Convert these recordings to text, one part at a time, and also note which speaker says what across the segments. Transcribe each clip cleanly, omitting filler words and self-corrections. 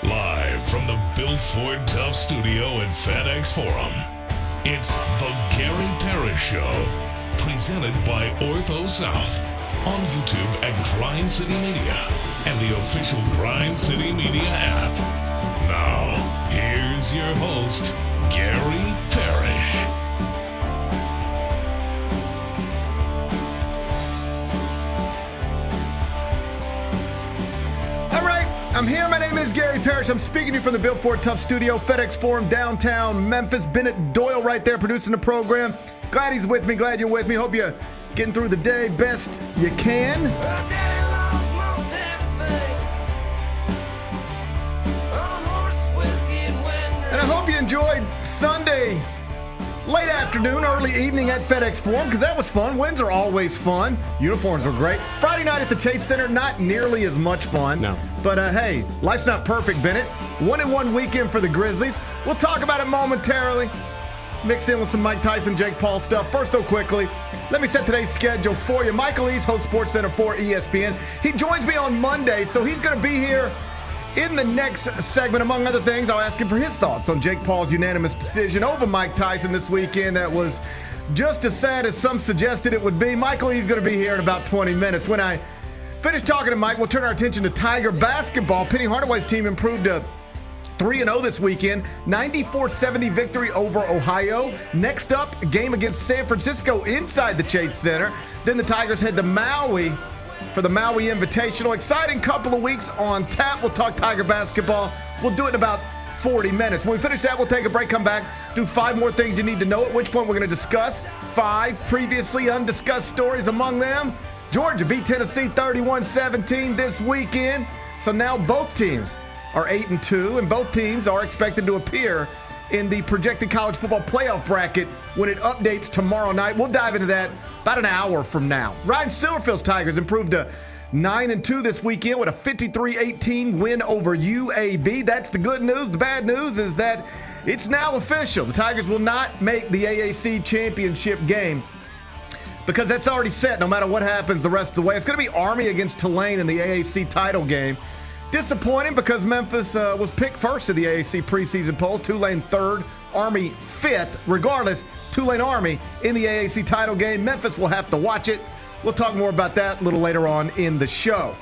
Speaker 1: Live from the Built Ford Tough studio at FedExForum, it's the Gary Parrish Show, presented by Ortho South, on YouTube at Grind City Media and the official Grind City Media app. Now, here's your host, Gary Parrish.
Speaker 2: I'm here. My name is Gary Parrish. I'm speaking to you from the Built Ford Tough studio, FedExForum, downtown Memphis. Bennett Doyle right there producing the program. Glad he's with me. Glad you're with me. Hope you're getting through the day best you can. And I hope you enjoyed Sunday late afternoon, early evening at FedExForum, because that was fun. Wins are always fun. Uniforms were great. Friday night at the Chase Center, not nearly as much fun.
Speaker 3: No.
Speaker 2: But hey, life's not perfect, Bennett. 1-1 weekend for the Grizzlies. We'll talk about it momentarily. Mixed in with some Mike Tyson, Jake Paul stuff. First, though, quickly, let me set today's schedule for you. Michael Eaves, host Sports Center for ESPN. He joins me on Monday, so he's going to be here in the next segment. Among other things, I'll ask him for his thoughts on Jake Paul's unanimous decision over Mike Tyson this weekend that was just as sad as some suggested it would be. Michael Eaves is going to be here in about 20 minutes. When I finish talking to Mike, we'll turn our attention to Tiger basketball. Penny Hardaway's team improved to 3-0 this weekend. 94-70 victory over Ohio. Next up, a game against San Francisco inside the Chase Center. Then the Tigers head to Maui for the Maui Invitational. Exciting couple of weeks on tap. We'll talk Tiger basketball. We'll do it in about 40 minutes. When we finish that, we'll take a break, come back, do 5 more things you need to know, at which point we're going to discuss 5 previously undiscussed stories. Among them, Georgia beat Tennessee 31-17 this weekend. So now both teams are 8-2, and both teams are expected to appear in the projected college football playoff bracket when it updates tomorrow night. We'll dive into that about an hour from now. Ryan Silverfield's Tigers improved to 9-2 this weekend with a 53-18 win over UAB. That's the good news. The bad news is that it's now official. The Tigers will not make the AAC championship game because that's already set no matter what happens the rest of the way. It's going to be Army against Tulane in the AAC title game. Disappointing because Memphis was picked first in the AAC preseason poll. Tulane third, Army fifth. Regardless, Tulane Army in the AAC title game. Memphis will have to watch it. We'll talk more about that a little later on in the show.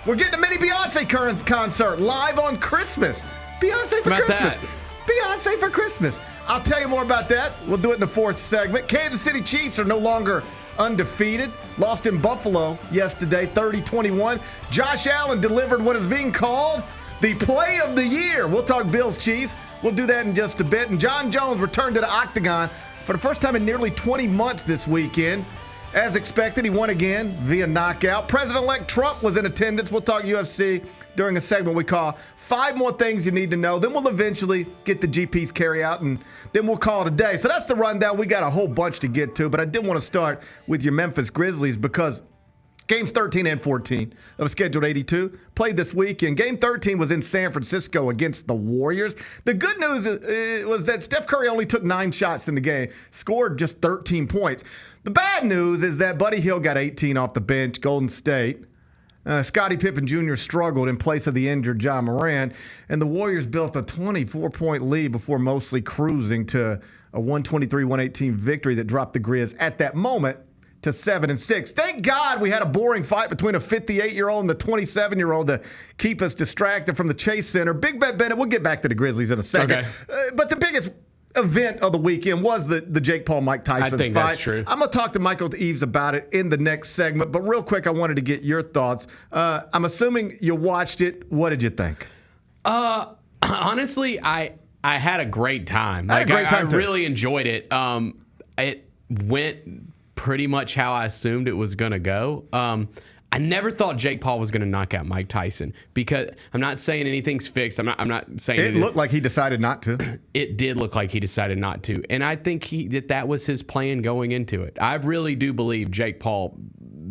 Speaker 2: We're getting a mini Beyonce concert live on Christmas. Beyonce for Christmas. Beyonce for Christmas. I'll tell you more about that. We'll do it in the 4th segment. Kansas City Chiefs are no longer undefeated. Lost in Buffalo yesterday, 30-21. Josh Allen delivered what is being called the play of the year. We'll talk Bills Chiefs. We'll do that in just a bit. And Jon Jones returned to the octagon for the first time in nearly 20 months this weekend. As expected, he won again via knockout. President-elect Trump was in attendance. We'll talk UFC during a segment we call 5 More Things You Need to Know. Then we'll eventually get the GP's carry out, and then we'll call it a day. So that's the rundown. We got a whole bunch to get to, but I did want to start with your Memphis Grizzlies because games 13 and 14 of scheduled 82 played this weekend. Game 13 was in San Francisco against the Warriors. The good news was that Steph Curry only took 9 shots in the game, scored just 13 points. The bad news is that Buddy Hield got 18 off the bench, Golden State. Scottie Pippen Jr. struggled in place of the injured John Moran, and the Warriors built a 24-point lead before mostly cruising to a 123-118 victory that dropped the Grizz at that moment to 7-6. Thank God we had a boring fight between a 58-year-old and the 27-year-old to keep us distracted from the Chase Center. Big Bet Bennett, we'll get back to the Grizzlies in a second.
Speaker 3: Okay.
Speaker 2: But the biggest event of the weekend was the Jake Paul Mike Tyson fight.
Speaker 3: I think that's true.
Speaker 2: I'm going to talk to Michael Eaves about it in the next segment, but real quick, I wanted to get your thoughts. I'm assuming you watched it. What did you think?
Speaker 3: Honestly, I had a great time.
Speaker 2: I
Speaker 3: really enjoyed it. It went pretty much how I assumed it was going to go. I never thought Jake Paul was going to knock out Mike Tyson because I'm not saying anything's fixed. I'm not saying
Speaker 2: it looked like he decided not to.
Speaker 3: It did look like he decided not to, and I think that was his plan going into it. I really do believe Jake Paul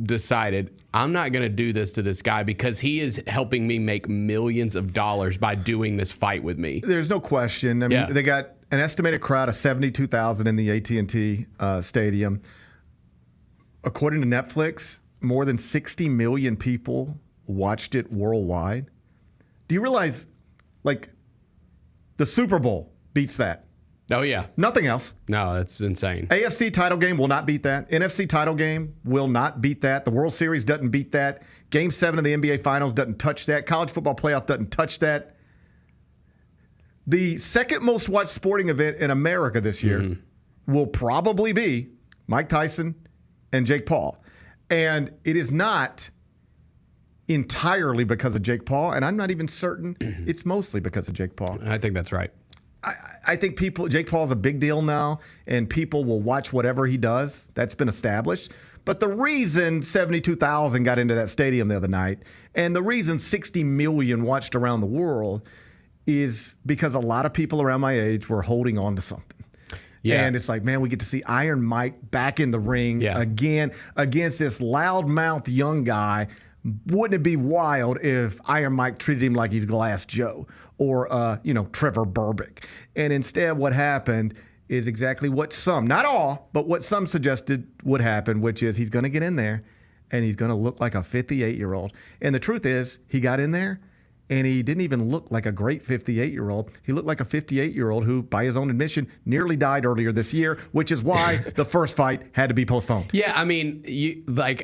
Speaker 3: decided I'm not going to do this to this guy because he is helping me make millions of dollars by doing this fight with me.
Speaker 2: There's no question. I mean, They got an estimated crowd of 72,000 in the AT&T stadium. According to Netflix, more than 60 million people watched it worldwide. Do you realize Like, the Super Bowl beats that.
Speaker 3: Oh, yeah.
Speaker 2: Nothing else.
Speaker 3: No, that's insane.
Speaker 2: AFC title game will not beat that. NFC title game will not beat that. The World Series doesn't beat that. Game 7 of the NBA Finals doesn't touch that. College football playoff doesn't touch that. The second most watched sporting event in America this year will probably be Mike Tyson and Jake Paul. And it is not entirely because of Jake Paul, and I'm not even certain it's mostly because of Jake Paul.
Speaker 3: I think that's right.
Speaker 2: I think Jake Paul's a big deal now, and people will watch whatever he does. That's been established. But the reason 72,000 got into that stadium the other night, and the reason 60 million watched around the world, is because a lot of people around my age were holding on to something. Yeah. And it's like, man, we get to see Iron Mike back in the ring again against this loudmouth young guy. Wouldn't it be wild if Iron Mike treated him like he's Glass Joe or, Trevor Burbick? And instead what happened is exactly what some, not all, but what some suggested would happen, which is he's going to get in there and he's going to look like a 58-year-old. And the truth is he got in there and he didn't even look like a great 58-year-old. He looked like a 58-year-old who, by his own admission, nearly died earlier this year, which is why the first fight had to be postponed.
Speaker 3: Yeah, I mean,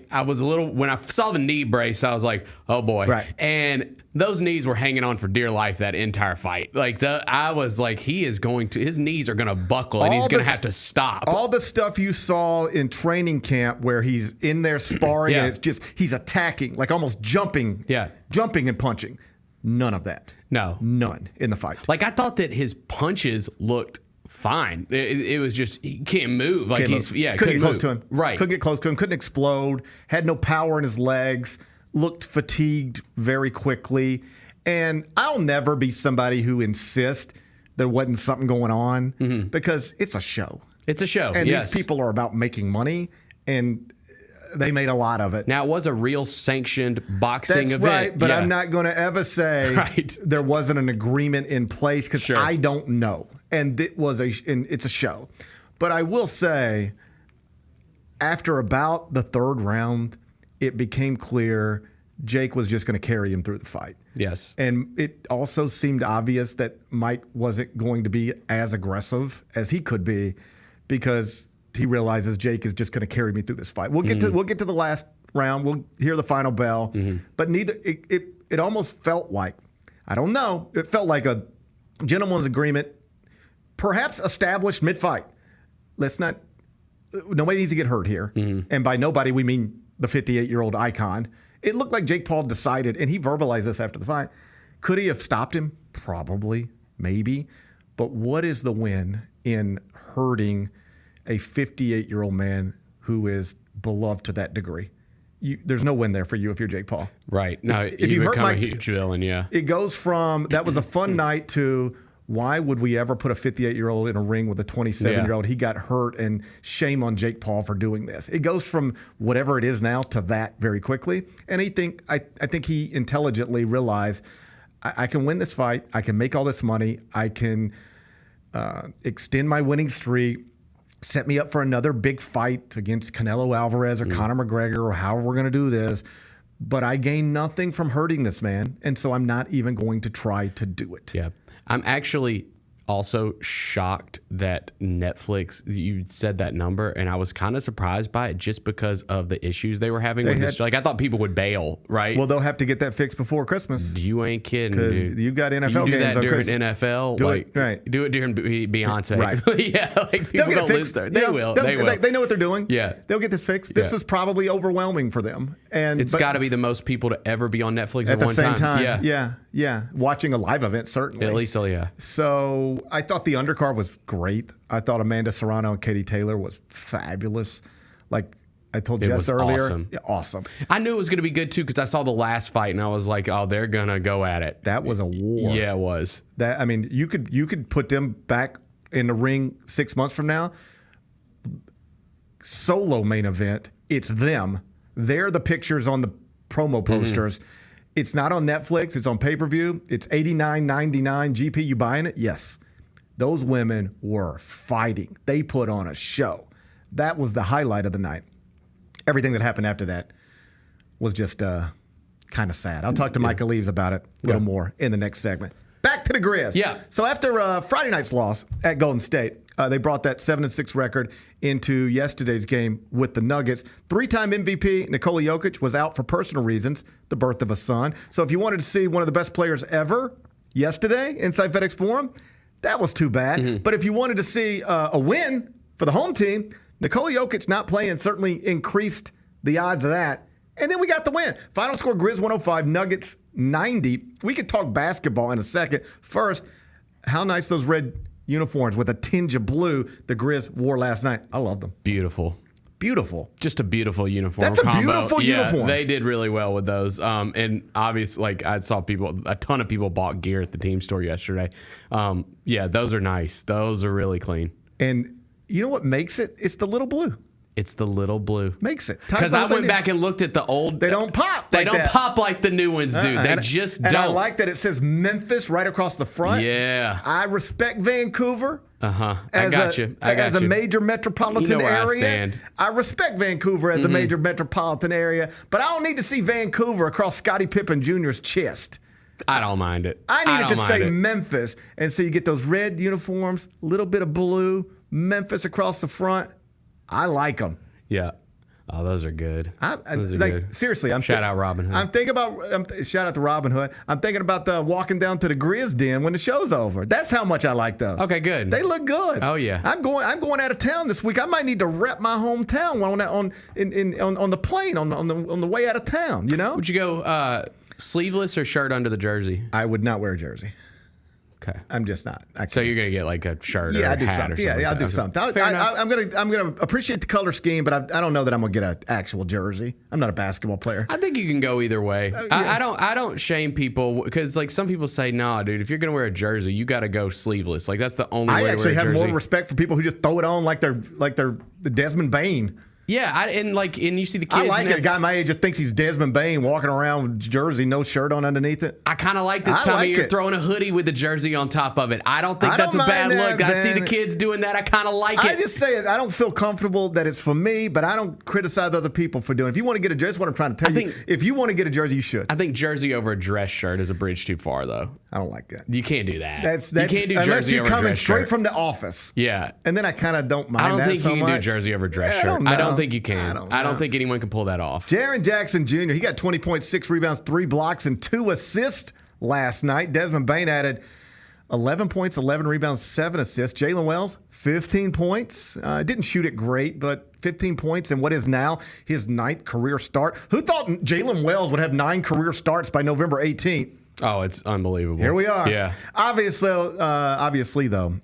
Speaker 3: I was a little, when I saw the knee brace, I was like, oh boy.
Speaker 2: Right.
Speaker 3: And those knees were hanging on for dear life that entire fight. I was like, his knees are going to buckle and he's going to have to stop.
Speaker 2: All the stuff you saw in training camp where he's in there sparring and it's just, he's attacking, like almost jumping and punching. None of that.
Speaker 3: No.
Speaker 2: None in the fight.
Speaker 3: I thought that his punches looked fine. It was just, he can't move.
Speaker 2: Couldn't get close to him.
Speaker 3: Right.
Speaker 2: Couldn't get close to him. Couldn't explode. Had no power in his legs. Looked fatigued very quickly. And I'll never be somebody who insists there wasn't something going on because it's a show.
Speaker 3: It's a show,
Speaker 2: and these people are about making money, and they made a lot of it.
Speaker 3: Now, it was a real sanctioned boxing event.
Speaker 2: That's right, but I'm not going to ever say there wasn't an agreement in place because I don't know. And it's a show. But I will say, after about the third round, it became clear Jake was just going to carry him through the fight.
Speaker 3: Yes.
Speaker 2: And it also seemed obvious that Mike wasn't going to be as aggressive as he could be because he realizes Jake is just going to carry me through this fight. We'll get to the last round. We'll hear the final bell. But it almost felt like, I don't know, it felt like a gentleman's agreement, perhaps established mid-fight. Nobody needs to get hurt here. And by nobody, we mean the 58-year-old icon. It looked like Jake Paul decided, and he verbalized this after the fight. Could he have stopped him? Probably, maybe. But what is the win in hurting a 58-year-old man who is beloved to that degree? There's no win there for you if you're Jake Paul.
Speaker 3: Right. No, if you become a huge villain, it
Speaker 2: goes from that was a fun night to why would we ever put a 58-year-old in a ring with a 27-year-old? He got hurt, and shame on Jake Paul for doing this. It goes from whatever it is now to that very quickly. And I think he intelligently realized, I can win this fight. I can make all this money. I can extend my winning streak, set me up for another big fight against Canelo Alvarez or Conor McGregor or however we're going to do this. But I gain nothing from hurting this man, and so I'm not even going to try to do it.
Speaker 3: Yeah. I'm actually also shocked that Netflix, you said that number, and I was kind of surprised by it just because of the issues they were having with this. I thought people would bail, right?
Speaker 2: Well, they'll have to get that fixed before Christmas.
Speaker 3: You ain't kidding, dude.
Speaker 2: You got NFL games
Speaker 3: on Christmas. You do that during
Speaker 2: Christmas.
Speaker 3: NFL. Do it during Beyonce.
Speaker 2: Right.
Speaker 3: People don't lose there. They will.
Speaker 2: They know what they're doing.
Speaker 3: Yeah.
Speaker 2: They'll get this fixed. This is probably overwhelming for them. And
Speaker 3: it's got to be the most people to ever be on Netflix at one
Speaker 2: the same
Speaker 3: time.
Speaker 2: Yeah. Watching a live event, certainly.
Speaker 3: At least, yeah.
Speaker 2: So I thought the undercard was great. I thought Amanda Serrano and Katie Taylor was fabulous. Like I told Jess earlier.
Speaker 3: Awesome.
Speaker 2: Yeah, awesome.
Speaker 3: I knew it was going to be good, too, because I saw the last fight, and I was like, oh, they're going to go at it.
Speaker 2: That was a war.
Speaker 3: Yeah, it was.
Speaker 2: You could put them back in the ring 6 months from now. Solo main event, it's them. They're the pictures on the promo posters. It's not on Netflix. It's on pay-per-view. It's $89.99. GP, you buying it? Yes. Those women were fighting. They put on a show. That was the highlight of the night. Everything that happened after that was just kind of sad. I'll talk to Michael Eaves about it a little more in the next segment. Back to to the Grizz.
Speaker 3: Yeah.
Speaker 2: So after Friday night's loss at Golden State, they brought that 7-6 record into yesterday's game with the Nuggets. 3-time MVP Nikola Jokic was out for personal reasons, the birth of a son. So if you wanted to see one of the best players ever yesterday inside FedExForum, that was too bad. Mm-hmm. But if you wanted to see a win for the home team, Nikola Jokic not playing certainly increased the odds of that. And then we got the win. Final score, Grizz 105, Nuggets 90. We could talk basketball in a second. First, how nice those red uniforms with a tinge of blue the Grizz wore last night. I love them.
Speaker 3: Beautiful.
Speaker 2: Beautiful.
Speaker 3: Just a beautiful uniform.
Speaker 2: That's a
Speaker 3: combo.
Speaker 2: beautiful uniform.
Speaker 3: They did really well with those. And obviously, like I saw a ton of people bought gear at the team store yesterday. Those are nice. Those are really clean.
Speaker 2: And you know what makes it? It's the little blue.
Speaker 3: It's the little blue.
Speaker 2: Makes it.
Speaker 3: Because I went back and looked at the old.
Speaker 2: They don't pop.
Speaker 3: They don't pop like the new ones do. They just don't.
Speaker 2: And I like that it says Memphis right across the front.
Speaker 3: Yeah.
Speaker 2: I respect Vancouver.
Speaker 3: I got you.
Speaker 2: As a major metropolitan
Speaker 3: where
Speaker 2: area.
Speaker 3: I stand.
Speaker 2: I respect Vancouver as a major metropolitan area, but I don't need to see Vancouver across Scottie Pippen Jr.'s chest.
Speaker 3: I don't mind it.
Speaker 2: I need it to say Memphis. And so you get those red uniforms, a little bit of blue, Memphis across the front. I like them.
Speaker 3: Yeah. Oh, those are good. Those are good.
Speaker 2: Seriously,
Speaker 3: shout out Robin Hood.
Speaker 2: I'm thinking about shout out to Robin Hood. I'm thinking about walking down to the Grizz den when the show's over. That's how much I like those.
Speaker 3: Okay, good.
Speaker 2: They look good.
Speaker 3: Oh yeah.
Speaker 2: I'm going out of town this week. I might need to rep my hometown on the plane on the way out of town. You know?
Speaker 3: Would you go sleeveless or shirt under the jersey?
Speaker 2: I would not wear a jersey.
Speaker 3: Okay.
Speaker 2: I'm just not.
Speaker 3: So you're gonna get like a shirt or a hat or something.
Speaker 2: Yeah, I'll do something. I'm gonna appreciate the color scheme, but I don't know that I'm gonna get an actual jersey. I'm not a basketball player.
Speaker 3: I think you can go either way. Yeah. I don't shame people because like some people say, nah, dude, if you're gonna wear a jersey, you got to go sleeveless. Like that's the only way to wear a jersey.
Speaker 2: I actually have more respect for people who just throw it on like they're the Desmond Bain.
Speaker 3: Yeah, and you see the kids.
Speaker 2: I like it. A guy my age just thinks he's Desmond Bain walking around with jersey, no shirt on underneath it.
Speaker 3: I kind of like this time of year throwing a hoodie with the jersey on top of it. I don't think that's a bad look. I see the kids doing that. I kind of like it.
Speaker 2: I just say I don't feel comfortable that it's for me, but I don't criticize other people for doing it. If you want to get a jersey, that's what I'm trying to tell you. If you want to get a jersey, you should.
Speaker 3: I think jersey over a dress shirt is a bridge too far, though.
Speaker 2: I don't like that.
Speaker 3: You can't do that.
Speaker 2: You
Speaker 3: can't do jersey over a dress shirt.
Speaker 2: Unless you're coming straight from the office.
Speaker 3: Yeah.
Speaker 2: And then I kind of don't mind that so much.
Speaker 3: I don't think you can do jersey over dress shirt. I don't think you can. I don't think anyone can pull that off.
Speaker 2: Jaren Jackson Jr., he got 20.6 rebounds, 3 blocks, and 2 assists last night. Desmond Bain added 11 points, 11 rebounds, 7 assists. Jalen Wells, 15 points. Didn't shoot it great, but 15 points in what is now his 9th career start. Who thought Jalen Wells would have 9 career starts by November 18th?
Speaker 3: Oh, it's unbelievable.
Speaker 2: Here we are.
Speaker 3: Yeah.
Speaker 2: Obviously, though,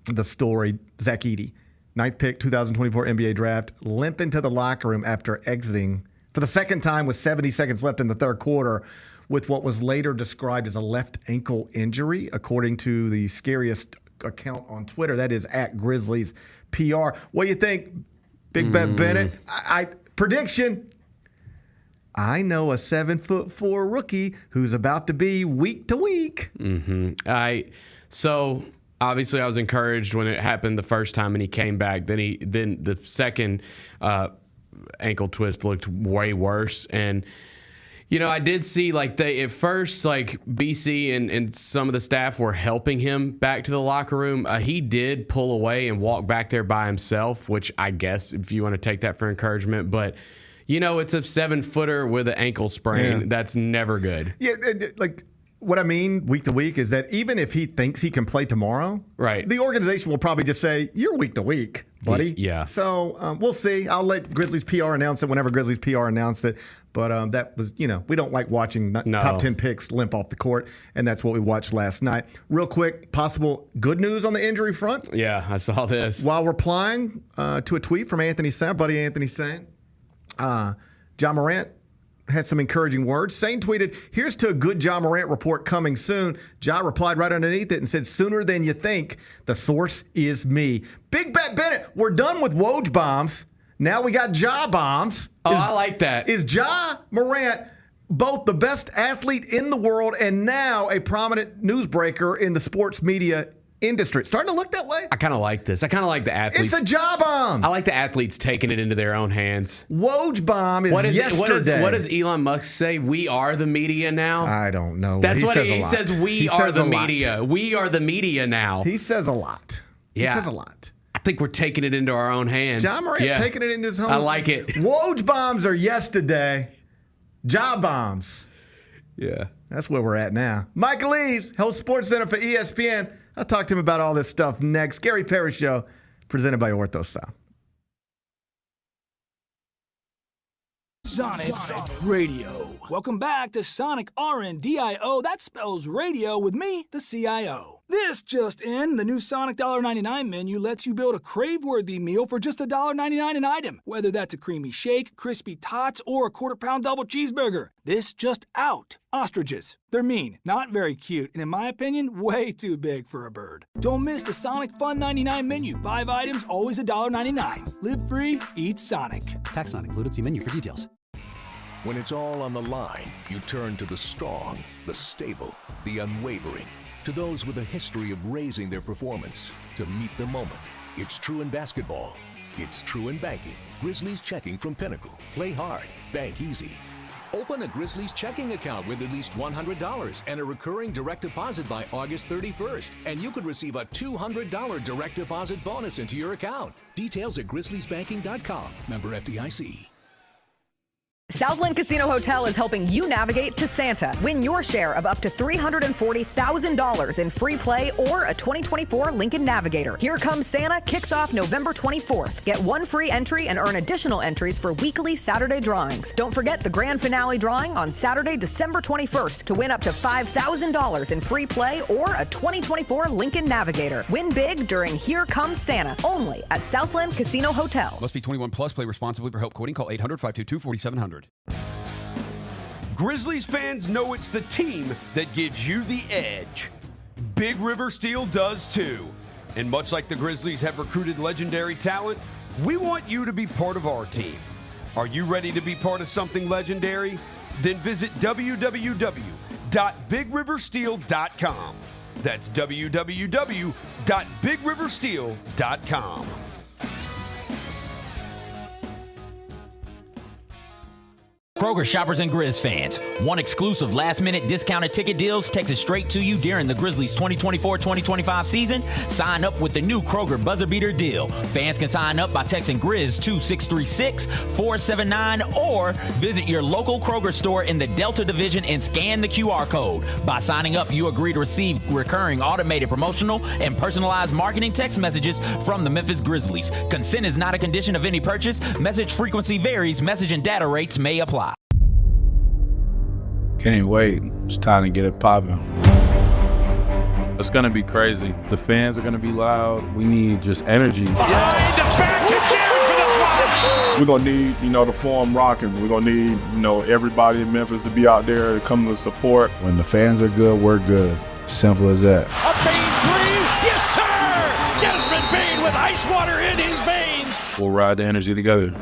Speaker 2: the story, Zach Edey, 9th pick, 2024 NBA draft, limp into the locker room after exiting for the second time with 70 seconds left in the third quarter with what was later described as a left ankle injury, according to the scariest account on Twitter. That is at Grizzlies PR. What do you think, Big Bet Bennett? Prediction. I know a 7'4" rookie who's about to be week to week.
Speaker 3: So obviously I was encouraged when it happened the first time and he came back. Then the second ankle twist looked way worse. And I did see at first BC and some of the staff were helping him back to the locker room. He did pull away and walk back there by himself, which I guess if you want to take that for encouragement, but it's a 7-footer with an ankle sprain. Yeah. That's never good.
Speaker 2: Yeah, what I mean week to week is that even if he thinks he can play tomorrow,
Speaker 3: right,
Speaker 2: the organization will probably just say, you're week to week, buddy.
Speaker 3: Yeah.
Speaker 2: So we'll see. I'll let Grizzlies PR announce it whenever Grizzlies PR announced it. But that was, we don't like watching top 10 picks limp off the court, and that's what we watched last night. Real quick, possible good news on the injury front.
Speaker 3: Yeah, I saw this.
Speaker 2: While replying to a tweet from Anthony Sain, buddy Anthony Sain, John Morant had some encouraging words. Sain tweeted, "Here's to a good John Morant report coming soon." Ja replied right underneath it and said, "Sooner than you think. The source is me." Big Bet Bennett, we're done with Woj bombs. Now we got Ja bombs.
Speaker 3: I like that.
Speaker 2: Is Ja Morant both the best athlete in the world and now a prominent newsbreaker in the sports media industry. It's starting to look that way.
Speaker 3: I kind of like this. I kind of like the athletes.
Speaker 2: It's a job bomb.
Speaker 3: I like the athletes taking it into their own hands.
Speaker 2: Woj bomb is yesterday.
Speaker 3: What does Elon Musk say? We are the media now?
Speaker 2: I don't know.
Speaker 3: That's what he says. We are the media. We are the media now.
Speaker 2: He says a lot.
Speaker 3: Yeah.
Speaker 2: He says a lot.
Speaker 3: I think we're taking it into our own hands.
Speaker 2: John Morant's taking it into his own.
Speaker 3: I like it.
Speaker 2: Woj bombs are yesterday. Job bombs.
Speaker 3: Yeah.
Speaker 2: That's where we're at now. Michael Eaves, host Sports Center for ESPN. I'll talk to him about all this stuff next. Gary Parrish Show, presented by Ortho South.
Speaker 4: Sonic Radio. Welcome back to Sonic RNDIO. That spells radio with me, the CIO. This just in, the new Sonic $1.99 menu lets you build a crave-worthy meal for just $1.99 an item. Whether that's a creamy shake, crispy tots, or a quarter-pound double cheeseburger. This just out. Ostriches. They're mean, not very cute, and in my opinion, way too big for a bird. Don't miss the Sonic Fun 99 menu. 5 items, always $1.99. Live free, eat Sonic.
Speaker 5: Tax not included. See menu for details.
Speaker 6: When it's all on the line, you turn to the strong, the stable, the unwavering. To those with a history of raising their performance to meet the moment. It's true in basketball. It's true in banking. Grizzlies checking from Pinnacle. Play hard. Bank easy. Open a Grizzlies checking account with at least $100 and a recurring direct deposit by August 31st. And you could receive a $200 direct deposit bonus into your account. Details at grizzliesbanking.com. Member FDIC.
Speaker 7: Southland Casino Hotel is helping you navigate to Santa. Win your share of up to $340,000 in free play or a 2024 Lincoln Navigator. Here Comes Santa kicks off November 24th. Get 1 free entry and earn additional entries for weekly Saturday drawings. Don't forget the grand finale drawing on Saturday, December 21st to win up to $5,000 in free play or a 2024 Lincoln Navigator. Win big during Here Comes Santa, only at Southland Casino Hotel.
Speaker 8: Must be 21 plus. Play responsibly. For help quoting, call 800-522-4700.
Speaker 9: Grizzlies fans know it's the team that gives you the edge. Big River Steel does too. And much like the Grizzlies have recruited legendary talent, we want you to be part of our team. Are you ready to be part of something legendary? Then visit www.bigriversteel.com. That's www.bigriversteel.com.
Speaker 10: Kroger shoppers and Grizz fans, one exclusive last-minute discounted ticket deals takes it straight to you during the Grizzlies 2024-2025 season. Sign up with the new Kroger Buzzer Beater deal. Fans can sign up by texting Grizz to 636-479 or visit your local Kroger store in the Delta Division and scan the QR code. By signing up, you agree to receive recurring automated promotional and personalized marketing text messages from the Memphis Grizzlies. Consent is not a condition of any purchase. Message frequency varies. Message and data rates may apply.
Speaker 11: Can't wait. It's time to get it popping.
Speaker 12: It's going to be crazy. The fans are going to be loud. We need just energy.
Speaker 13: Behind the back to Jared for the flash.
Speaker 11: We're going to need, the Forum rocking. We're going to need, everybody in Memphis to be out there to come to support. When the fans are good, we're good. Simple as that.
Speaker 13: A Bane three. Yes, sir. Desmond Bane with ice water in his veins.
Speaker 12: We'll ride the energy together.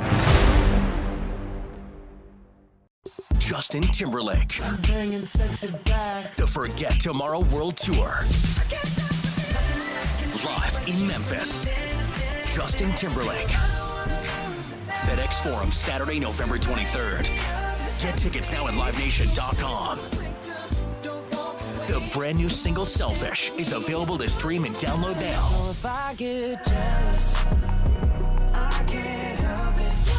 Speaker 6: Justin Timberlake.
Speaker 14: I'm bringing sexy back.
Speaker 6: The Forget Tomorrow World Tour. Live in Memphis. Justin Timberlake. FedExForum, Saturday, November 23rd. Get tickets now at livenation.com. The brand new single Selfish is available to stream and download now.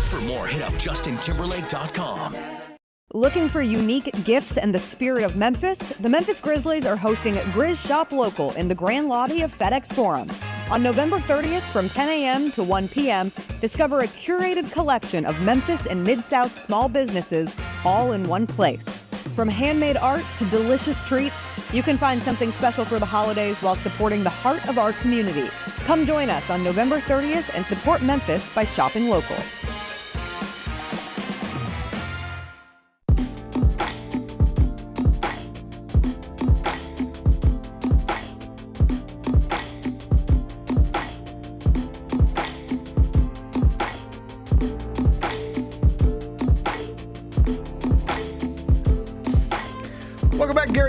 Speaker 6: For more, hit up justintimberlake.com.
Speaker 7: Looking for unique gifts and the spirit of Memphis? The Memphis Grizzlies are hosting Grizz Shop Local in the grand lobby of FedExForum. On November 30th from 10 a.m. to 1 p.m., discover a curated collection of Memphis and Mid-South small businesses all in one place. From handmade art to delicious treats, you can find something special for the holidays while supporting the heart of our community. Come join us on November 30th and support Memphis by shopping local.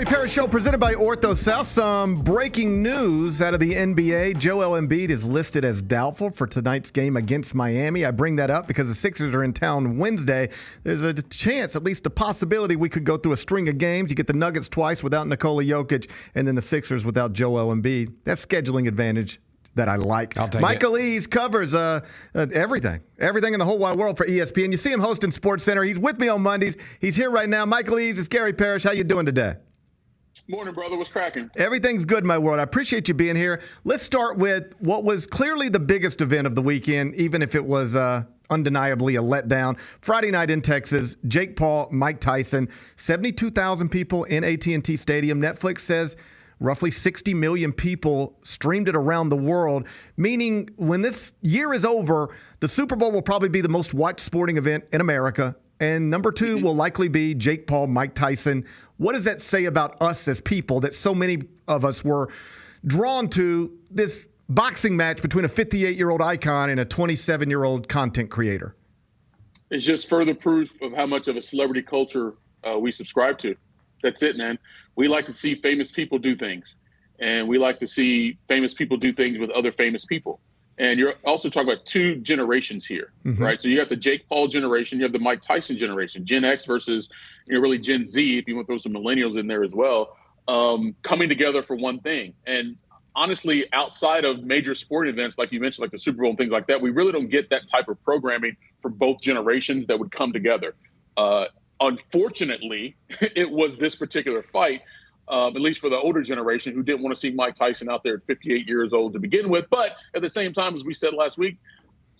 Speaker 2: Gary Parrish Show presented by Ortho South. Some breaking news out of the NBA. Joel Embiid is listed as doubtful for tonight's game against Miami. I bring that up because the Sixers are in town Wednesday. There's a chance, at least a possibility, we could go through a string of games. You get the Nuggets twice without Nikola Jokic and then the Sixers without Joel Embiid. That's scheduling advantage that I like. Michael Eaves covers everything in the whole wide world for ESPN. You see him hosting Sports Center. He's with me on Mondays. He's here right now. Michael Eaves, it's Gary Parrish. How you doing today?
Speaker 15: Morning, brother. What's cracking?
Speaker 2: Everything's good in my world. I appreciate you being here. Let's start with what was clearly the biggest event of the weekend, even if it was undeniably a letdown. Friday night in Texas, Jake Paul, Mike Tyson, 72,000 people in AT&T Stadium. Netflix says roughly 60 million people streamed it around the world, meaning when this year is over, the Super Bowl will probably be the most watched sporting event in America. And number two will likely be Jake Paul, Mike Tyson. What does that say about us as people that so many of us were drawn to this boxing match between a 58-year-old icon and a 27-year-old content creator?
Speaker 15: It's just further proof of how much of a celebrity culture we subscribe to. That's it, man. We like to see famous people do things, and we like to see famous people do things with other famous people. And you're also talking about two generations here, right? So you got the Jake Paul generation, you have the Mike Tyson generation, Gen X versus, really Gen Z, if you want to throw some millennials in there as well, coming together for one thing. And honestly, outside of major sporting events, like you mentioned, like the Super Bowl and things like that, we really don't get that type of programming for both generations that would come together. Unfortunately, it was this particular fight, at least for the older generation, who didn't want to see Mike Tyson out there at 58 years old to begin with. But at the same time, as we said last week,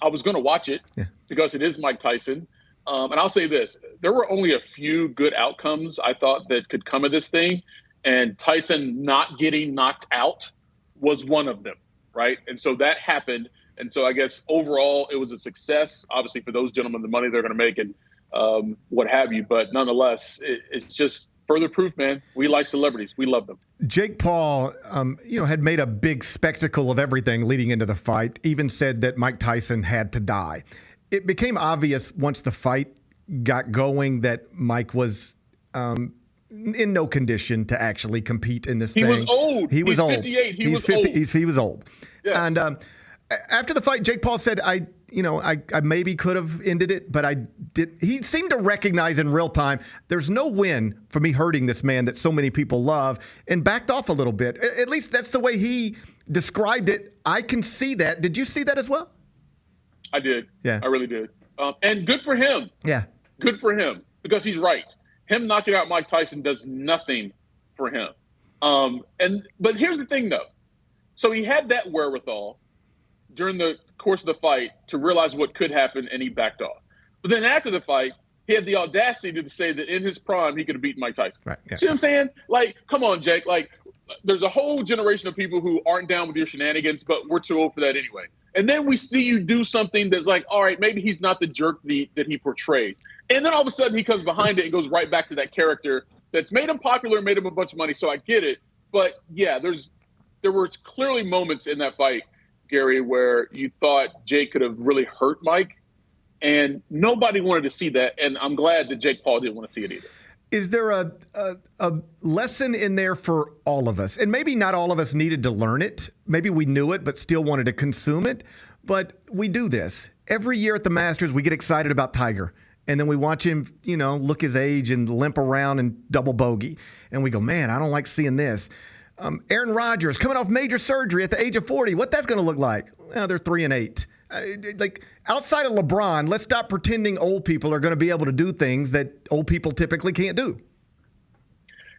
Speaker 15: I was going to watch it because it is Mike Tyson. And I'll say this, there were only a few good outcomes I thought that could come of this thing. And Tyson not getting knocked out was one of them, right? And so that happened. And so I guess overall it was a success, obviously, for those gentlemen, the money they're going to make and what have you. But nonetheless, it's just further proof, man. We like celebrities. We love them.
Speaker 2: Jake Paul, had made a big spectacle of everything leading into the fight, even said that Mike Tyson had to die. It became obvious once the fight got going that Mike was in no condition to actually compete in this thing.
Speaker 15: He was old.
Speaker 2: He was old.
Speaker 15: 58. He was
Speaker 2: 50,
Speaker 15: old.
Speaker 2: He was old.
Speaker 15: Yes.
Speaker 2: And after the fight, Jake Paul said, I maybe could have ended it, but I did. He seemed to recognize in real time, there's no win for me hurting this man that so many people love, and backed off a little bit. At least that's the way he described it. I can see that. Did you see that as well?
Speaker 15: I did.
Speaker 2: Yeah.
Speaker 15: I really did. And good for him.
Speaker 2: Yeah.
Speaker 15: Good for him, because he's right. Him knocking out Mike Tyson does nothing for him. But here's the thing, though. So he had that wherewithal during the course of the fight to realize what could happen, and he backed off. But then after the fight, he had the audacity to say that in his prime, he could have beaten Mike Tyson.
Speaker 2: Right. Yeah.
Speaker 15: See what I'm saying? Like, come on, Jake. Like, there's a whole generation of people who aren't down with your shenanigans, but we're too old for that anyway. And then we see you do something that's like, all right, maybe he's not the jerk that he portrays. And then all of a sudden he comes behind it and goes right back to that character that's made him popular, made him a bunch of money. So I get it. But yeah, there were clearly moments in that fight, Gary, where you thought Jake could have really hurt Mike, and nobody wanted to see that. And I'm glad that Jake Paul didn't want to see it either.
Speaker 2: Is there a lesson in there for all of us? And maybe not all of us needed to learn it. Maybe we knew it, but still wanted to consume it. But we do this. Every year at the Masters, we get excited about Tiger. And then we watch him, look his age and limp around and double bogey. And we go, man, I don't like seeing this. Aaron Rodgers coming off major surgery at the age of 40. What that's going to look like? Well, they're 3-8. Like outside of LeBron, let's stop pretending old people are going to be able to do things that old people typically can't do.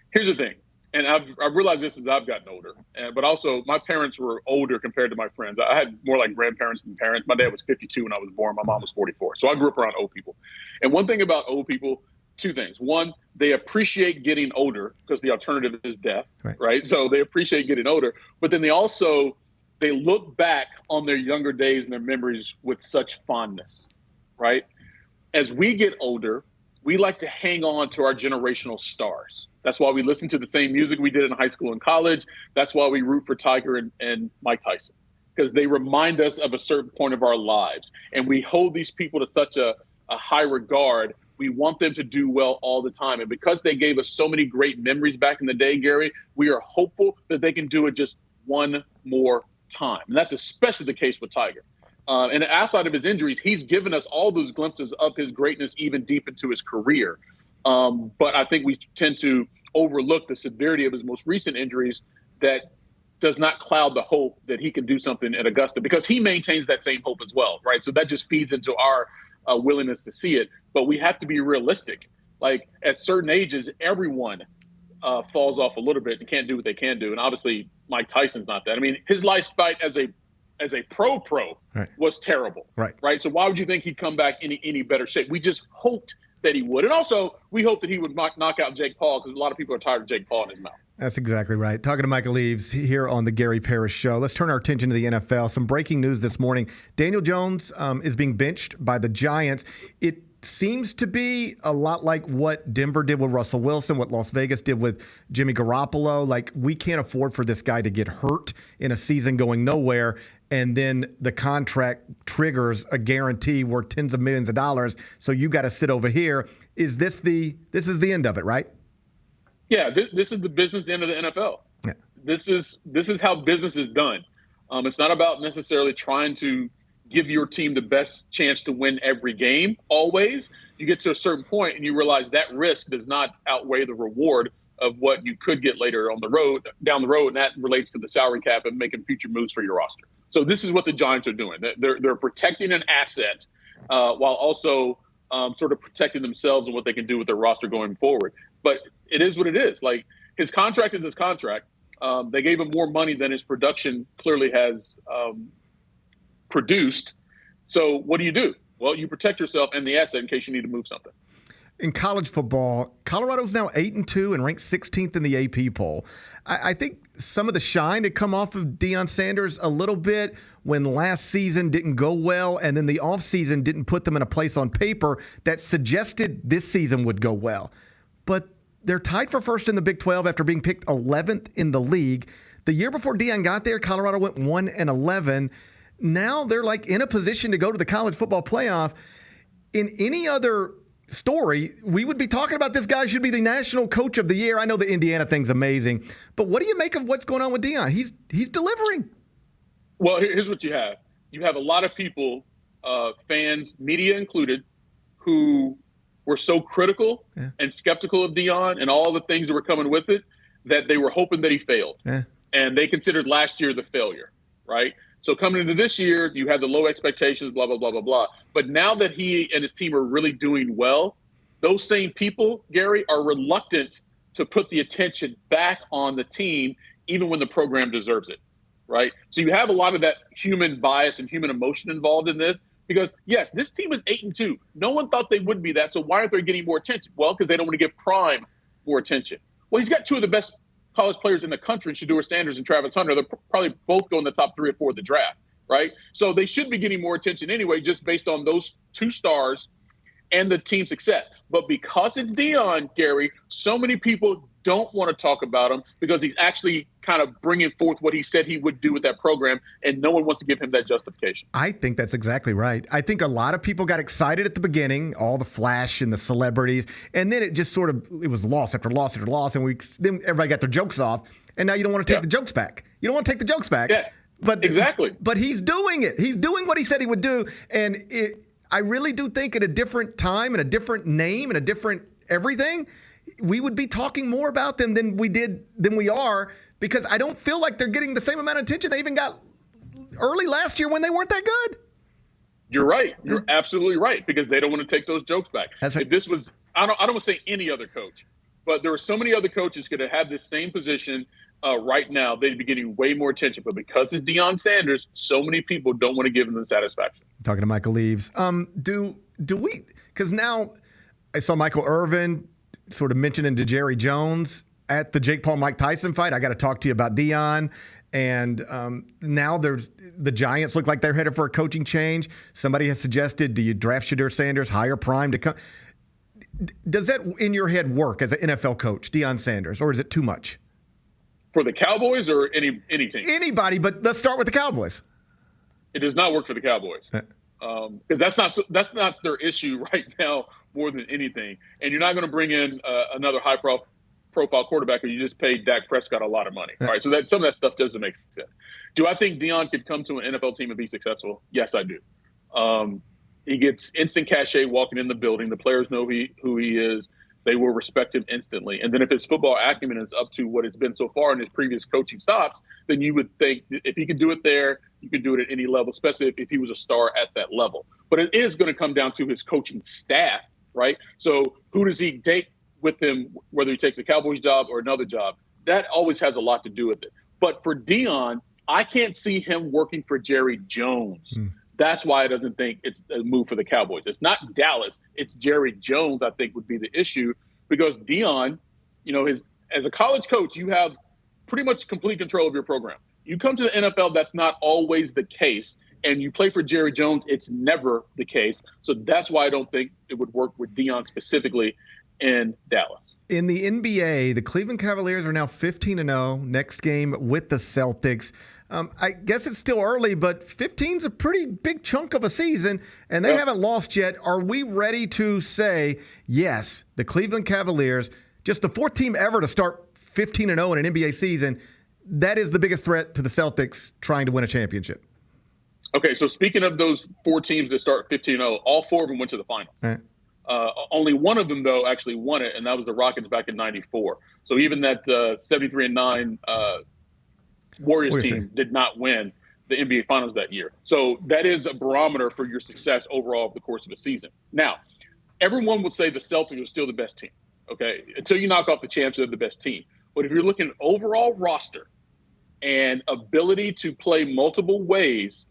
Speaker 15: Here's the thing, and I've realized this as I've gotten older, but also my parents were older compared to my friends. I had more like grandparents than parents. My dad was 52 when I was born. My mom was 44. So I grew up around old people. And one thing about old people, two things. One, they appreciate getting older because the alternative is death, right? So they appreciate getting older, but then they look back on their younger days and their memories with such fondness, right? As we get older, we like to hang on to our generational stars. That's why we listen to the same music we did in high school and college. That's why we root for Tiger and Mike Tyson, because they remind us of a certain point of our lives. And we hold these people to such a high regard. We want them to do well all the time. And because they gave us so many great memories back in the day, Gary, we are hopeful that they can do it just one more time. And that's especially the case with Tiger. And outside of his injuries, he's given us all those glimpses of his greatness even deep into his career. But I think we tend to overlook the severity of his most recent injuries that does not cloud the hope that he can do something at Augusta, because he maintains that same hope as well, right? So that just feeds into our willingness to see it. But we have to be realistic. Like, at certain ages, everyone falls off a little bit and can't do what they can do. And obviously, Mike Tyson's not that. I mean, his last fight as a pro
Speaker 2: right.
Speaker 15: was terrible, right? So why would you think he'd come back in any better shape? We just hoped that he would. And also, we hope that he would knock out Jake Paul, because a lot of people are tired of Jake Paul in his mouth.
Speaker 2: That's exactly right. Talking to Michael Eaves here on the Gary Parrish Show. Let's turn our attention to the NFL. Some breaking news this morning. Daniel Jones is being benched by the Giants. It seems to be a lot like what Denver did with Russell Wilson, what Las Vegas did with Jimmy Garoppolo. Like, we can't afford for this guy to get hurt in a season going nowhere, and then the contract triggers a guarantee worth tens of millions of dollars, so you got to sit over here. This is the end of it, right?
Speaker 15: Yeah, this is the business end of the NFL.
Speaker 2: Yeah.
Speaker 15: This is how business is done. It's not about necessarily trying to give your team the best chance to win every game always. You get to a certain point and you realize that risk does not outweigh the reward of what you could get later down the road, and that relates to the salary cap and making future moves for your roster. So this is what the Giants are doing. They're protecting an asset while also sort of protecting themselves and what they can do with their roster going forward. But it is what it is. Like, his contract is his contract. They gave him more money than his production clearly has produced. So what do? Well, you protect yourself and the asset in case you need to move something.
Speaker 2: In college football, Colorado's now 8-2 and ranked 16th in the AP poll. I think some of the shine had come off of Deion Sanders a little bit when last season didn't go well, and then the offseason didn't put them in a place on paper that suggested this season would go well. But they're tied for first in the Big 12 after being picked 11th in the league. The year before Deion got there, Colorado went 1-11. Now they're like in a position to go to the college football playoff. In any other story, we would be talking about this guy should be the national coach of the year. I know the Indiana thing's amazing, but what do you make of what's going on with Deion? He's delivering.
Speaker 15: Well, here's what you have. You have a lot of people, fans, media included, who were so critical and skeptical of Deion and all the things that were coming with it that they were hoping that he failed. And they considered last year the failure, right? So coming into this year, you had the low expectations, blah, blah, blah, blah, blah. But now that he and his team are really doing well, those same people, Gary, are reluctant to put the attention back on the team, even when the program deserves it, right? So you have a lot of that human bias and human emotion involved in this, because, yes, this team is 8-2. No one thought they would be that, so why aren't they getting more attention? Well, because they don't want to give Prime more attention. Well, he's got two of the best college players in the country, Shedeur Sanders and Travis Hunter. They'll probably both go in the top 3 or 4 of the draft, right? So they should be getting more attention anyway, just based on those two stars and the team success. But because it's Deion, Gary, so many people don't want to talk about him because he's actually kind of bringing forth what he said he would do with that program, and no one wants to give him that justification.
Speaker 2: I think that's exactly right. I think a lot of people got excited at the beginning, all the flash and the celebrities, and then it just it was loss after loss after loss, and then everybody got their jokes off, and now you don't want to take the jokes back. You don't want to take the jokes back.
Speaker 15: Yes,
Speaker 2: but
Speaker 15: exactly.
Speaker 2: But he's doing it. He's doing what he said he would do, and I really do think at a different time and a different name and a different everything, we would be talking more about them than we are, because I don't feel like they're getting the same amount of attention they even got early last year when they weren't that good.
Speaker 15: You're right. You're absolutely right, because they don't want to take those jokes back.
Speaker 2: That's right.
Speaker 15: If this was, I don't want to say any other coach, but there are so many other coaches could have had this same position right now. They'd be getting way more attention. But because it's Deion Sanders, so many people don't want to give him the satisfaction.
Speaker 2: Talking to Michael Eaves. Do we, because now I saw Michael Irvin sort of mentioning to Jerry Jones at the Jake Paul-Mike Tyson fight, I got to talk to you about Deion. And now the Giants look like they're headed for a coaching change. Somebody has suggested, do you draft Shedeur Sanders, hire Prime to come? Does that in your head work as an NFL coach, Deion Sanders, or is it too much?
Speaker 15: For the Cowboys or any team?
Speaker 2: Anybody, but let's start with the Cowboys.
Speaker 15: It does not work for the Cowboys. Because that's not their issue right now more than anything. And you're not going to bring in another high-profile quarterback who you just paid Dak Prescott a lot of money. Right? So that some of that stuff doesn't make sense. Do I think Deion could come to an NFL team and be successful? Yes, I do. He gets instant cachet walking in the building. The players know who he is. They will respect him instantly. And then if his football acumen is up to what it's been so far in his previous coaching stops, then you would think if he could do it there, you could do it at any level, especially if he was a star at that level. But it is going to come down to his coaching staff, right? So who does he take with him, whether he takes the Cowboys job or another job? That always has a lot to do with it. But for Deion, I can't see him working for Jerry Jones. That's why I doesn't think it's a move for the Cowboys. It's not Dallas. It's Jerry Jones, I think, would be the issue because Deion, as a college coach, you have pretty much complete control of your program. You come to the NFL, that's not always the case. And you play for Jerry Jones, it's never the case. So that's why I don't think it would work with Deion specifically in Dallas.
Speaker 2: In the NBA, the Cleveland Cavaliers are now 15-0. Next game with the Celtics. I guess it's still early, but 15 is a pretty big chunk of a season, and they haven't lost yet. Are we ready to say, yes, the Cleveland Cavaliers, just the fourth team ever to start 15-0 in an NBA season, that is the biggest threat to the Celtics trying to win a championship?
Speaker 15: Okay, so speaking of those four teams that start 15-0, all four of them went to the final.
Speaker 2: Right.
Speaker 15: Only one of them, though, actually won it, and that was the Rockets back in '94. So even that 73-9 Warriors team did not win the NBA Finals that year. So that is a barometer for your success overall over the course of the season. Now, everyone would say the Celtics are still the best team, okay? Until you knock off the champs, they're the best team. But if you're looking at overall roster and ability to play multiple ways,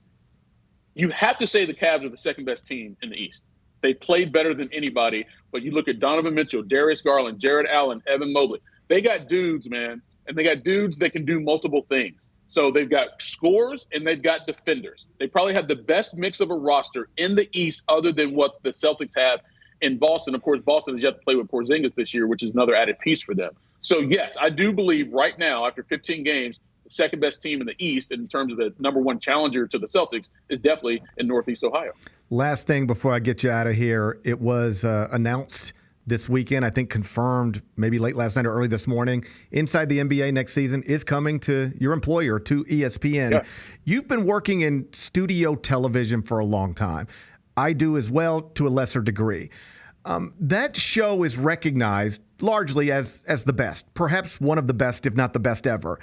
Speaker 15: you have to say the Cavs are the second best team in the East. They played better than anybody, but you look at Donovan Mitchell, Darius Garland, Jared Allen, Evan Mobley. They got dudes, man. And they got dudes that can do multiple things. So they've got scorers and they've got defenders. They probably have the best mix of a roster in the East other than what the Celtics have in Boston. Of course, Boston has yet to play with Porzingis this year, which is another added piece for them. So, yes, I do believe right now, after 15 games, the second best team in the East in terms of the number one challenger to the Celtics is definitely in Northeast Ohio.
Speaker 2: Last thing before I get you out of here, it was announced this weekend, I think confirmed maybe late last night or early this morning, Inside the NBA next season is coming to your employer, to ESPN. Yeah. You've been working in studio television for a long time. I do as well, to a lesser degree. That show is recognized largely as the best, perhaps one of the best, if not the best ever.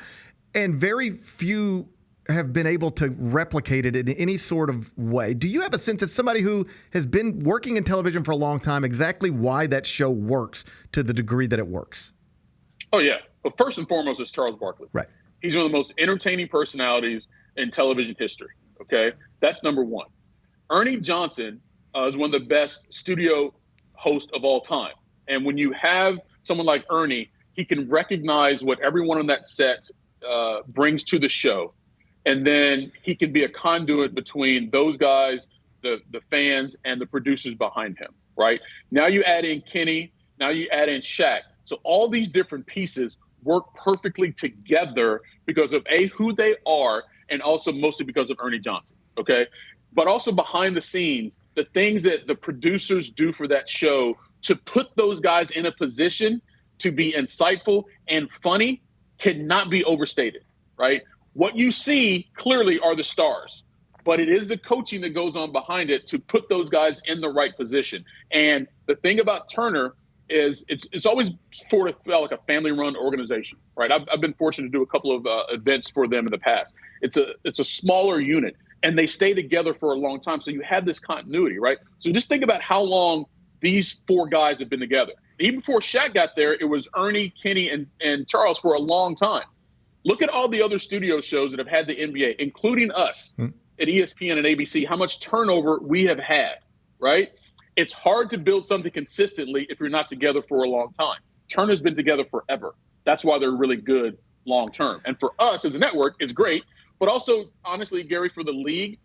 Speaker 2: And very few have been able to replicate it in any sort of way. Do you have a sense, as somebody who has been working in television for a long time, exactly why that show works to the degree that it works?
Speaker 15: Oh, yeah. But first and foremost, it's Charles Barkley.
Speaker 2: Right.
Speaker 15: He's one of the most entertaining personalities in television history. Okay. That's number one. Ernie Johnson is one of the best studio hosts of all time. And when you have someone like Ernie, he can recognize what everyone on that set brings to the show. And then he can be a conduit between those guys, the fans, and the producers behind him, right? Now you add in Kenny, now you add in Shaq. So all these different pieces work perfectly together because of, A, who they are, and also mostly because of Ernie Johnson, okay? But also behind the scenes, the things that the producers do for that show to put those guys in a position to be insightful and funny cannot be overstated, right? What you see clearly are the stars, but it is the coaching that goes on behind it to put those guys in the right position. And the thing about Turner is it's always sort of felt like a family-run organization, right? I've been fortunate to do a couple of events for them in the past. It's a smaller unit, and they stay together for a long time, so you have this continuity, right? So just think about how long these four guys have been together. Even before Shaq got there, it was Ernie, Kenny, and Charles for a long time. Look at all the other studio shows that have had the NBA, including us at ESPN and ABC, how much turnover we have had, right? It's hard to build something consistently if you're not together for a long time. Turner's been together forever. That's why they're really good long term. And for us as a network, it's great. But also, honestly, Gary, for the league,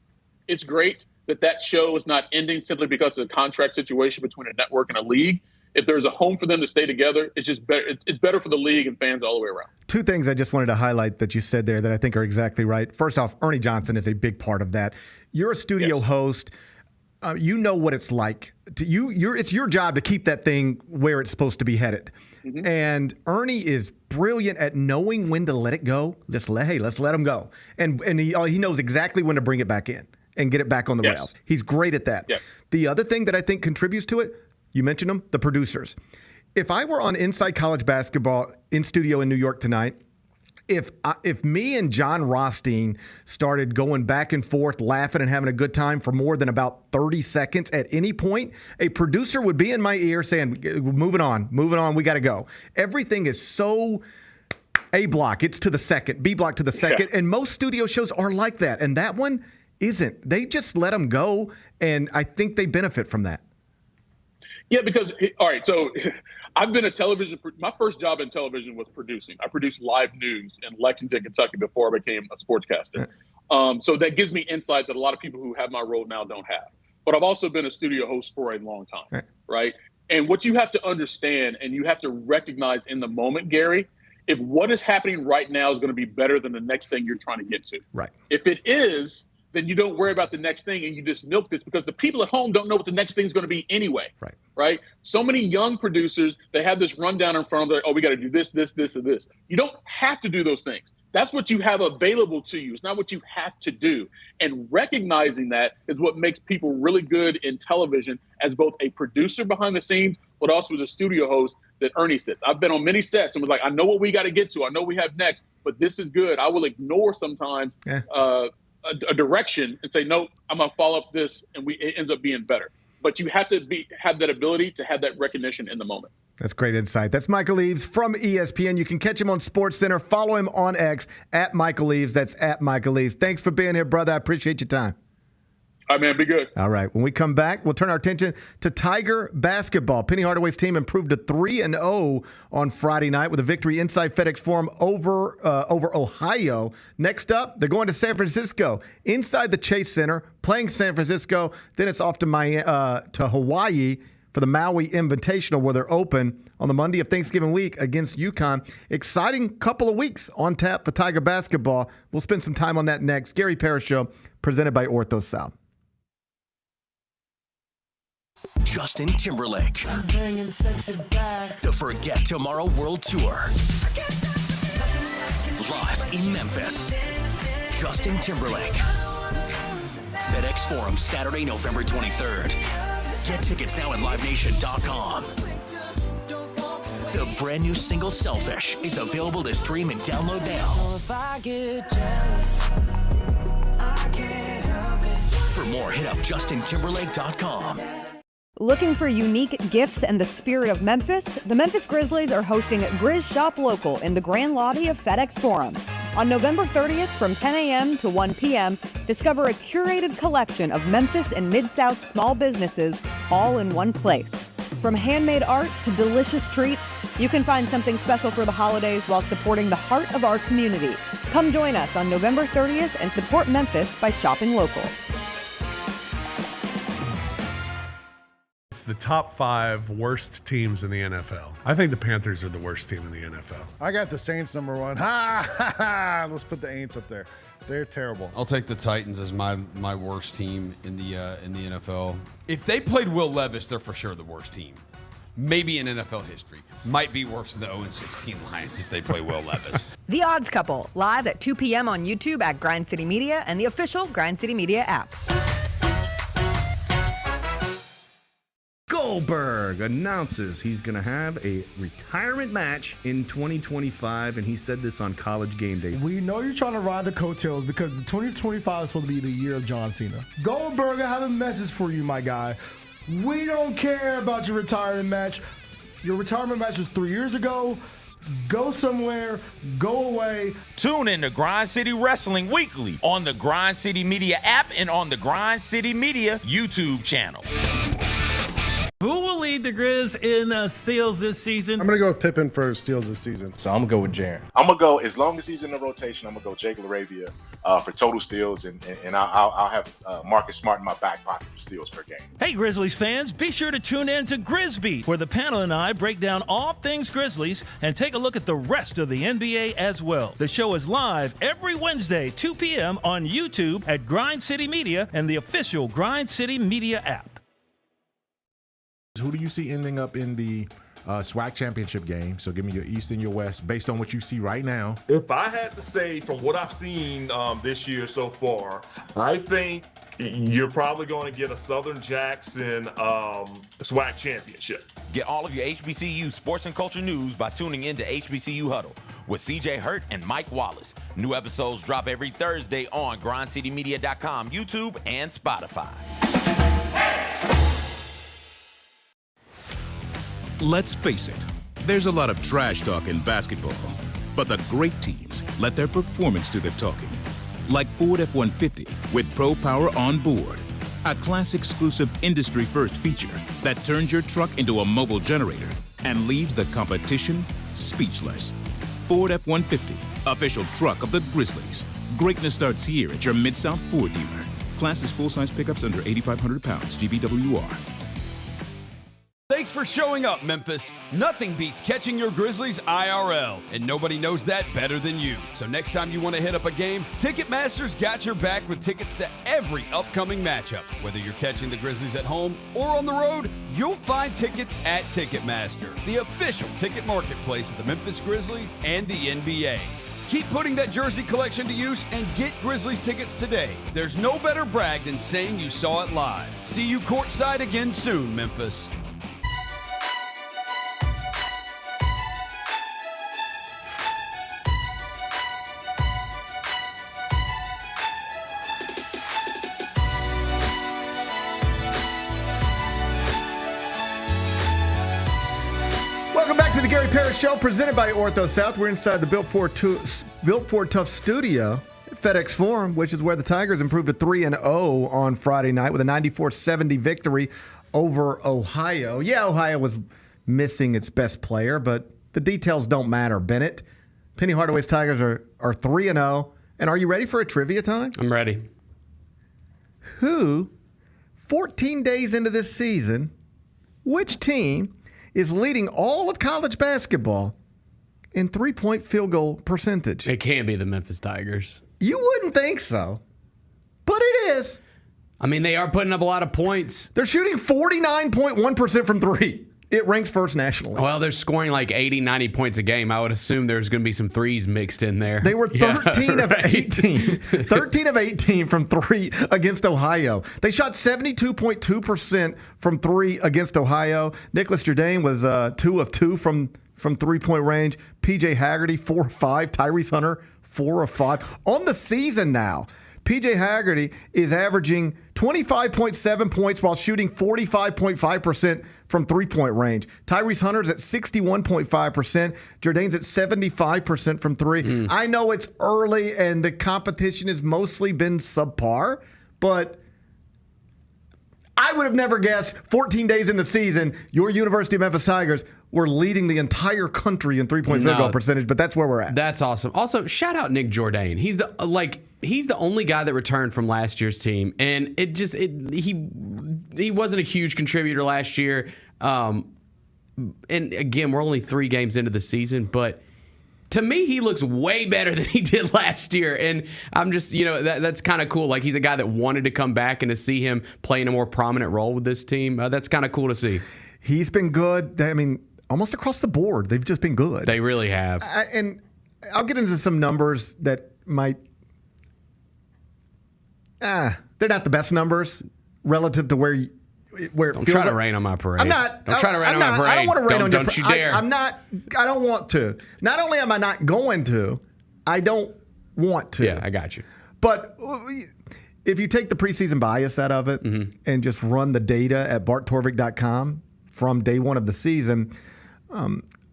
Speaker 15: it's great that show is not ending simply because of a contract situation between a network and a league. If there's a home for them to stay together, it's just better. It's better for the league and fans all the way around.
Speaker 2: Two things I just wanted to highlight that you said there that I think are exactly right. First off, Ernie Johnson is a big part of that. You're a studio host. you know what it's like. It's your job to keep that thing where it's supposed to be headed. Mm-hmm. And Ernie is brilliant at knowing when to let it go. Let's let him go. And he knows exactly when to bring it back in and get it back on the rails. He's great at that. Yes. The other thing that I think contributes to it, you mentioned them, the producers. If I were on Inside College Basketball in studio in New York tonight, if me and John Rothstein started going back and forth, laughing and having a good time for more than about 30 seconds at any point, a producer would be in my ear saying, moving on, we got to go. Everything is so A block, it's to the second, B block to the second, and most studio shows are like that, and that one isn't. They just let them go, and I think they benefit from that.
Speaker 15: Yeah, because, all right, so I've been my first job in television was producing. I produced live news in Lexington, Kentucky before I became a sportscaster. So that gives me insight that a lot of people who have my role now don't have. But I've also been a studio host for a long time, right? And what you have to understand and you have to recognize in the moment, Gary, if what is happening right now is going to be better than the next thing you're trying to get to.
Speaker 2: Right.
Speaker 15: If it is, then you don't worry about the next thing and you just milk this because the people at home don't know what the next thing is going to be anyway. Right? So many young producers, they have this rundown in front of them. Oh, we got to do this, this, this, and this. You don't have to do those things. That's what you have available to you. It's not what you have to do. And recognizing that is what makes people really good in television as both a producer behind the scenes, but also as a studio host that Ernie sits. I've been on many sets and was like, I know what we got to get to. I know we have next, but this is good. I will ignore sometimes a direction and say, no, I'm going to follow up this, and it ends up being better. But you have to have that ability to have that recognition in the moment.
Speaker 2: That's great insight. That's Michael Eaves from ESPN. You can catch him on SportsCenter. Follow him on X at Michael Eaves. That's at Michael Eaves. Thanks for being here, brother. I appreciate your time.
Speaker 15: All right, man. Be good.
Speaker 2: All right. When we come back, we'll turn our attention to Tiger basketball. Penny Hardaway's team improved to 3-0 on Friday night with a victory inside FedExForum over Ohio. Next up, they're going to San Francisco inside the Chase Center, playing San Francisco. Then it's off to Hawaii for the Maui Invitational, where they're open on the Monday of Thanksgiving week against UConn. Exciting couple of weeks on tap for Tiger basketball. We'll spend some time on that next. Gary Parrish Show, presented by Ortho South.
Speaker 16: Justin Timberlake.
Speaker 14: I'm bringing sexy back.
Speaker 16: The Forget Tomorrow World Tour. Live in Memphis. Justin Timberlake. FedExForum, Saturday, November 23rd. Get tickets now at LiveNation.com. The brand new single Selfish is available to stream and download now. For more, hit up JustinTimberlake.com.
Speaker 7: Looking for unique gifts and the spirit of Memphis? The Memphis Grizzlies are hosting Grizz Shop Local in the grand lobby of FedExForum. On November 30th from 10 a.m. to 1 p.m., discover a curated collection of Memphis and Mid-South small businesses all in one place. From handmade art to delicious treats, you can find something special for the holidays while supporting the heart of our community. Come join us on November 30th and support Memphis by shopping local.
Speaker 17: The top 5 worst teams in the NFL. I think the Panthers are the worst team in the NFL.
Speaker 18: I got the Saints number 1. Ha! Let's put the Aints up there. They're terrible.
Speaker 9: I'll take the Titans as my worst team in the NFL. If they played Will Levis, they're for sure the worst team. Maybe in NFL history. Might be worse than the 0-16 Lions if they play Will Levis.
Speaker 7: The Odds Couple, live at 2 p.m. on YouTube at Grind City Media and the official Grind City Media app.
Speaker 19: Goldberg announces he's going to have a retirement match in 2025, and he said this on College Game Day.
Speaker 20: We know you're trying to ride the coattails because the 2025 is supposed to be the year of John Cena. Goldberg, I have a message for you, my guy. We don't care about your retirement match. Your retirement match was 3 years ago. Go somewhere, go away.
Speaker 10: Tune in to Grind City Wrestling weekly on the Grind City Media app and on the Grind City Media YouTube channel.
Speaker 13: Who will lead the Grizz in steals this season?
Speaker 18: I'm going to go with Pippen for steals this season.
Speaker 21: So I'm going to go with Jaren.
Speaker 22: I'm going to go, as long as he's in the rotation, I'm going to go Jake LaRavia for total steals, and I'll have Marcus Smart in my back pocket for steals per game.
Speaker 13: Hey, Grizzlies fans, be sure to tune in to Grizz Beat, where the panel and I break down all things Grizzlies and take a look at the rest of the NBA as well. The show is live every Wednesday, 2 p.m. on YouTube at Grind City Media and the official Grind City Media app.
Speaker 23: Who do you see ending up in the SWAC championship game? So give me your East and your West based on what you see right now.
Speaker 24: If I had to say from what I've seen this year so far, I think you're probably going to get a Southern Jackson SWAC championship.
Speaker 10: Get all of your HBCU sports and culture news by tuning in to HBCU Huddle with CJ Hurt and Mike Wallace. New episodes drop every Thursday on grindcitymedia.com, YouTube, and Spotify.
Speaker 25: Let's face it, there's a lot of trash talk in basketball, but the great teams let their performance do the talking. Like Ford F-150 with Pro Power on board, a class-exclusive industry-first feature that turns your truck into a mobile generator and leaves the competition speechless. Ford F-150, official truck of the Grizzlies. Greatness starts here at your Mid-South Ford dealer. Class is full-size pickups under 8,500 pounds, GVWR.
Speaker 9: Thanks for showing up, Memphis. Nothing beats catching your Grizzlies IRL, and nobody knows that better than you. So next time you want to hit up a game, Ticketmaster's got your back with tickets to every upcoming matchup. Whether you're catching the Grizzlies at home or on the road, you'll find tickets at Ticketmaster, the official ticket marketplace of the Memphis Grizzlies and the NBA. Keep putting that jersey collection to use and get Grizzlies tickets today. There's no better brag than saying you saw it live. See you courtside again soon, Memphis.
Speaker 2: Welcome back to the Gary Parrish Show, presented by Ortho South. We're inside the Built Ford Tough studio at FedExForum, which is where the Tigers improved to 3-0 on Friday night with a 94-70 victory over Ohio. Yeah, Ohio was missing its best player, but the details don't matter, Bennett. Penny Hardaway's Tigers are 3-0. And are you ready for a trivia time?
Speaker 3: I'm ready.
Speaker 2: Who, 14 days into this season, which team is leading all of college basketball in three-point field goal percentage?
Speaker 3: It can't be the Memphis Tigers.
Speaker 2: You wouldn't think so, but it is.
Speaker 3: I mean, they are putting up a lot of points.
Speaker 2: They're shooting 49.1% from three. It ranks first nationally.
Speaker 3: Well, they're scoring like 80, 90 points a game. I would assume there's going to be some threes mixed in there.
Speaker 2: They were 13 of 18. 13 of 18 from three against Ohio. They shot 72.2% from three against Ohio. Nicholas Jourdain was 2 of 2 from three-point range. PJ Haggerty, 4 of 5. Tyrese Hunter, 4 of 5. On the season now, PJ Haggerty is averaging 25.7 points while shooting 45.5% from three-point range. Tyrese Hunter's at 61.5%. Jourdain's at 75% from three. I know it's early and the competition has mostly been subpar, but I would have never guessed 14 days in the season, your University of Memphis Tigers were leading the entire country in three-point field goal percentage, but that's where we're at.
Speaker 3: That's awesome. Also, shout out Nick Jourdain. He's the only guy that returned from last year's team, and he wasn't a huge contributor last year. And again, we're only 3 games into the season, but to me, he looks way better than he did last year. And I'm just, that's kind of cool. Like, he's a guy that wanted to come back, and to see him playing a more prominent role with this team, that's kind of cool to see.
Speaker 2: He's been good. I mean, almost across the board, they've just been good.
Speaker 3: They really have.
Speaker 2: And I'll get into some numbers that might... they're not the best numbers relative to where it
Speaker 3: don't try to rain on my parade.
Speaker 2: I'm not.
Speaker 3: Don't try to rain on my parade.
Speaker 2: I don't want to rain on your parade.
Speaker 3: Don't you dare.
Speaker 2: I'm not. I don't want to. Not only am I not going to, I don't want to.
Speaker 3: Yeah, I got you.
Speaker 2: But if you take the preseason bias out of it and just run the data at barttorvik.com from day one of the season,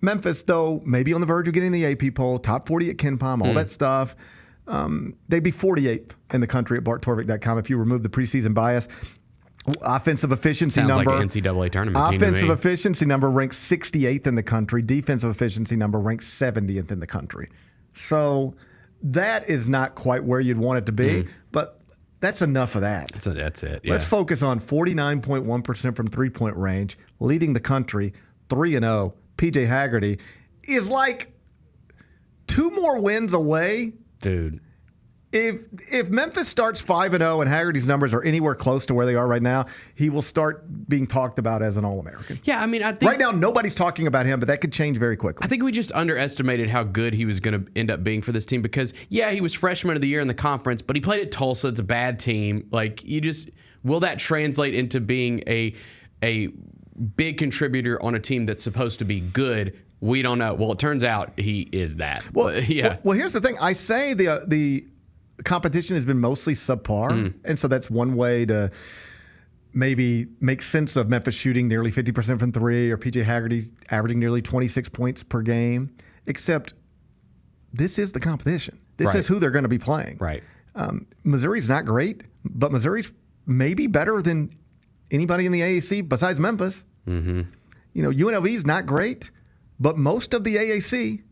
Speaker 2: Memphis, though, maybe on the verge of getting the AP poll, top 40 at KenPom, all that stuff. They'd be 48th in the country at barttorvik.com if you remove the preseason bias. Offensive efficiency
Speaker 3: Sounds
Speaker 2: number.
Speaker 3: like an NCAA tournament team to
Speaker 2: Offensive
Speaker 3: me.
Speaker 2: efficiency number ranks 68th in the country. Defensive efficiency number ranks 70th in the country. So that is not quite where you'd want it to be, but that's enough of that.
Speaker 3: That's it. Yeah.
Speaker 2: Let's focus on 49.1% from three-point range, leading the country 3-0. PJ Haggerty is like 2 more wins away.
Speaker 3: Dude.
Speaker 2: If Memphis starts 5-0 and Haggerty's numbers are anywhere close to where they are right now, he will start being talked about as an All-American.
Speaker 3: Yeah, I mean, I think
Speaker 2: right now nobody's talking about him, but that could change very quickly.
Speaker 3: I think we just underestimated how good he was going to end up being for this team because, yeah, he was freshman of the year in the conference, but he played at Tulsa. It's a bad team. Like, will that translate into being a big contributor on a team that's supposed to be good? We don't know. Well, it turns out he is that.
Speaker 2: Well,
Speaker 3: yeah.
Speaker 2: Well, here's the thing. I say the competition has been mostly subpar, and so that's one way to maybe make sense of Memphis shooting nearly 50% from three, or PJ Haggerty's averaging nearly 26 points per game. Except this is the competition. This is who they're going to be playing.
Speaker 3: Right.
Speaker 2: Missouri's not great, but Missouri's maybe better than anybody in the AAC besides Memphis.
Speaker 3: Mm-hmm.
Speaker 2: You know, UNLV's not great, but most of the AAC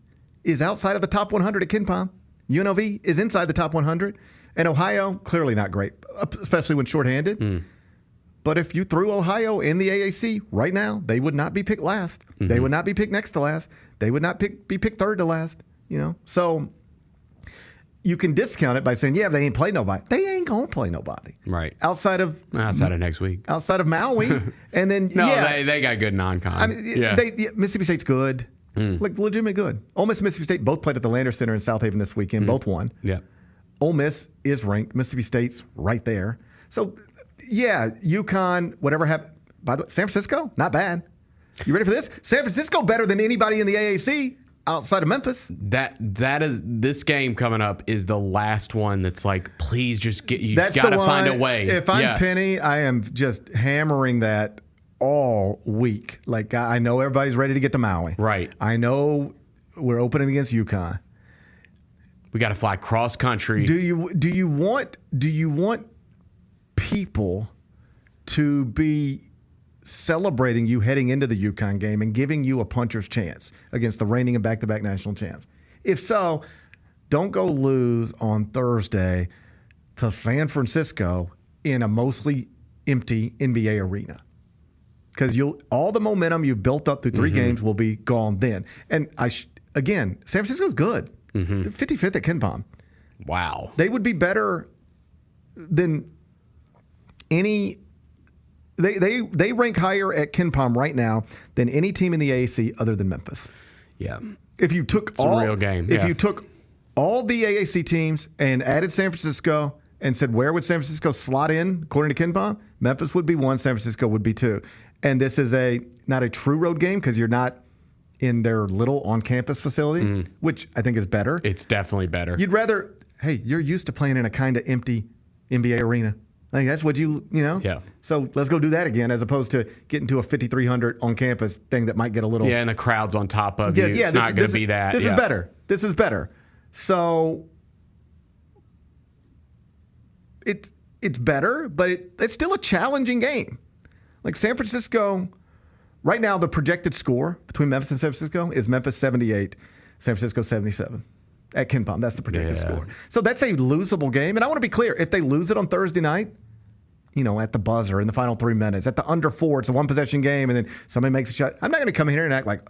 Speaker 2: is outside of the top 100 at KenPom. UNLV is inside the top 100. And Ohio, clearly not great, especially when shorthanded. But if you threw Ohio in the AAC right now, they would not be picked last. They would not be picked next to last. They would not be picked third to last. You know, so you can discount it by saying, yeah, they ain't played nobody. They ain't gonna play nobody.
Speaker 3: Right.
Speaker 2: Outside of
Speaker 3: next week.
Speaker 2: Outside of Maui, and then
Speaker 3: they got good non-con.
Speaker 2: I mean, Mississippi State's good. Like legitimate good. Ole Miss and Mississippi State both played at the Lander Center in South Haven this weekend. Both won.
Speaker 3: Yeah.
Speaker 2: Ole Miss is ranked. Mississippi State's right there. So, yeah, UConn, whatever happened. By the way, San Francisco, not bad. You ready for this? San Francisco better than anybody in the AAC outside of Memphis.
Speaker 3: That is this game coming up is the last one that's like, please just get. You got to find a way.
Speaker 2: If I'm Penny, I am just hammering that all week. Like, I know everybody's ready to get to Maui.
Speaker 3: Right.
Speaker 2: I know we're opening against UConn.
Speaker 3: We got to fly cross country.
Speaker 2: Do you want people to be celebrating you heading into the UConn game and giving you a puncher's chance against the reigning and back-to-back national champs? If so, don't go lose on Thursday to San Francisco in a mostly empty NBA arena. Because all the momentum you've built up through 3 games will be gone then. And again, San Francisco's good. They're 55th at KenPom.
Speaker 3: Wow.
Speaker 2: They would be better than any. They rank higher at KenPom right now than any team in the AAC other than Memphis.
Speaker 3: Yeah.
Speaker 2: If you took
Speaker 3: it's a real game.
Speaker 2: If you took all the AAC teams and added San Francisco and said where would San Francisco slot in according to KenPom, Memphis would be 1, San Francisco would be 2. And this is not a true road game because you're not in their little on-campus facility, which I think is better.
Speaker 3: It's definitely better.
Speaker 2: You'd rather, hey, you're used to playing in a kind of empty NBA arena. Like that's what you know?
Speaker 3: Yeah.
Speaker 2: So let's go do that again as opposed to getting to a 5,300 on-campus thing that might get a little...
Speaker 3: Yeah, and the crowd's on top of you. It's not going to be that.
Speaker 2: This is better. This is better. So it's better, but it's still a challenging game. Like San Francisco, right now the projected score between Memphis and San Francisco is Memphis 78, San Francisco 77 at KenPom. That's the projected score. So that's a losable game. And I want to be clear, if they lose it on Thursday night, you know, at the buzzer in the final 3 minutes, at the under 4, it's a one-possession game, and then somebody makes a shot. I'm not going to come here and act like,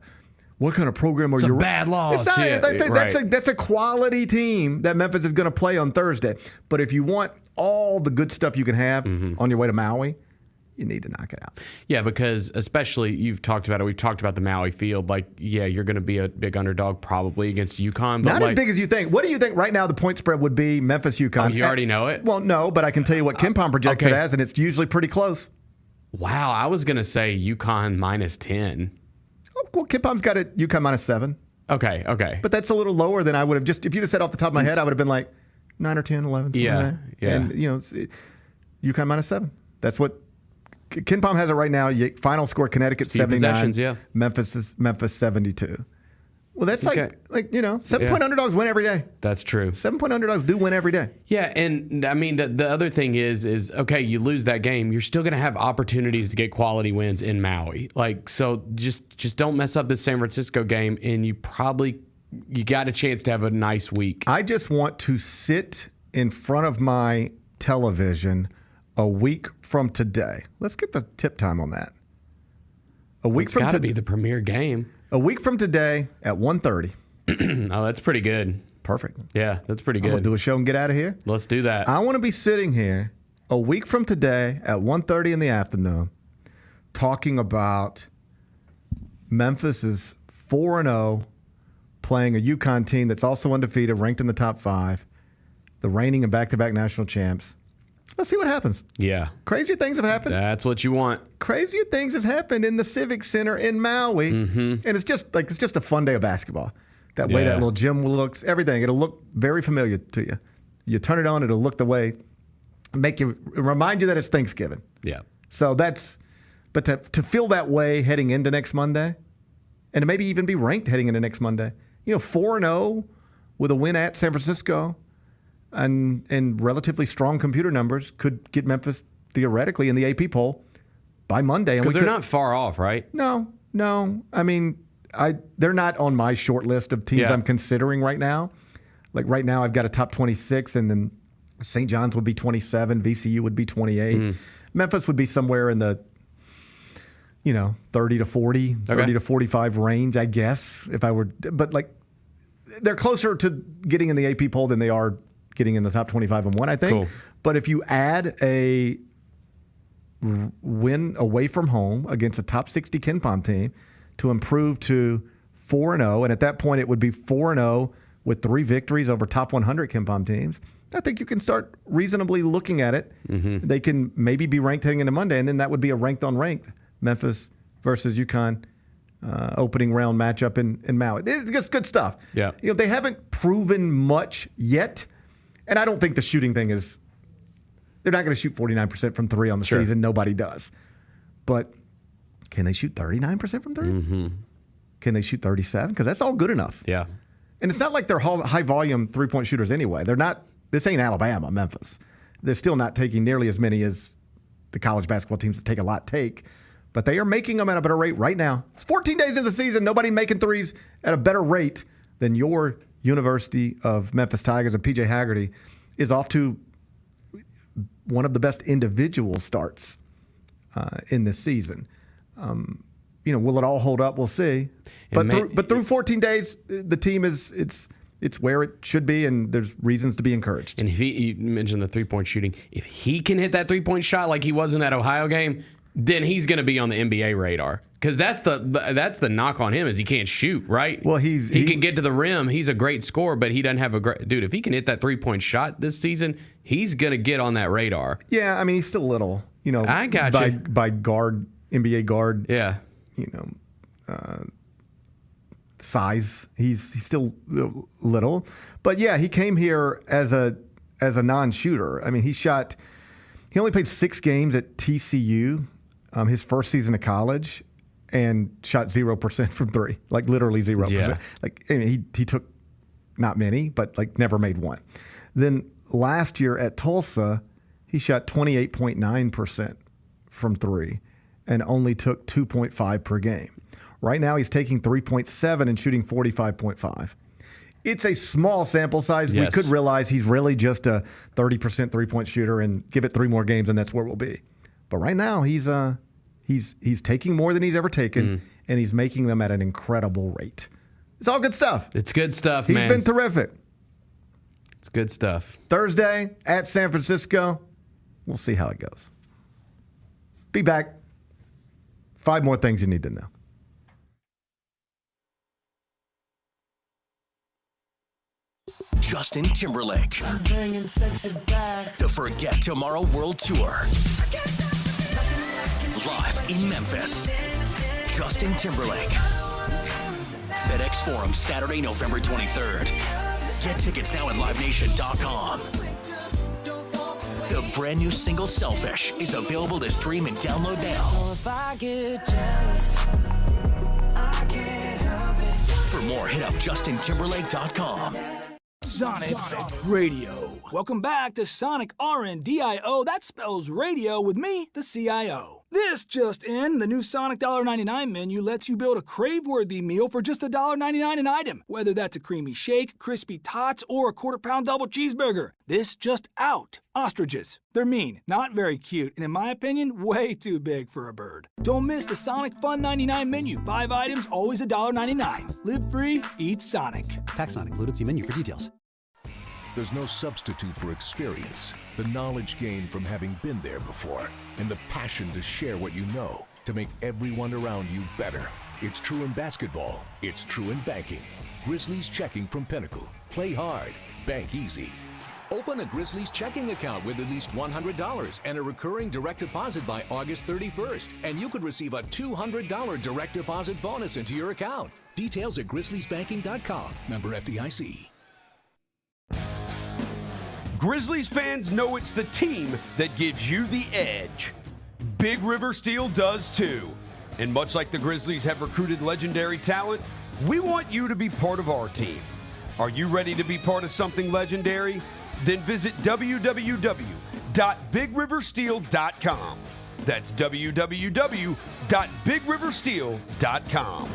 Speaker 2: what kind of program are you?
Speaker 3: It's a bad loss.
Speaker 2: It's not, that's a quality team that Memphis is going to play on Thursday. But if you want all the good stuff you can have on your way to Maui, you need to knock it out.
Speaker 3: Yeah, because especially we've talked about the Maui field. Like, yeah, you're going to be a big underdog probably against UConn. But
Speaker 2: not as big as you think. What do you think right now the point spread would be Memphis UConn?
Speaker 3: Oh, you already know it?
Speaker 2: Well, no, but I can tell you what KenPom projects it as, and it's usually pretty close.
Speaker 3: Wow, I was going to say UConn minus 10.
Speaker 2: Oh, well, KenPom's got it UConn minus 7.
Speaker 3: Okay.
Speaker 2: But that's a little lower than I would have just, if you'd have said off the top of my head, I would have been like 9 or 10, 11.
Speaker 3: Yeah.
Speaker 2: And, you know, UConn minus 7. That's what KenPom has it right now. Final score Connecticut 79.
Speaker 3: Yeah.
Speaker 2: Memphis 72. Well, that's
Speaker 3: Okay.
Speaker 2: like 7-point underdogs win every day.
Speaker 3: That's true.
Speaker 2: 7-point underdogs do win every day.
Speaker 3: Yeah, and I mean the other thing is okay, you lose that game, you're still going to have opportunities to get quality wins in Maui. Like, so just don't mess up this San Francisco game, and you got a chance to have a nice week.
Speaker 2: I just want to sit in front of my television a week from today. Let's get the tip time on that.
Speaker 3: It's got to be the premier game.
Speaker 2: A week from today at 1:30.
Speaker 3: Oh, that's pretty good.
Speaker 2: Perfect.
Speaker 3: Yeah, that's pretty good.
Speaker 2: I'm going to do a show and get out of here.
Speaker 3: Let's do that.
Speaker 2: I want to be sitting here a week from today at 1:30 in the afternoon talking about Memphis is 4-0 playing a UConn team that's also undefeated, ranked in the top 5, the reigning and back-to-back national champs. Let's see what happens.
Speaker 3: Yeah.
Speaker 2: Crazier things have happened.
Speaker 3: That's what you want.
Speaker 2: Crazier things have happened in the Civic Center in Maui. And it's just a fun day of basketball. That way that little gym looks, everything. It'll look very familiar to you. You turn it on, it'll look the way, remind you that it's Thanksgiving.
Speaker 3: Yeah.
Speaker 2: So but to feel that way heading into next Monday, and to maybe even be ranked heading into next Monday, 4-0 with a win at San Francisco, and relatively strong computer numbers could get Memphis theoretically in the AP poll by Monday.
Speaker 3: Because they're not far off, right?
Speaker 2: No. I mean, they're not on my short list of teams I'm considering right now. Like right now, I've got a top 26, and then St. John's would be 27, VCU would be 28. Memphis would be somewhere in the 30 to 40, 30 to 45 range, I guess, if I were. But like, they're closer to getting in the AP poll than they are getting in the top 25 and 1, I think. Cool. But if you add a win away from home against a top 60 KenPom team to improve to 4-0, and at that point it would be 4-0 with 3 victories over top 100 KenPom teams, I think you can start reasonably looking at it. They can maybe be ranked heading into Monday, and then that would be a ranked on ranked Memphis versus UConn opening round matchup in Maui. It's just good stuff.
Speaker 3: Yeah.
Speaker 2: They haven't proven much yet. And I don't think the shooting thing is – they're not going to shoot 49% from 3 on the season. Nobody does. But can they shoot 39% from 3? Can they shoot 37? Because that's all good enough.
Speaker 3: Yeah.
Speaker 2: And it's not like they're high-volume three-point shooters anyway. They're not – this ain't Alabama, Memphis. They're still not taking nearly as many as the college basketball teams that take a lot take. But they are making them at a better rate right now. It's 14 days into the season. Nobody making threes at a better rate than your University of Memphis Tigers, and PJ Haggerty is off to one of the best individual starts in this season. Will it all hold up? We'll see. But through 14 days, the team it's where it should be, and there's reasons to be encouraged.
Speaker 3: And if you mentioned the 3-point shooting, if he can hit that 3-point shot like he was in that Ohio game, then he's going to be on the NBA radar. Because that's the knock on him is he can't shoot, right?
Speaker 2: Well, he
Speaker 3: can get to the rim. He's a great scorer, but he doesn't have a great dude. If he can hit that 3-point shot this season, he's gonna get on that radar.
Speaker 2: Yeah, I mean he's still little.
Speaker 3: I got
Speaker 2: by,
Speaker 3: you.
Speaker 2: By guard, NBA guard.
Speaker 3: Yeah.
Speaker 2: Size. He's still little, but yeah, he came here as a non-shooter. I mean, he only played 6 games at TCU, his first season of college, and shot 0% from 3, like literally 0%.
Speaker 3: Yeah.
Speaker 2: Like I mean, he took not many, but like never made one. Then last year at Tulsa, he shot 28.9% from 3 and only took 2.5 per game. Right now he's taking 3.7 and shooting 45.5. It's a small sample size.
Speaker 3: Yes.
Speaker 2: We could realize he's really just a 30% three-point shooter and give it 3 more games and that's where we'll be. But right now he's taking more than he's ever taken, and he's making them at an incredible rate. It's all good stuff.
Speaker 3: It's good stuff,
Speaker 2: man.
Speaker 3: He's
Speaker 2: been terrific.
Speaker 3: It's good stuff.
Speaker 2: Thursday at San Francisco. We'll see how it goes. Be back. 5 more things you need to know.
Speaker 16: Justin Timberlake.
Speaker 14: I'm bringing sexy back.
Speaker 16: The Forget Tomorrow World Tour. Live in Memphis. Justin Timberlake. FedExForum, Saturday, November 23rd. Get tickets now at livenation.com. The brand new single Selfish is available to stream and download now.
Speaker 14: So if I get jealous, I can't help it.
Speaker 16: For more, hit up justintimberlake.com.
Speaker 1: Sonic Radio. Welcome back to Sonic RNDIO. That spells radio with me, the CIO. This just in, the new Sonic $1.99 menu lets you build a crave-worthy meal for just $1.99 an item. Whether that's a creamy shake, crispy tots, or a quarter-pound double cheeseburger. This just out. Ostriches. They're mean, not very cute, and in my opinion, way too big for a bird. Don't miss the Sonic Fun 99 menu. 5 items, always $1.99. Live free, eat Sonic.
Speaker 4: Tax not included. See menu for details.
Speaker 6: There's no substitute for experience, the knowledge gained from having been there before, and the passion to share what you know to make everyone around you better. It's true in basketball. It's true in banking. Grizzlies checking from Pinnacle. Play hard. Bank easy. Open a Grizzlies checking account with at least $100 and a recurring direct deposit by August 31st, and you could receive a $200 direct deposit bonus into your account. Details at grizzliesbanking.com. Member FDIC.
Speaker 9: Grizzlies fans know it's the team that gives you the edge. Big River Steel does too. And much like the Grizzlies have recruited legendary talent, we want you to be part of our team. Are you ready to be part of something legendary? Then visit www.bigriversteel.com. That's www.bigriversteel.com.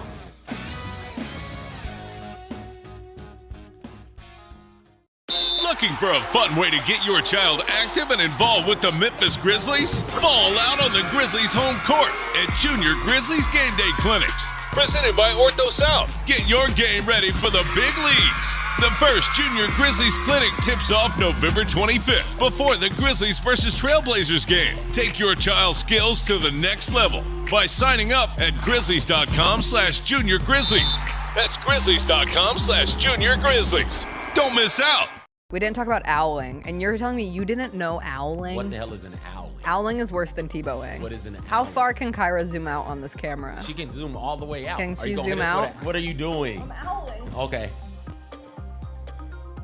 Speaker 5: Looking for a fun way to get your child active and involved with the Memphis Grizzlies? Ball out on the Grizzlies home court at Junior Grizzlies Game Day Clinics. Presented by Ortho South. Get your game ready for the big leagues. The first Junior Grizzlies Clinic tips off November 25th before the Grizzlies versus Trailblazers game. Take your child's skills to the next level by signing up at grizzlies.com/Junior Grizzlies. That's grizzlies.com/Junior Grizzlies. Don't miss out.
Speaker 7: We didn't talk about owling, and you're telling me you didn't know owling?
Speaker 10: What the hell is an owling?
Speaker 7: Owling is worse than Tebowing.
Speaker 10: What is an owling?
Speaker 7: How far can Kyra zoom out on this camera?
Speaker 10: She can zoom all the way out.
Speaker 7: Can she zoom out?
Speaker 10: What are you doing?
Speaker 7: I'm owling.
Speaker 10: Okay.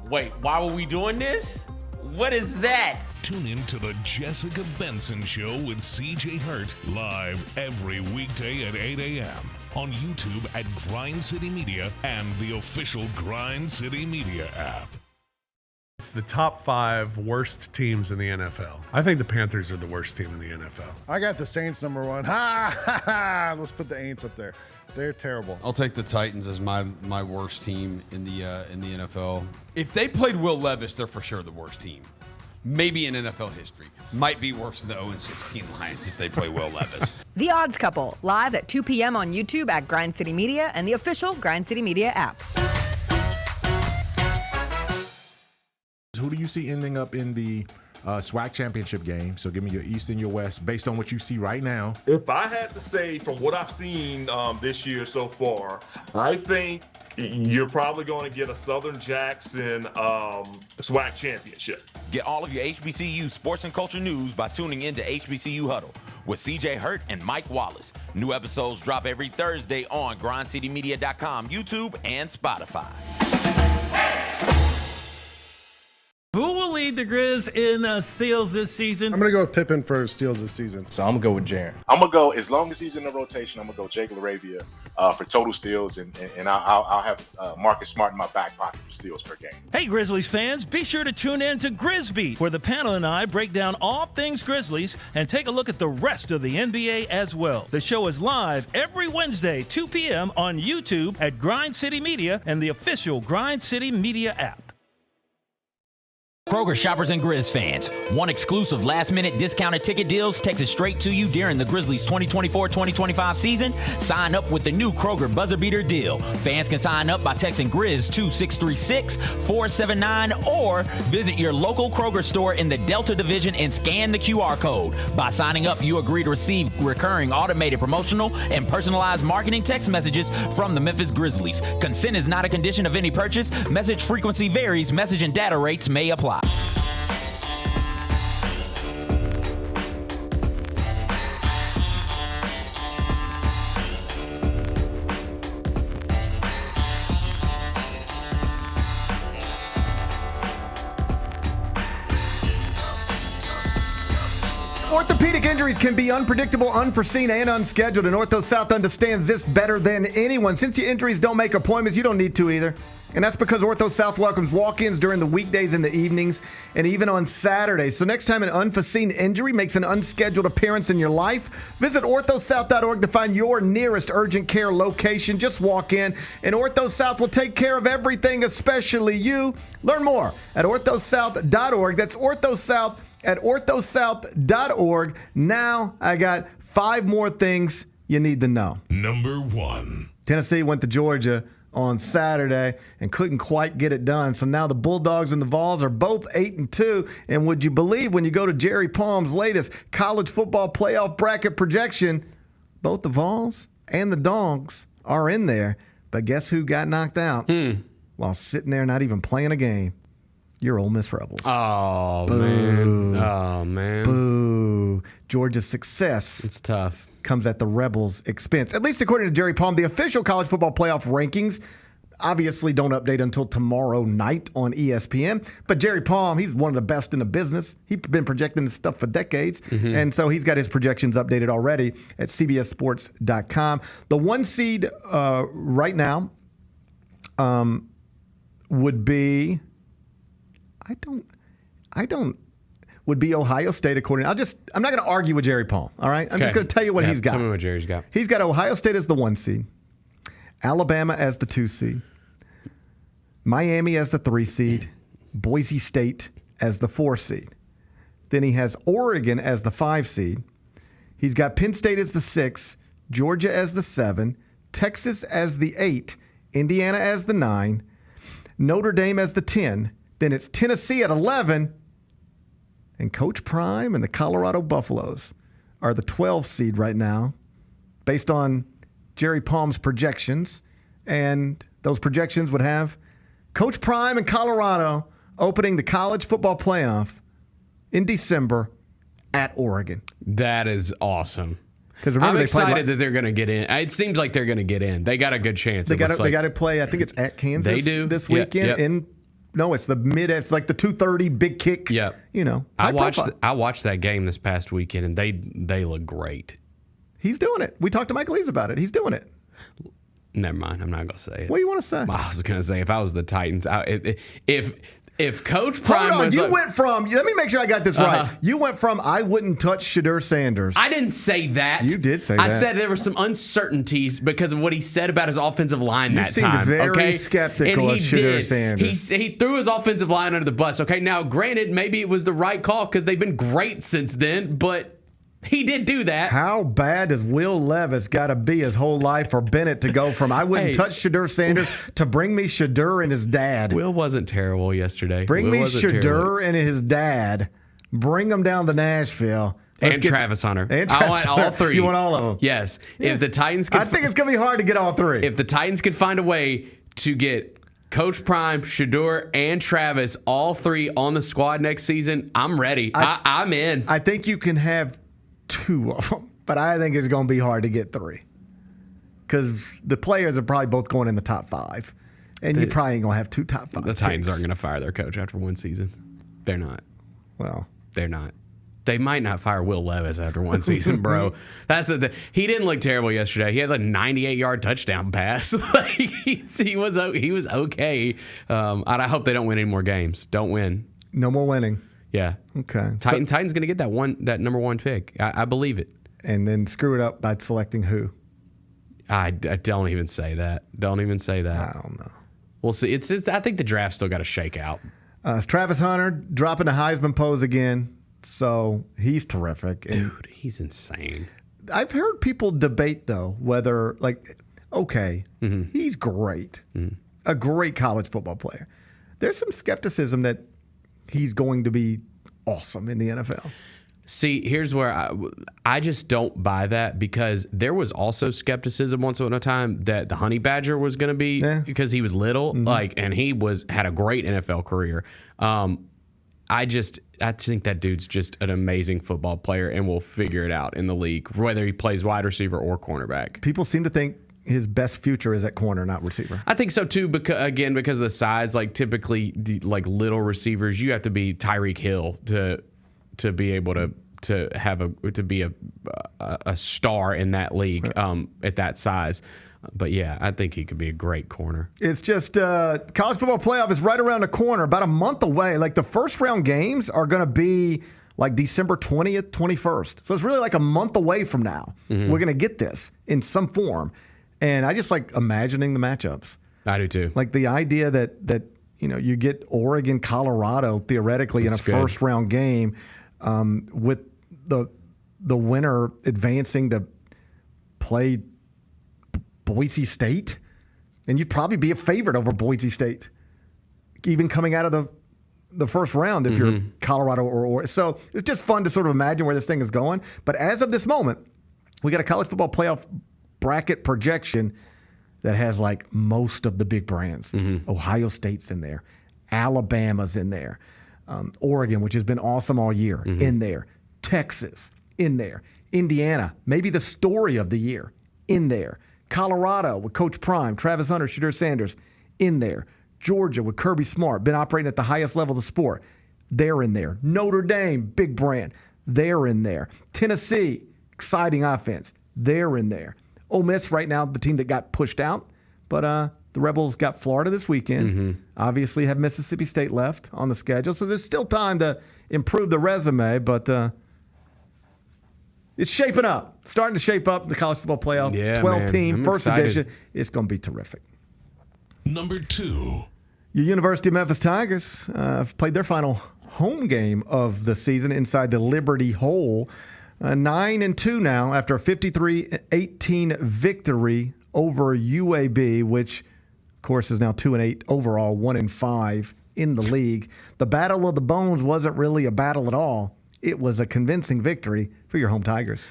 Speaker 10: Wait, why were we doing this? What is that?
Speaker 8: Tune in to the Jessica Benson Show with CJ Hurt live every weekday at 8 a.m. on YouTube at Grind City Media and the official Grind City Media app.
Speaker 17: It's the top 5 worst teams in the NFL. I think the Panthers are the worst team in the NFL.
Speaker 18: I got the Saints number 1. Ha! Let's put the Aints up there. They're terrible.
Speaker 9: I'll take the Titans as my worst team in the NFL. If they played Will Levis, they're for sure the worst team. Maybe in NFL history. Might be worse than the 0-16 Lions if they play Will Levis.
Speaker 7: The Odds Couple, live at 2 p.m. on YouTube at Grind City Media and the official Grind City Media app.
Speaker 23: Who do you see ending up in the SWAC championship game? So give me your East and your West based on what you see right now.
Speaker 24: If I had to say from what I've seen this year so far, I think you're probably going to get a Southern Jackson SWAC championship.
Speaker 10: Get all of your HBCU sports and culture news by tuning in to HBCU Huddle with CJ Hurt and Mike Wallace. New episodes drop every Thursday on grindcitymedia.com, YouTube, and Spotify.
Speaker 13: Who will lead the Grizz in steals this season?
Speaker 18: I'm going to go with Pippen for steals this season.
Speaker 21: So I'm going to go with Jaren.
Speaker 22: I'm going to go, as long as he's in the rotation, I'm going to go Jake LaRavia for total steals, and I'll have Marcus Smart in my back pocket for steals per game.
Speaker 13: Hey, Grizzlies fans, be sure to tune in to Grizz Beat, where the panel and I break down all things Grizzlies and take a look at the rest of the NBA as well. The show is live every Wednesday, 2 p.m. on YouTube at Grind City Media and the official Grind City Media app.
Speaker 10: Kroger shoppers and Grizz fans, want exclusive last-minute discounted ticket deals texted straight to you during the Grizzlies 2024-2025 season? Sign up with the new Kroger Buzzer Beater deal. Fans can sign up by texting Grizz to 636-479 or visit your local Kroger store in the Delta Division and scan the QR code. By signing up, you agree to receive recurring automated promotional and personalized marketing text messages from the Memphis Grizzlies. Consent is not a condition of any purchase. Message frequency varies. Message and data rates may apply.
Speaker 2: Orthopedic injuries can be unpredictable, unforeseen, and unscheduled, and Ortho South understands this better than anyone. Since your injuries don't make appointments, you don't need to either. And that's because Ortho South welcomes walk-ins during the weekdays and the evenings, and even on Saturdays. So next time an unforeseen injury makes an unscheduled appearance in your life, visit orthosouth.org to find your nearest urgent care location. Just walk in, and Ortho South will take care of everything, especially you. Learn more at orthosouth.org. That's OrthoSouth at orthosouth.org. Now I got 5 more things you need to know.
Speaker 8: Number 1.
Speaker 2: Tennessee went to Georgia on Saturday and couldn't quite get it done. So now the Bulldogs and the Vols are both 8-2. And would you believe when you go to Jerry Palm's latest college football playoff bracket projection, both the Vols and the Dogs are in there. But guess who got knocked out while sitting there not even playing a game? Your Ole Miss Rebels.
Speaker 3: Oh,
Speaker 2: Boo.
Speaker 3: man. Oh, man.
Speaker 2: Boo. Georgia's success.
Speaker 3: It's tough.
Speaker 2: Comes at the Rebels' expense. At least according to Jerry Palm, the official college football playoff rankings obviously don't update until tomorrow night on ESPN. But Jerry Palm, he's one of the best in the business. He's been projecting this stuff for decades. And so he's got his projections updated already at cbssports.com. The 1 seed right now would be, would be Ohio State according. I'm not going to argue with Jerry Palm. All right, I'm just going to tell you what he's got.
Speaker 3: Tell me what Jerry's got.
Speaker 2: He's got Ohio State as the 1 seed, Alabama as the 2 seed, Miami as the 3 seed, Boise State as the 4 seed. Then he has Oregon as the 5 seed. He's got Penn State as the 6, Georgia as the 7, Texas as the 8, Indiana as the 9, Notre Dame as the 10. Then it's Tennessee at 11. And Coach Prime and the Colorado Buffaloes are the 12 seed right now, based on Jerry Palm's projections. And those projections would have Coach Prime and Colorado opening the college football playoff in December at Oregon.
Speaker 3: That is awesome.
Speaker 2: Because
Speaker 3: I'm excited that they're going to get in. It seems like they're going to get in. They got a good chance.
Speaker 2: They got to play. I think it's at Kansas this weekend. No, it's it's like the 2:30 big kick.
Speaker 3: Yeah.
Speaker 2: You know.
Speaker 3: I watched that game this past weekend, and they look great.
Speaker 2: He's doing it. We talked to Michael Eaves about it. He's doing it.
Speaker 3: Never mind. I'm not going to say it.
Speaker 2: What do you want to say?
Speaker 3: I was going to say, if I was the Titans, if Coach Prime was...
Speaker 2: you went from... Let me make sure I got this right. You went from, I wouldn't touch Shedeur Sanders.
Speaker 3: I didn't say that.
Speaker 2: You did say that.
Speaker 3: I said there were some uncertainties because of what he said about his offensive line that
Speaker 2: time.
Speaker 3: You
Speaker 2: seemed very skeptical of Shedeur Sanders.
Speaker 3: He threw his offensive line under the bus. Okay, now granted, maybe it was the right call because they've been great since then, but... he did do that.
Speaker 2: How bad does Will Levis got to be his whole life for Bennett to go from I wouldn't touch Shedeur Sanders to bring me Shedeur and his dad?
Speaker 3: Will wasn't terrible yesterday.
Speaker 2: Bring me Shedeur and his dad. Bring them down to Nashville.
Speaker 3: And Travis Hunter.
Speaker 2: I
Speaker 3: want all 3.
Speaker 2: You want all of them?
Speaker 3: Yes.
Speaker 2: Yeah.
Speaker 3: If the Titans could,
Speaker 2: I think it's going to be hard to get all 3.
Speaker 3: If the Titans could find a way to get Coach Prime, Shedeur, and Travis, all 3 on the squad next season, I'm ready. I'm in.
Speaker 2: I think you can have 2 of them, but I think it's going to be hard to get 3 because the players are probably both going in the top 5, and you probably ain't going to have 2 top 5.
Speaker 3: The Titans aren't going to fire their coach after 1 season. They're not.
Speaker 2: Well,
Speaker 3: they're not. They might not fire Will Levis after 1 season, bro. That's he didn't look terrible yesterday. He had a 98-yard touchdown pass. He was okay. And I hope they don't win any more games. Don't win.
Speaker 2: No more winning.
Speaker 3: Yeah.
Speaker 2: Okay.
Speaker 3: Titans going to get that number 1 pick. I believe it.
Speaker 2: And then screw it up by selecting who?
Speaker 3: I don't even say that. Don't even say that.
Speaker 2: I don't know.
Speaker 3: We'll see. I think the draft's still got to shake out.
Speaker 2: It's Travis Hunter dropping the Heisman pose again. So he's terrific.
Speaker 3: Dude, he's insane.
Speaker 2: I've heard people debate, though, whether, he's great. A great college football player. There's some skepticism that he's going to be awesome in the NFL.
Speaker 3: See, here's where I just don't buy that because there was also skepticism once upon a time that the Honey Badger was going to be because he was little, and he had a great NFL career. I think that dude's just an amazing football player and will figure it out in the league, whether he plays wide receiver or cornerback.
Speaker 2: People seem to think his best future is at corner, not receiver.
Speaker 3: I think so too, because of the size. Typically, little receivers, you have to be Tyreek Hill to be able to to be a star in that league at that size. But yeah, I think he could be a great corner.
Speaker 2: It's just college football playoff is right around the corner, about a month away. Like the first round games are going to be like December 20th, 21st. So it's really like a month away from now. We're going to get this in some form. And I just like imagining the matchups.
Speaker 3: I do too.
Speaker 2: Like the idea that you get Oregon, Colorado theoretically in a first round game with the winner advancing to play Boise State, and you'd probably be a favorite over Boise State, even coming out of the first round if you're Colorado or so. It's just fun to sort of imagine where this thing is going. But as of this moment, we got a college football playoff bracket projection that has like most of the big brands. Ohio State's in there, Alabama's in there, Oregon, which has been awesome all year, in there, Texas in there, Indiana, maybe the story of the year, in there. Colorado with Coach Prime, Travis Hunter, Shadur Sanders, in there. Georgia with Kirby Smart, been operating at the highest level of the sport. They're in there. Notre Dame, big brand. They're in there. Tennessee, exciting offense. They're in there. Ole Miss right now, the team that got pushed out. But the Rebels got Florida this weekend. Obviously have Mississippi State left on the schedule. So there's still time to improve the resume, but it's shaping up. Starting to shape up the college football playoff. 12-team, first edition. It's going to be terrific.
Speaker 8: Number 2.
Speaker 2: Your University of Memphis Tigers have played their final home game of the season inside the Liberty Hole. 9-2 now after a 53-18 victory over UAB, which, of course, is now 2-8 overall, 1-5 in the league. The Battle of the Bones wasn't really a battle at all. It was a convincing victory for your home Tigers.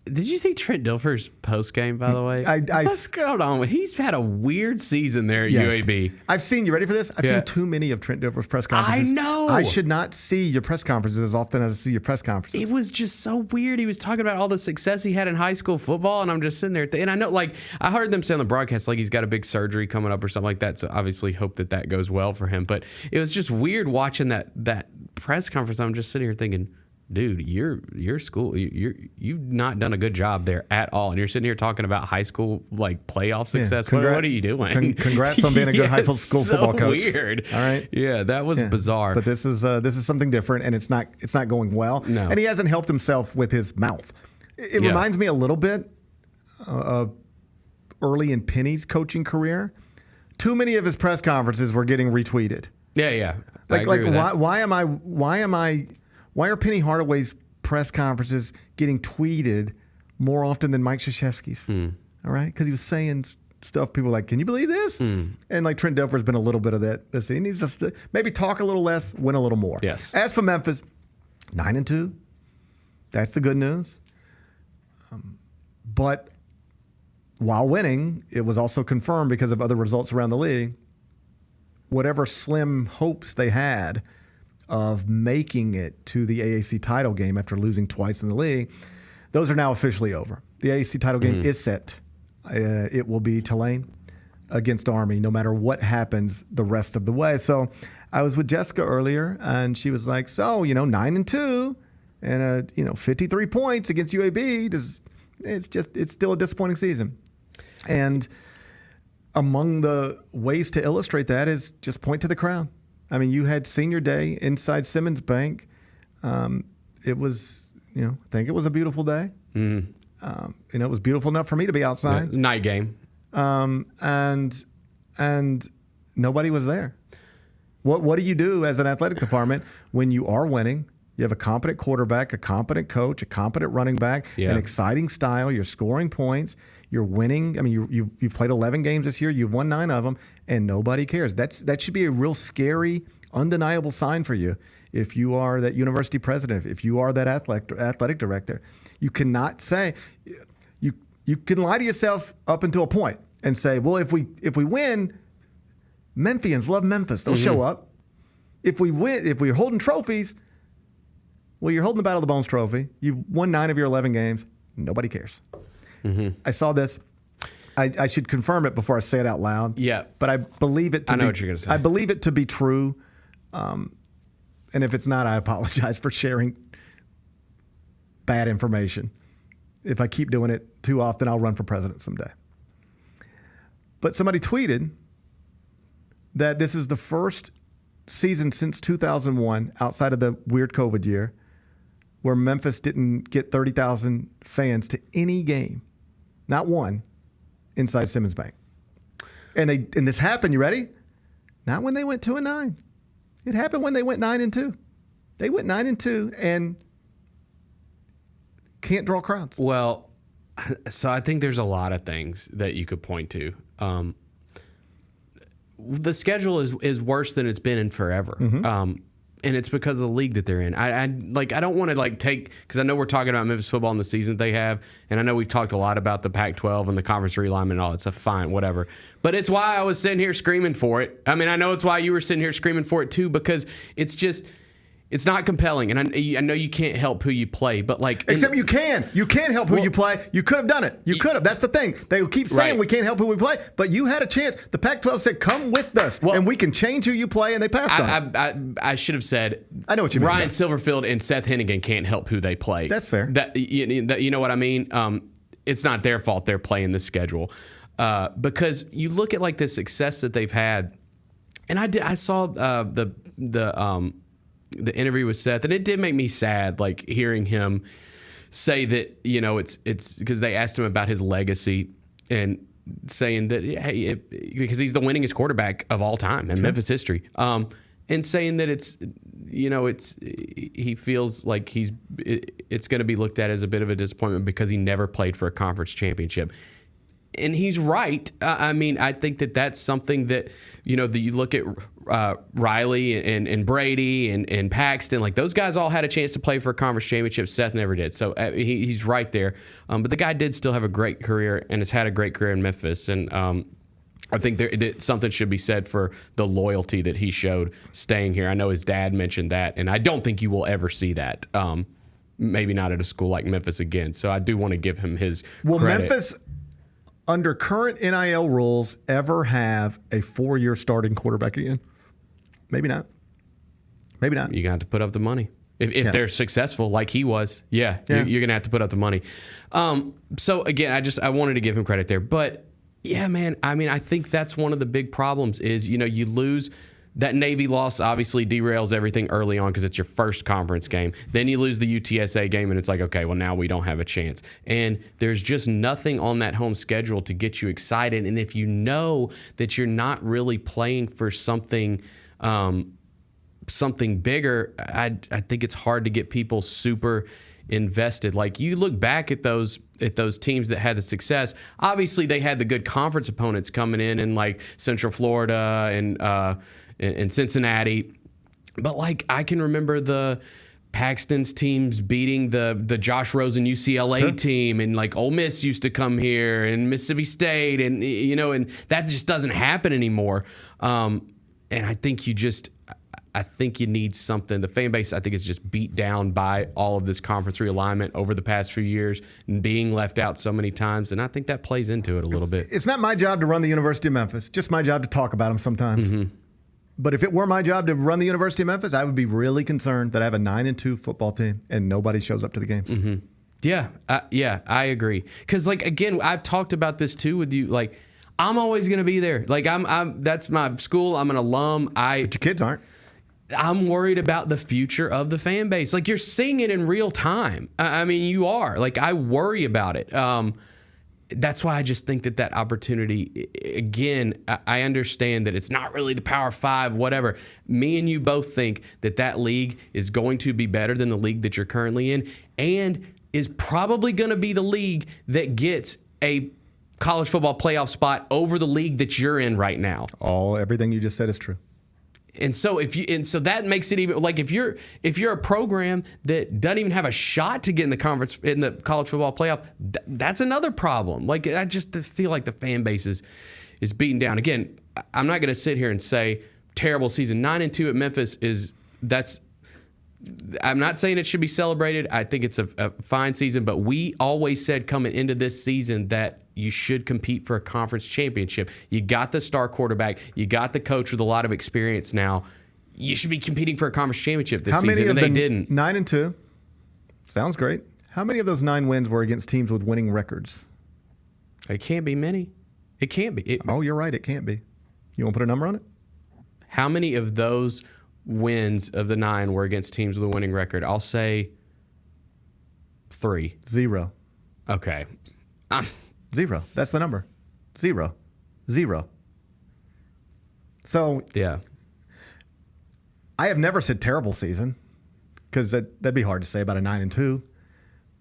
Speaker 3: Did you see Trent Dilfer's post game, by the way? What's going on? He's had a weird season there at UAB.
Speaker 2: I've seen, you ready for this? I've seen too many of Trent Dilfer's press conferences.
Speaker 3: I know.
Speaker 2: I should not see your press conferences as often as I see your press conferences.
Speaker 3: It was just so weird. He was talking about all the success he had in high school football, and I'm just sitting there. And I know, like, I heard them say on the broadcast, like, he's got a big surgery coming up or something like that, so obviously hope that goes well for him. But it was just weird watching that press conference. I'm just sitting here thinking, dude, your school, you've not done a good job there at all, and you're sitting here talking about high school like playoff success. What are you doing?
Speaker 2: Congrats on being a good high school football coach.
Speaker 3: Weird.
Speaker 2: All right.
Speaker 3: Yeah, that was bizarre.
Speaker 2: But this is something different, and it's not going well.
Speaker 3: No.
Speaker 2: And he hasn't helped himself with his mouth. It reminds me a little bit of early in Penny's coaching career. Too many of his press conferences were getting retweeted.
Speaker 3: Yeah.
Speaker 2: Why are Penny Hardaway's press conferences getting tweeted more often than Mike Krzyzewski's? All right? Because he was saying stuff, people were like, can you believe this? And like Trent Dilfer's been a little bit of that. He needs to maybe talk a little less, win a little more.
Speaker 3: Yes.
Speaker 2: As for Memphis, 9-2. That's the good news. But while winning, it was also confirmed because of other results around the league, whatever slim hopes they had of making it to the AAC title game after losing twice in the league, those are now officially over. The AAC title game is set. It will be Tulane against Army, no matter what happens the rest of the way. So I was with Jessica earlier, and she was like, 9-2 and 53 points against UAB. It's still a disappointing season. And among the ways to illustrate that is just point to the crowd. I mean, you had senior day inside Simmons Bank. It was, I think it was a beautiful day. It was beautiful enough for me to be outside.
Speaker 3: Night game.
Speaker 2: And nobody was there. What do you do as an athletic department when you are winning? You have a competent quarterback, a competent coach, a competent running back, an exciting style. You're scoring points. You're winning. I mean, you've played 11 games this year. You've won 9 of them, and nobody cares. That should be a real scary, undeniable sign for you if you are that university president, if you are that athletic director. You cannot say you can lie to yourself up until a point and say, well, if we win, Memphians love Memphis. They'll show up. If we win, if we're holding trophies. Well, you're holding the Battle of the Bones trophy. You've won 9 of your 11 games. Nobody cares. I saw this. I should confirm it before I say it out loud.
Speaker 3: Yeah.
Speaker 2: But I believe it to
Speaker 3: I know what you're going to say.
Speaker 2: I believe it to be true. And if it's not, I apologize for sharing bad information. If I keep doing it too often, I'll run for president someday. But somebody tweeted that this is the first season since 2001, outside of the weird COVID year, where Memphis didn't get 30,000 fans to any game, not one, inside Simmons Bank. And this happened, you ready? Not when they went 2-9. It happened when they went 9-2. They went 9-2 and can't draw crowds.
Speaker 3: Well, so I think there's a lot of things that you could point to. The schedule is worse than it's been in forever. And it's because of the league that they're in. I don't want to take, because I know we're talking about Memphis football and the season they have, and I know we've talked a lot about the Pac-12 and the conference realignment and all that stuff. Fine, whatever. But it's why I was sitting here screaming for it. I mean, I know it's why you were sitting here screaming for it too, because it's not compelling, and I know you can't help who you play, but
Speaker 2: except you can. You can help who you play. You could have done it. You could have. That's the thing. They keep saying we can't help who we play, but you had a chance. The Pac-12 said, "Come with us, and we can change who you play," and they passed on it.
Speaker 3: I should have said.
Speaker 2: I know what you mean.
Speaker 3: Ryan Silverfield and Seth Hennigan can't help who they play.
Speaker 2: That's fair.
Speaker 3: You know what I mean? It's not their fault they're playing this schedule, because you look at the success that they've had, and I saw the interview with Seth, and it did make me sad, hearing him say that, it's because they asked him about his legacy and saying that, hey, because he's the winningest quarterback of all time in Memphis history, and saying that he feels like it's going to be looked at as a bit of a disappointment because he never played for a conference championship. And he's right. I mean, I think that's something that, you look at Riley and Brady and Paxton, those guys all had a chance to play for a conference championship. Seth never did. So he's right there. But the guy did still have a great career and has had a great career in Memphis. And I think something should be said for the loyalty that he showed staying here. I know his dad mentioned that, and I don't think you will ever see that. Maybe not at a school like Memphis again. So I do want to give him his credit.
Speaker 2: Memphis, under current NIL rules, ever have a 4-year starting quarterback again? Maybe not. Maybe not.
Speaker 3: You're going to have to put up the money. If they're successful like he was, you're going to have to put up the money. So, again, I wanted to give him credit there. But, yeah, man, I mean, I think that's one of the big problems is, you lose. That Navy loss obviously derails everything early on because it's your first conference game. Then you lose the UTSA game, and it's okay, well, now we don't have a chance. And there's just nothing on that home schedule to get you excited. And if you know that you're not really playing for something bigger, I think it's hard to get people super invested. You look back at those teams that had the success. Obviously, they had the good conference opponents coming in Central Florida and Cincinnati. But I can remember the Paxton's teams beating the Josh Rosen UCLA team, and Ole Miss used to come here, and Mississippi State, and and that just doesn't happen anymore. And I think you need something. The fan base, I think, is just beat down by all of this conference realignment over the past few years and being left out so many times. And I think that plays into it a little bit.
Speaker 2: It's not my job to run the University of Memphis. Just my job to talk about them sometimes. Mm-hmm. But if it were my job to run the University of Memphis, I would be really concerned that I have a 9-2 football team and nobody shows up to the games.
Speaker 3: Mm-hmm. Yeah, I agree. Because, again, I've talked about this too with you. I'm always going to be there. That's my school. I'm an alum. But
Speaker 2: your kids aren't.
Speaker 3: I'm worried about the future of the fan base. You're seeing it in real time. I mean, you are. I worry about it. That's why I just think that opportunity, again, I understand that it's not really the Power 5, whatever. Me and you both think that league is going to be better than the league that you're currently in, and is probably going to be the league that gets a college football playoff spot over the league that you're in right now.
Speaker 2: Everything you just said is true.
Speaker 3: And so that makes it even if you're a program that doesn't even have a shot to get in the college football playoff, that's another problem. I just feel like the fan base is beaten down. Again, I'm not going to sit here and say terrible season. 9-2 at Memphis I'm not saying it should be celebrated. I think it's a fine season, but we always said coming into this season that you should compete for a conference championship. You got the star quarterback. You got the coach with a lot of experience now. You should be competing for a conference championship this season, and they didn't.
Speaker 2: 9-2. Sounds great. How many of those 9 wins were against teams with winning records?
Speaker 3: It can't be many. It can't be.
Speaker 2: Oh, you're right. It can't be. You want to put a number on it?
Speaker 3: How many of those wins of the 9 were against teams with a winning record? I'll say 3.
Speaker 2: 0.
Speaker 3: Okay.
Speaker 2: 0. That's the number. 0. 0. So
Speaker 3: yeah,
Speaker 2: I have never said terrible season because that'd be hard to say about a 9-2,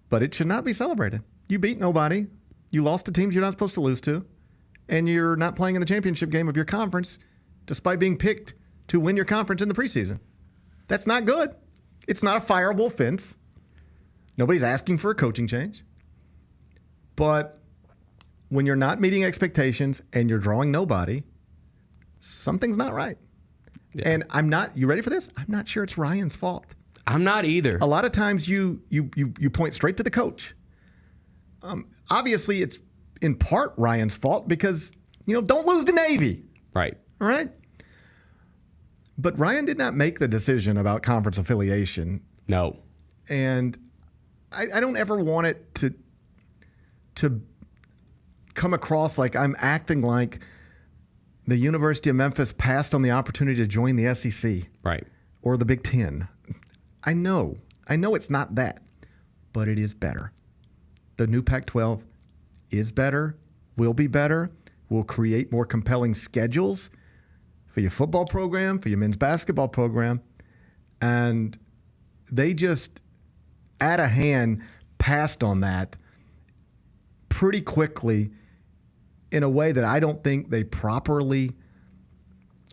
Speaker 2: but it should not be celebrated. You beat nobody. You lost to teams you're not supposed to lose to, and you're not playing in the championship game of your conference despite being picked to win your conference in the preseason. That's not good. It's not a fireable offense. Nobody's asking for a coaching change. But when you're not meeting expectations and you're drawing nobody, something's not right. Yeah. And I'm not, you ready for this? I'm not sure it's Ryan's fault.
Speaker 3: I'm not either.
Speaker 2: A lot of times you point straight to the coach. Obviously, it's in part Ryan's fault because, don't lose the Navy.
Speaker 3: Right.
Speaker 2: All right? But Ryan did not make the decision about conference affiliation.
Speaker 3: No.
Speaker 2: And I don't ever want it to come across like I'm acting like the University of Memphis passed on the opportunity to join the SEC.
Speaker 3: Right.
Speaker 2: Or the Big Ten. I know it's not that, but it is better. The new Pac-12 is better, will be better, will create more compelling schedules for your football program, for your men's basketball program, and they just, out of hand, passed on that pretty quickly in a way that I don't think they properly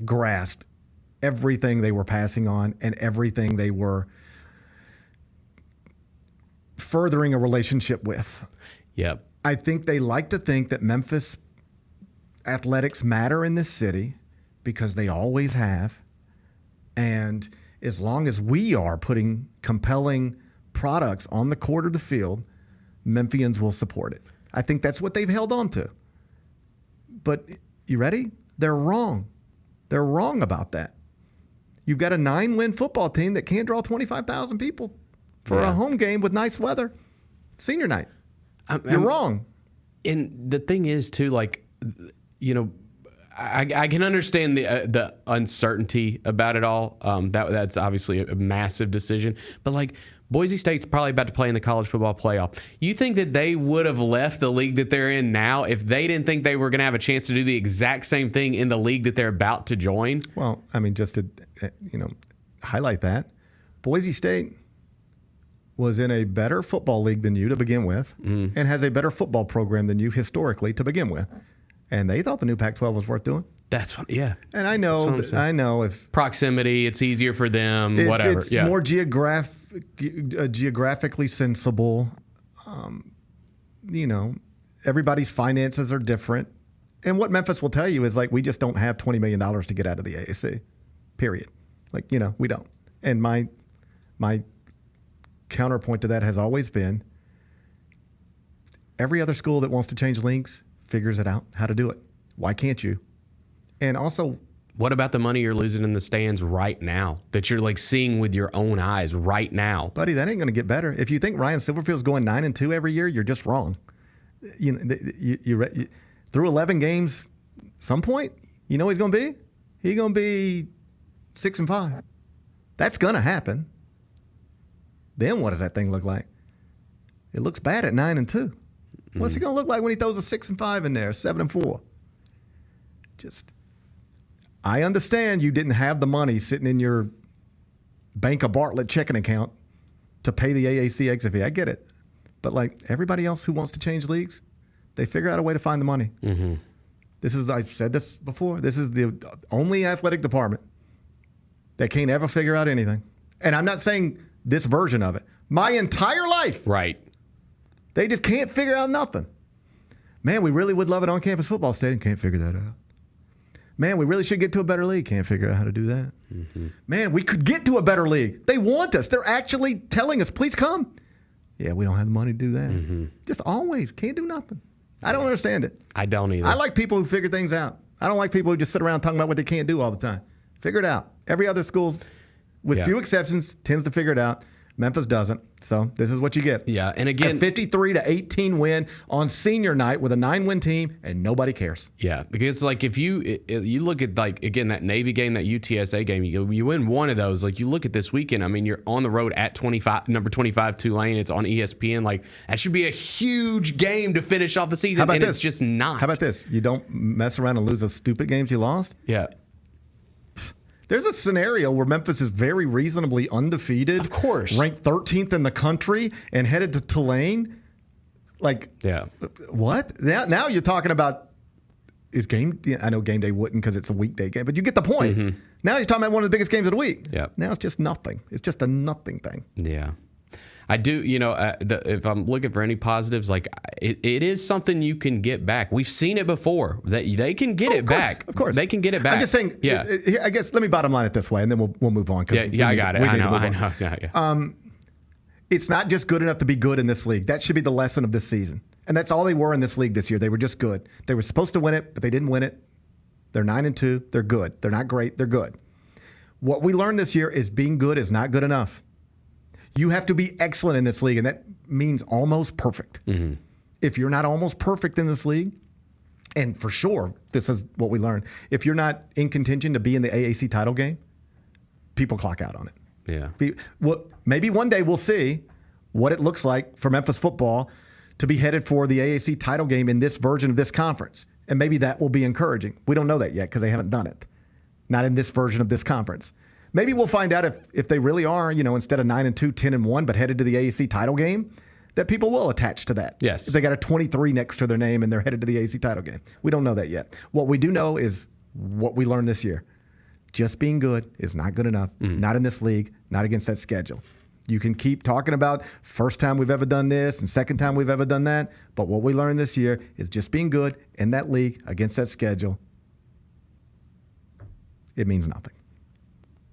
Speaker 2: grasped everything they were passing on and everything they were furthering a relationship with.
Speaker 3: Yep.
Speaker 2: I think they like to think that Memphis athletics matter in this city because they always have. And as long as we are putting compelling products on the court or the field, Memphians will support it. I think that's what they've held on to. But you ready? They're wrong. They're wrong about that. You've got a 9-win football team that can't draw 25,000 people for a home game with nice weather. Senior night. You're wrong.
Speaker 3: And the thing is, too, like, I can understand the uncertainty about it all. That's obviously a massive decision. But, like, Boise State's probably about to play in the college football playoff. You think that they would have left the league that they're in now if they didn't think they were going to have a chance to do the exact same thing in the league that they're about to join?
Speaker 2: Well, I mean, just to highlight that, Boise State was in a better football league than you to begin with and has a better football program than you historically to begin with. And they thought the new Pac-12 was worth doing.
Speaker 3: That's funny. Yeah.
Speaker 2: And I know if
Speaker 3: proximity, it's easier for them, whatever.
Speaker 2: It's more geographically sensible. Everybody's finances are different. And what Memphis will tell you is, like, we just don't have $20 million to get out of the AAC, period. Like, we don't. And my counterpoint to that has always been every other school that wants to change leagues figures it out how to do it. Why can't you? And also,
Speaker 3: what about the money you're losing in the stands right now that you're, like, seeing with your own eyes right now?
Speaker 2: Buddy, that ain't going to get better. If you think Ryan Silverfield's going 9-2 every year, you're just wrong. You through 11 games, some point, he's going to be? He's going to be 6-5. That's going to happen. Then what does that thing look like? It looks bad at 9-2. What's it going to look like when he throws a 6-5 in there, 7-4? I understand you didn't have the money sitting in your Bank of Bartlett checking account to pay the AAC exit fee. I get it. But, like, everybody else who wants to change leagues, they figure out a way to find the money. Mm-hmm. I've said this before, this is the only athletic department that can't ever figure out anything. And I'm not saying this version of it. My entire life.
Speaker 3: Right.
Speaker 2: They just can't figure out nothing. Man, we really would love an on-campus football stadium. Can't figure that out. Man, we really should get to a better league. Can't figure out how to do that. Mm-hmm. Man, we could get to a better league. They want us. They're actually telling us, please come. Yeah, we don't have the money to do that. Mm-hmm. Just always can't do nothing. I don't understand it.
Speaker 3: I don't either.
Speaker 2: I like people who figure things out. I don't like people who just sit around talking about what they can't do all the time. Figure it out. Every other school, with few exceptions, tends to figure it out. Memphis doesn't. So this is what you get.
Speaker 3: Yeah, and again,
Speaker 2: a 53-18 win on senior night with a 9-win team, and nobody cares.
Speaker 3: Yeah, because like if you look at like again that Navy game, that UTSA game, you win one of those. Like you look at this weekend. I mean, you're on the road at number 25 Tulane. It's on ESPN. Like that should be a huge game to finish off the season.
Speaker 2: How about
Speaker 3: and
Speaker 2: this?
Speaker 3: It's just not.
Speaker 2: How about this? You don't mess around and lose those stupid games you lost.
Speaker 3: Yeah.
Speaker 2: There's a scenario where Memphis is very reasonably undefeated.
Speaker 3: Of course.
Speaker 2: Ranked 13th in the country and headed to Tulane. Like,
Speaker 3: yeah.
Speaker 2: What? Now you're talking about I know game day wouldn't because it's a weekday game, but you get the point.
Speaker 3: Mm-hmm.
Speaker 2: Now you're talking about one of the biggest games of the week.
Speaker 3: Yeah.
Speaker 2: Now it's just nothing. It's just a nothing thing.
Speaker 3: Yeah. I do, if I'm looking for any positives, like it is something you can get back. We've seen it before. That they can get it back.
Speaker 2: Of course.
Speaker 3: They can get it back.
Speaker 2: I'm just saying, I guess, let me bottom line it this way, and then we'll move on.
Speaker 3: Yeah, I got it. I know. Yeah.
Speaker 2: It's not just good enough to be good in this league. That should be the lesson of this season. And that's all they were in this league this year. They were just good. They were supposed to win it, but they didn't win it. They're 9-2. They're good. They're not great. They're good. What we learned this year is being good is not good enough. You have to be excellent in this league, and that means almost perfect.
Speaker 3: Mm-hmm.
Speaker 2: If you're not almost perfect in this league, and for sure, this is what we learned, if you're not in contention to be in the AAC title game, people clock out on it.
Speaker 3: Yeah.
Speaker 2: Maybe one day we'll see what it looks like for Memphis football to be headed for the AAC title game in this version of this conference. And maybe that will be encouraging. We don't know that yet because they haven't done it. Not in this version of this conference. Maybe we'll find out if they really are, instead of 9-2, 10-1, but headed to the AAC title game, that people will attach to that.
Speaker 3: Yes.
Speaker 2: If they got a 23 next to their name and they're headed to the AAC title game. We don't know that yet. What we do know is what we learned this year. Just being good is not good enough. Not in this league, not against that schedule. You can keep talking about first time we've ever done this and second time we've ever done that, but what we learned this year is just being good in that league against that schedule. It means nothing.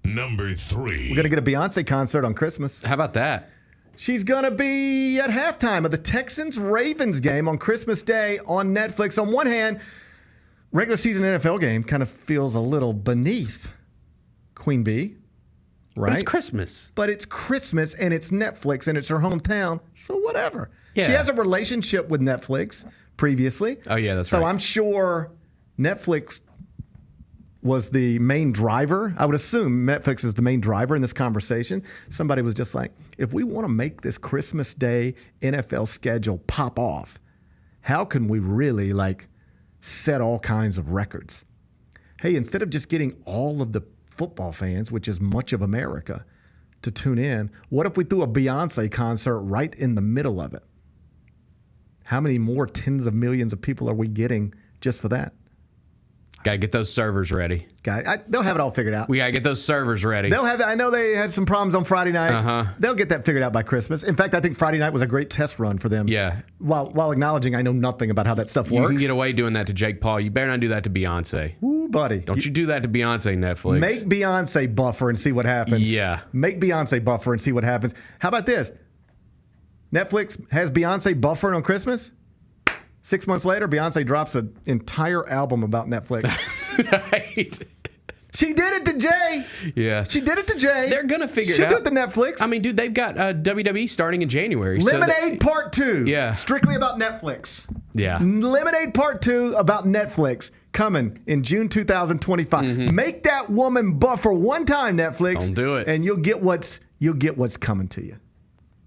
Speaker 8: Number 3.
Speaker 2: We're going to get a Beyonce concert on Christmas.
Speaker 3: How about that?
Speaker 2: She's going to be at halftime of the Texans-Ravens game on Christmas Day on Netflix. On one hand, regular season NFL game kind of feels a little beneath Queen Bee, right?
Speaker 3: But it's Christmas.
Speaker 2: But it's Christmas, and it's Netflix, and it's her hometown, so whatever.
Speaker 3: Yeah.
Speaker 2: She has a relationship with Netflix previously.
Speaker 3: Oh, yeah, that's
Speaker 2: right.
Speaker 3: So
Speaker 2: I'm sure Netflix was the main driver. I would assume Netflix is the main driver in this conversation. Somebody was just like, if we want to make this Christmas Day NFL schedule pop off, how can we really set all kinds of records? Hey, instead of just getting all of the football fans, which is much of America, to tune in, what if we threw a Beyonce concert right in the middle of it? How many more tens of millions of people are we getting just for that?
Speaker 3: Got to get those servers ready.
Speaker 2: They'll have it all figured out.
Speaker 3: We got to get those servers ready.
Speaker 2: They'll have that. I know they had some problems on Friday night.
Speaker 3: Uh-huh.
Speaker 2: They'll get that figured out by Christmas. In fact, I think Friday night was a great test run for them.
Speaker 3: Yeah.
Speaker 2: While acknowledging I know nothing about how that stuff works.
Speaker 3: You can get away doing that to Jake Paul. You better not do that to Beyonce.
Speaker 2: Ooh, buddy.
Speaker 3: Don't you do that to Beyonce, Netflix.
Speaker 2: Make Beyonce buffer and see what happens.
Speaker 3: Yeah.
Speaker 2: Make Beyonce buffer and see what happens. How about this? Netflix has Beyonce buffering on Christmas. 6 months later, Beyonce drops an entire album about Netflix.
Speaker 3: Right.
Speaker 2: She did it to Jay.
Speaker 3: Yeah.
Speaker 2: She did it to Jay.
Speaker 3: They're going to figure it
Speaker 2: She'll
Speaker 3: out.
Speaker 2: do it to Netflix.
Speaker 3: I mean, dude, they've got WWE starting in January.
Speaker 2: Lemonade Part 2.
Speaker 3: Yeah.
Speaker 2: Strictly about Netflix.
Speaker 3: Yeah.
Speaker 2: Lemonade Part 2 about Netflix coming in June 2025.
Speaker 3: Mm-hmm.
Speaker 2: Make that woman buffer one time, Netflix.
Speaker 3: Don't do it.
Speaker 2: And you'll get what's coming to you.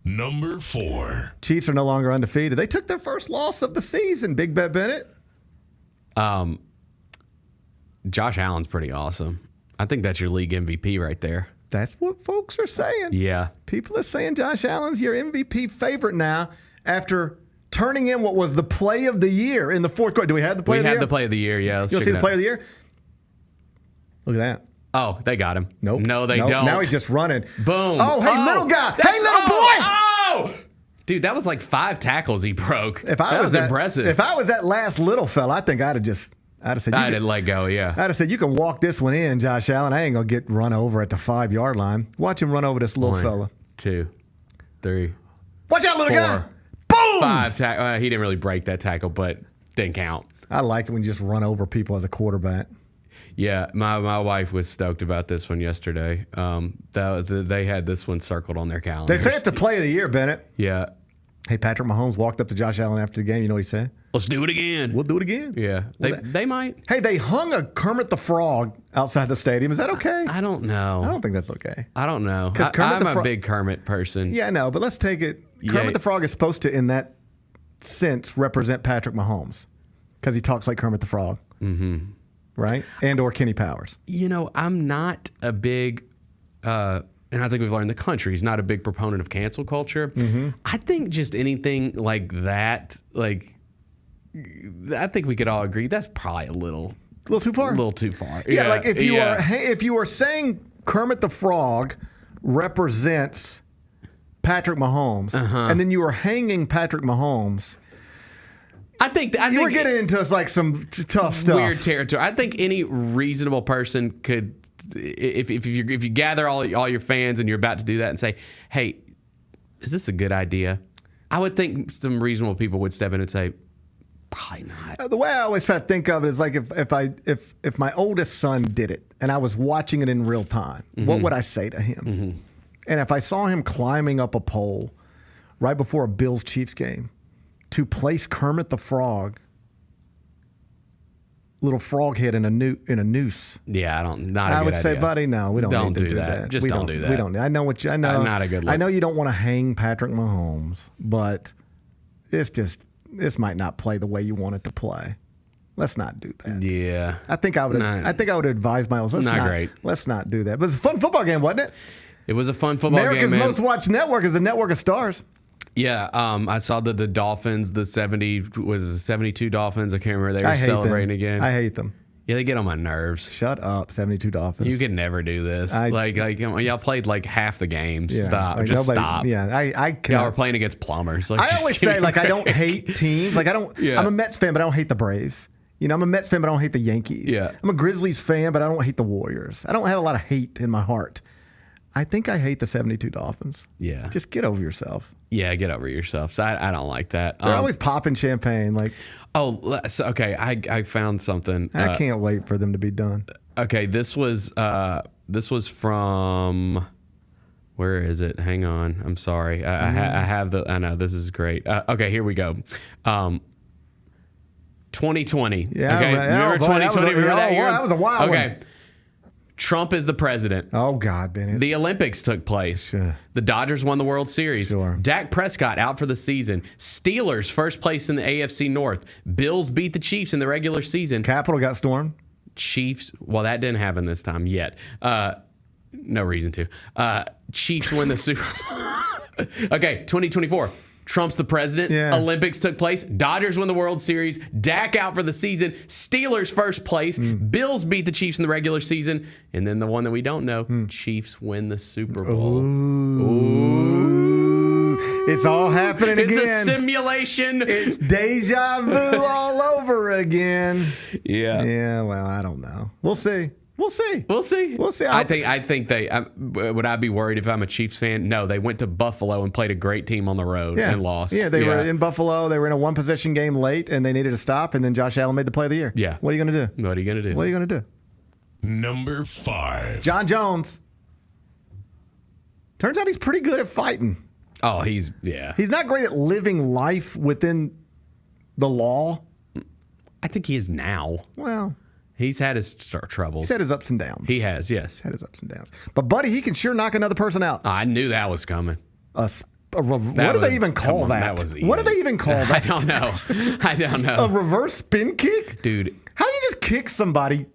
Speaker 8: Number 4.
Speaker 2: Chiefs are no longer undefeated. They took their first loss of the season, Big Bet Bennett.
Speaker 3: Josh Allen's pretty awesome. I think that's your league MVP right there.
Speaker 2: That's what folks are saying.
Speaker 3: Yeah.
Speaker 2: People are saying Josh Allen's your MVP favorite now after turning in what was the play of the year in the fourth quarter. Do we have the play of the year?
Speaker 3: We have the play of the year, yeah.
Speaker 2: You'll see the play of the year? Look at that.
Speaker 3: Oh, they got him.
Speaker 2: Nope.
Speaker 3: No, they don't.
Speaker 2: Now he's just running.
Speaker 3: Boom.
Speaker 2: Oh, hey, little guy. Hey, little boy.
Speaker 3: Oh! Dude, that was like 5 tackles he broke. That was impressive.
Speaker 2: If I was that last little fella, I think I'd have said,
Speaker 3: I didn't let go, yeah.
Speaker 2: I'd have said, you can walk this one in, Josh Allen. I ain't going to get run over at the 5-yard line. Watch him run over this little fella.
Speaker 3: 2, 3.
Speaker 2: Watch out, little
Speaker 3: 4,
Speaker 2: guy. Boom!
Speaker 3: 5 tackle. He didn't really break that tackle, but didn't count.
Speaker 2: I like it when you just run over people as a quarterback.
Speaker 3: Yeah, my wife was stoked about this one yesterday. They had this one circled on their calendar.
Speaker 2: They say it's the play of the year, Bennett.
Speaker 3: Yeah.
Speaker 2: Hey, Patrick Mahomes walked up to Josh Allen after the game. You know what he said?
Speaker 3: Let's do it again.
Speaker 2: We'll do it again.
Speaker 3: Yeah. They might.
Speaker 2: Hey, they hung a Kermit the Frog outside the stadium. Is that okay?
Speaker 3: I don't know.
Speaker 2: I don't think that's okay.
Speaker 3: I don't know.
Speaker 2: Because
Speaker 3: I'm a big Kermit person.
Speaker 2: Yeah, I know, but let's take it. Kermit the Frog is supposed to, in that sense, represent Patrick Mahomes because he talks like Kermit the Frog. Mm-hmm. Right? And or Kenny Powers.
Speaker 3: You know, I'm not a big... and I think we've learned the country's not a big proponent of cancel culture. Mm-hmm. I think just anything like that, I think we could all agree that's probably a little
Speaker 2: too far.
Speaker 3: A little too far.
Speaker 2: Yeah, like if you are saying Kermit the Frog represents Patrick Mahomes, and then you are hanging Patrick Mahomes.
Speaker 3: I think
Speaker 2: we're getting into some tough stuff.
Speaker 3: Weird territory. I think any reasonable person could. If you gather all your fans and you're about to do that and say, hey, is this a good idea? I would think some reasonable people would step in and say, probably not.
Speaker 2: The way I always try to think of it is like if my oldest son did it and I was watching it in real time, what would I say to him? Mm-hmm. And if I saw him climbing up a pole right before a Bills-Chiefs game to place Kermit the Frog, little frog head in a noose.
Speaker 3: Yeah, I
Speaker 2: would say, buddy, no, we don't need to do
Speaker 3: that.
Speaker 2: that.
Speaker 3: Just don't do that.
Speaker 2: We don't. I know what you. I know.
Speaker 3: Not a good look.
Speaker 2: I know you don't want to hang Patrick Mahomes, but this might not play the way you want it to play. Let's not do that.
Speaker 3: Yeah,
Speaker 2: I think I would advise Miles. Let's not do that. But it's a fun football game, wasn't it?
Speaker 3: It was a fun football game.
Speaker 2: America's most watched network is the Network of Stars.
Speaker 3: Yeah, I saw that the Dolphins, the 72 Dolphins. I can't remember. They were celebrating again.
Speaker 2: I hate them.
Speaker 3: Yeah, they get on my nerves.
Speaker 2: Shut up, 72 Dolphins.
Speaker 3: You could never do this. Y'all played half the games.
Speaker 2: Yeah,
Speaker 3: stop. Stop.
Speaker 2: Yeah,
Speaker 3: y'all were playing against plumbers.
Speaker 2: I always say I don't hate teams. I don't. Yeah. I'm a Mets fan, but I don't hate the Braves. I'm a Mets fan, but I don't hate the Yankees.
Speaker 3: Yeah.
Speaker 2: I'm a Grizzlies fan, but I don't hate the Warriors. I don't have a lot of hate in my heart. I think I hate the 72 Dolphins.
Speaker 3: Yeah.
Speaker 2: Just get over yourself.
Speaker 3: Yeah, get over yourself. So I don't like that.
Speaker 2: They're always popping champagne.
Speaker 3: Okay. I found something.
Speaker 2: I can't wait for them to be done.
Speaker 3: Okay, this was from. Where is it? Hang on. I'm sorry. I have the. I know this is great. Okay, here we go. 2020.
Speaker 2: Yeah.
Speaker 3: Okay.
Speaker 2: Right.
Speaker 3: Remember 2020? Remember that year?
Speaker 2: That was a wild one.
Speaker 3: Okay. Trump is the president.
Speaker 2: Oh, God, Bennett.
Speaker 3: The Olympics took place.
Speaker 2: Sure.
Speaker 3: The Dodgers won the World Series.
Speaker 2: Sure.
Speaker 3: Dak Prescott out for the season. Steelers first place in the AFC North. Bills beat the Chiefs in the regular season.
Speaker 2: Capitol got stormed.
Speaker 3: Chiefs, well, that didn't happen this time yet. No reason to. Chiefs win the Super Bowl. Okay, 2024. Trump's the president.
Speaker 2: Yeah.
Speaker 3: Olympics took place. Dodgers win the World Series. Dak out for the season. Steelers first place. Bills beat the Chiefs in the regular season. And then the one that we don't know, Chiefs win the Super Bowl.
Speaker 2: Ooh. It's all happening again.
Speaker 3: It's a simulation.
Speaker 2: It's deja vu all over again.
Speaker 3: Yeah.
Speaker 2: Yeah, well, I don't know. We'll see. We'll see.
Speaker 3: I think they. Would I be worried if I'm a Chiefs fan? No, they went to Buffalo and played a great team on the road and lost.
Speaker 2: Yeah, they were in Buffalo. They were in a one-possession game late, and they needed to stop. And then Josh Allen made the play of the year.
Speaker 3: Yeah.
Speaker 2: What are you going to do?
Speaker 3: What are you going to do?
Speaker 8: Number 5.
Speaker 2: Jon Jones. Turns out he's pretty good at fighting.
Speaker 3: Oh, he's
Speaker 2: not great at living life within the law.
Speaker 3: I think he is now.
Speaker 2: Well.
Speaker 3: He's had his troubles.
Speaker 2: He's had his ups and downs.
Speaker 3: He has, yes.
Speaker 2: He's had his ups and downs. But, buddy, he can sure knock another person out.
Speaker 3: I knew that was coming.
Speaker 2: What do they even call that?
Speaker 3: That was easy.
Speaker 2: What do they even call that?
Speaker 3: I don't know.
Speaker 2: A reverse spin kick?
Speaker 3: Dude.
Speaker 2: How do you just kick somebody?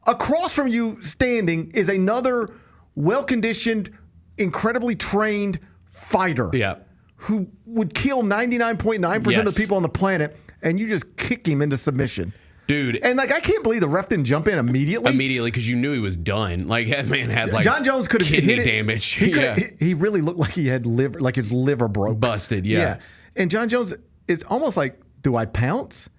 Speaker 2: Across from you standing is another well-conditioned, incredibly trained fighter.
Speaker 3: Yeah.
Speaker 2: Who would kill 99.9% of the people on the planet, and you just kick him into submission.
Speaker 3: Dude.
Speaker 2: And, I can't believe the ref didn't jump in immediately.
Speaker 3: Because you knew he was done. That man had,
Speaker 2: Jon Jones could have
Speaker 3: kidney
Speaker 2: hit
Speaker 3: damage.
Speaker 2: He really looked like he had his liver broke.
Speaker 3: Busted, yeah.
Speaker 2: And Jon Jones, it's almost like, do I pounce?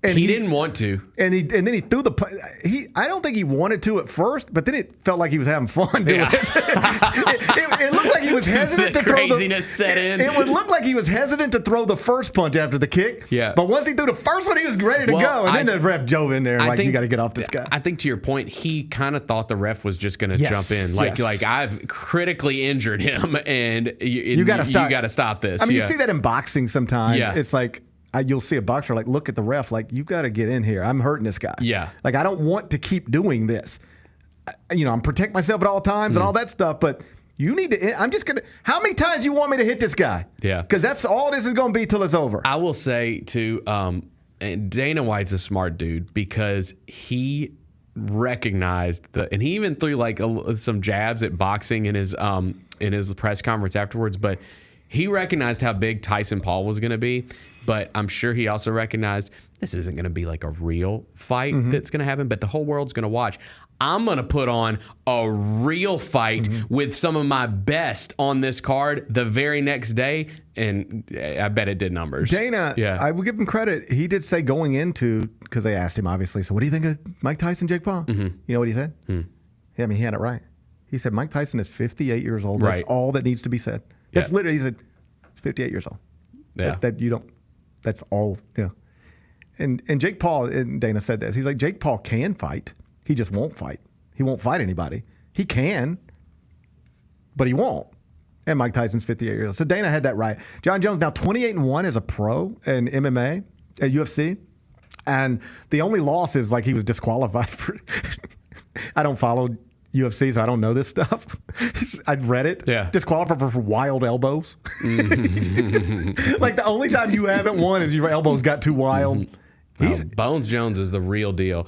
Speaker 2: And
Speaker 3: he didn't want to,
Speaker 2: and then he threw the. I don't think he wanted to at first, but then it felt like he was having fun doing it. It looked like he was hesitant to throw the
Speaker 3: craziness set in.
Speaker 2: It would look like he was hesitant to throw the first punch after the kick.
Speaker 3: Yeah.
Speaker 2: But once he threw the first one, he was ready to go, and then the ref drove in there like, you got to get off this guy.
Speaker 3: I think to your point, he kind of thought the ref was just going to jump in, like I've critically injured him, and you got to stop. You got to stop this.
Speaker 2: I mean, you see that in boxing sometimes.
Speaker 3: Yeah.
Speaker 2: It's like. You'll see a boxer like look at the ref like, you got to get in here. I'm hurting this guy.
Speaker 3: Yeah.
Speaker 2: Like, I don't want to keep doing this. I'm protect myself at all times and all that stuff, but you need to. I'm just going to. How many times you want me to hit this guy?
Speaker 3: Yeah.
Speaker 2: Because that's all this is going to be till it's over.
Speaker 3: I will say, too, and Dana White's a smart dude because he recognized and he even threw like some jabs at boxing in his press conference afterwards, but he recognized how big Tyson Paul was going to be. But I'm sure he also recognized this isn't going to be like a real fight that's going to happen, but the whole world's going to watch. I'm going to put on a real fight with some of my best on this card the very next day, and I bet it did numbers.
Speaker 2: Dana, I will give him credit. He did say going into, because they asked him, obviously, so what do you think of Mike Tyson, Jake Paul? You know what he said? Yeah, I mean, he had it right. He said, Mike Tyson is 58 years old. That's all that needs to be said. That's literally, he said, he's 58 years old.
Speaker 3: Yeah.
Speaker 2: That you don't. That's all. Yeah. And Jake Paul, and Dana said this. He's like, Jake Paul can fight. He just won't fight. He won't fight anybody. He can, but he won't. And Mike Tyson's 58 years old. So Dana had that right. Jon Jones now 28-1 as a pro in MMA at UFC. And the only loss is like he was disqualified for. I don't follow UFC, so I don't know this stuff. I've read it.
Speaker 3: Yeah.
Speaker 2: Disqualified for wild elbows. Like the only time you haven't won is your elbows got too wild.
Speaker 3: Bones Jones is the real deal.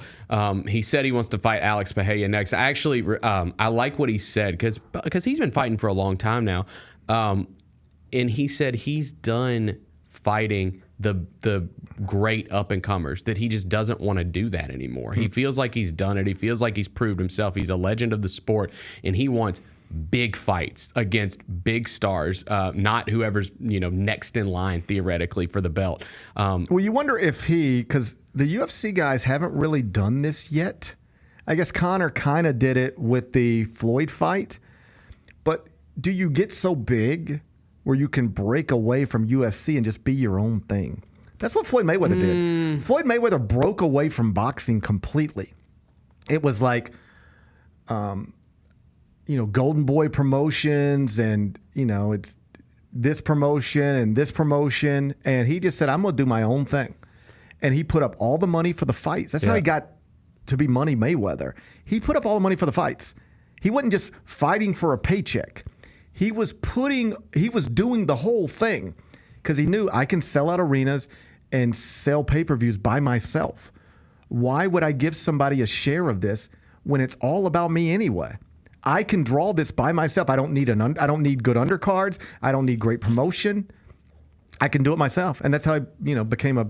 Speaker 3: He said he wants to fight Alex Pereira next. Actually, I like what he said because he's been fighting for a long time now. And he said he's done fighting the great up-and-comers, that he just doesn't want to do that anymore. He feels like he's done it. He feels like he's proved himself. He's a legend of the sport, and he wants big fights against big stars, not whoever's next in line, theoretically, for the belt.
Speaker 2: Well, you wonder if because the UFC guys haven't really done this yet. I guess Conor kind of did it with the Floyd fight, but do you get so big where you can break away from UFC and just be your own thing? That's what Floyd Mayweather did. Floyd Mayweather broke away from boxing completely. It was like, Golden Boy Promotions and, it's this promotion and this promotion. And he just said, I'm going to do my own thing. And he put up all the money for the fights. That's how he got to be Money Mayweather. He put up all the money for the fights. He wasn't just fighting for a paycheck. He was doing the whole thing because he knew I can sell out arenas and sell pay-per-views by myself. Why would I give somebody a share of this when it's all about me anyway? I can draw this by myself. I don't need I don't need good undercards. I don't need great promotion. I can do it myself, and that's how I became a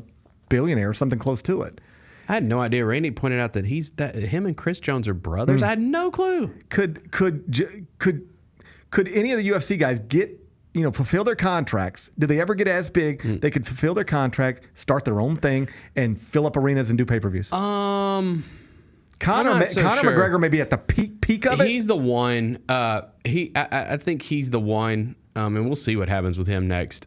Speaker 2: billionaire or something close to it.
Speaker 3: I had no idea. Randy pointed out that him and Chris Jones are brothers. I had no clue.
Speaker 2: Could any of the UFC guys get, fulfill their contracts? Did they ever get as big they could fulfill their contract, start their own thing, and fill up arenas and do pay-per-views?
Speaker 3: Conor
Speaker 2: McGregor may be at the peak of it.
Speaker 3: He's the one. I think he's the one, and we'll see what happens with him next.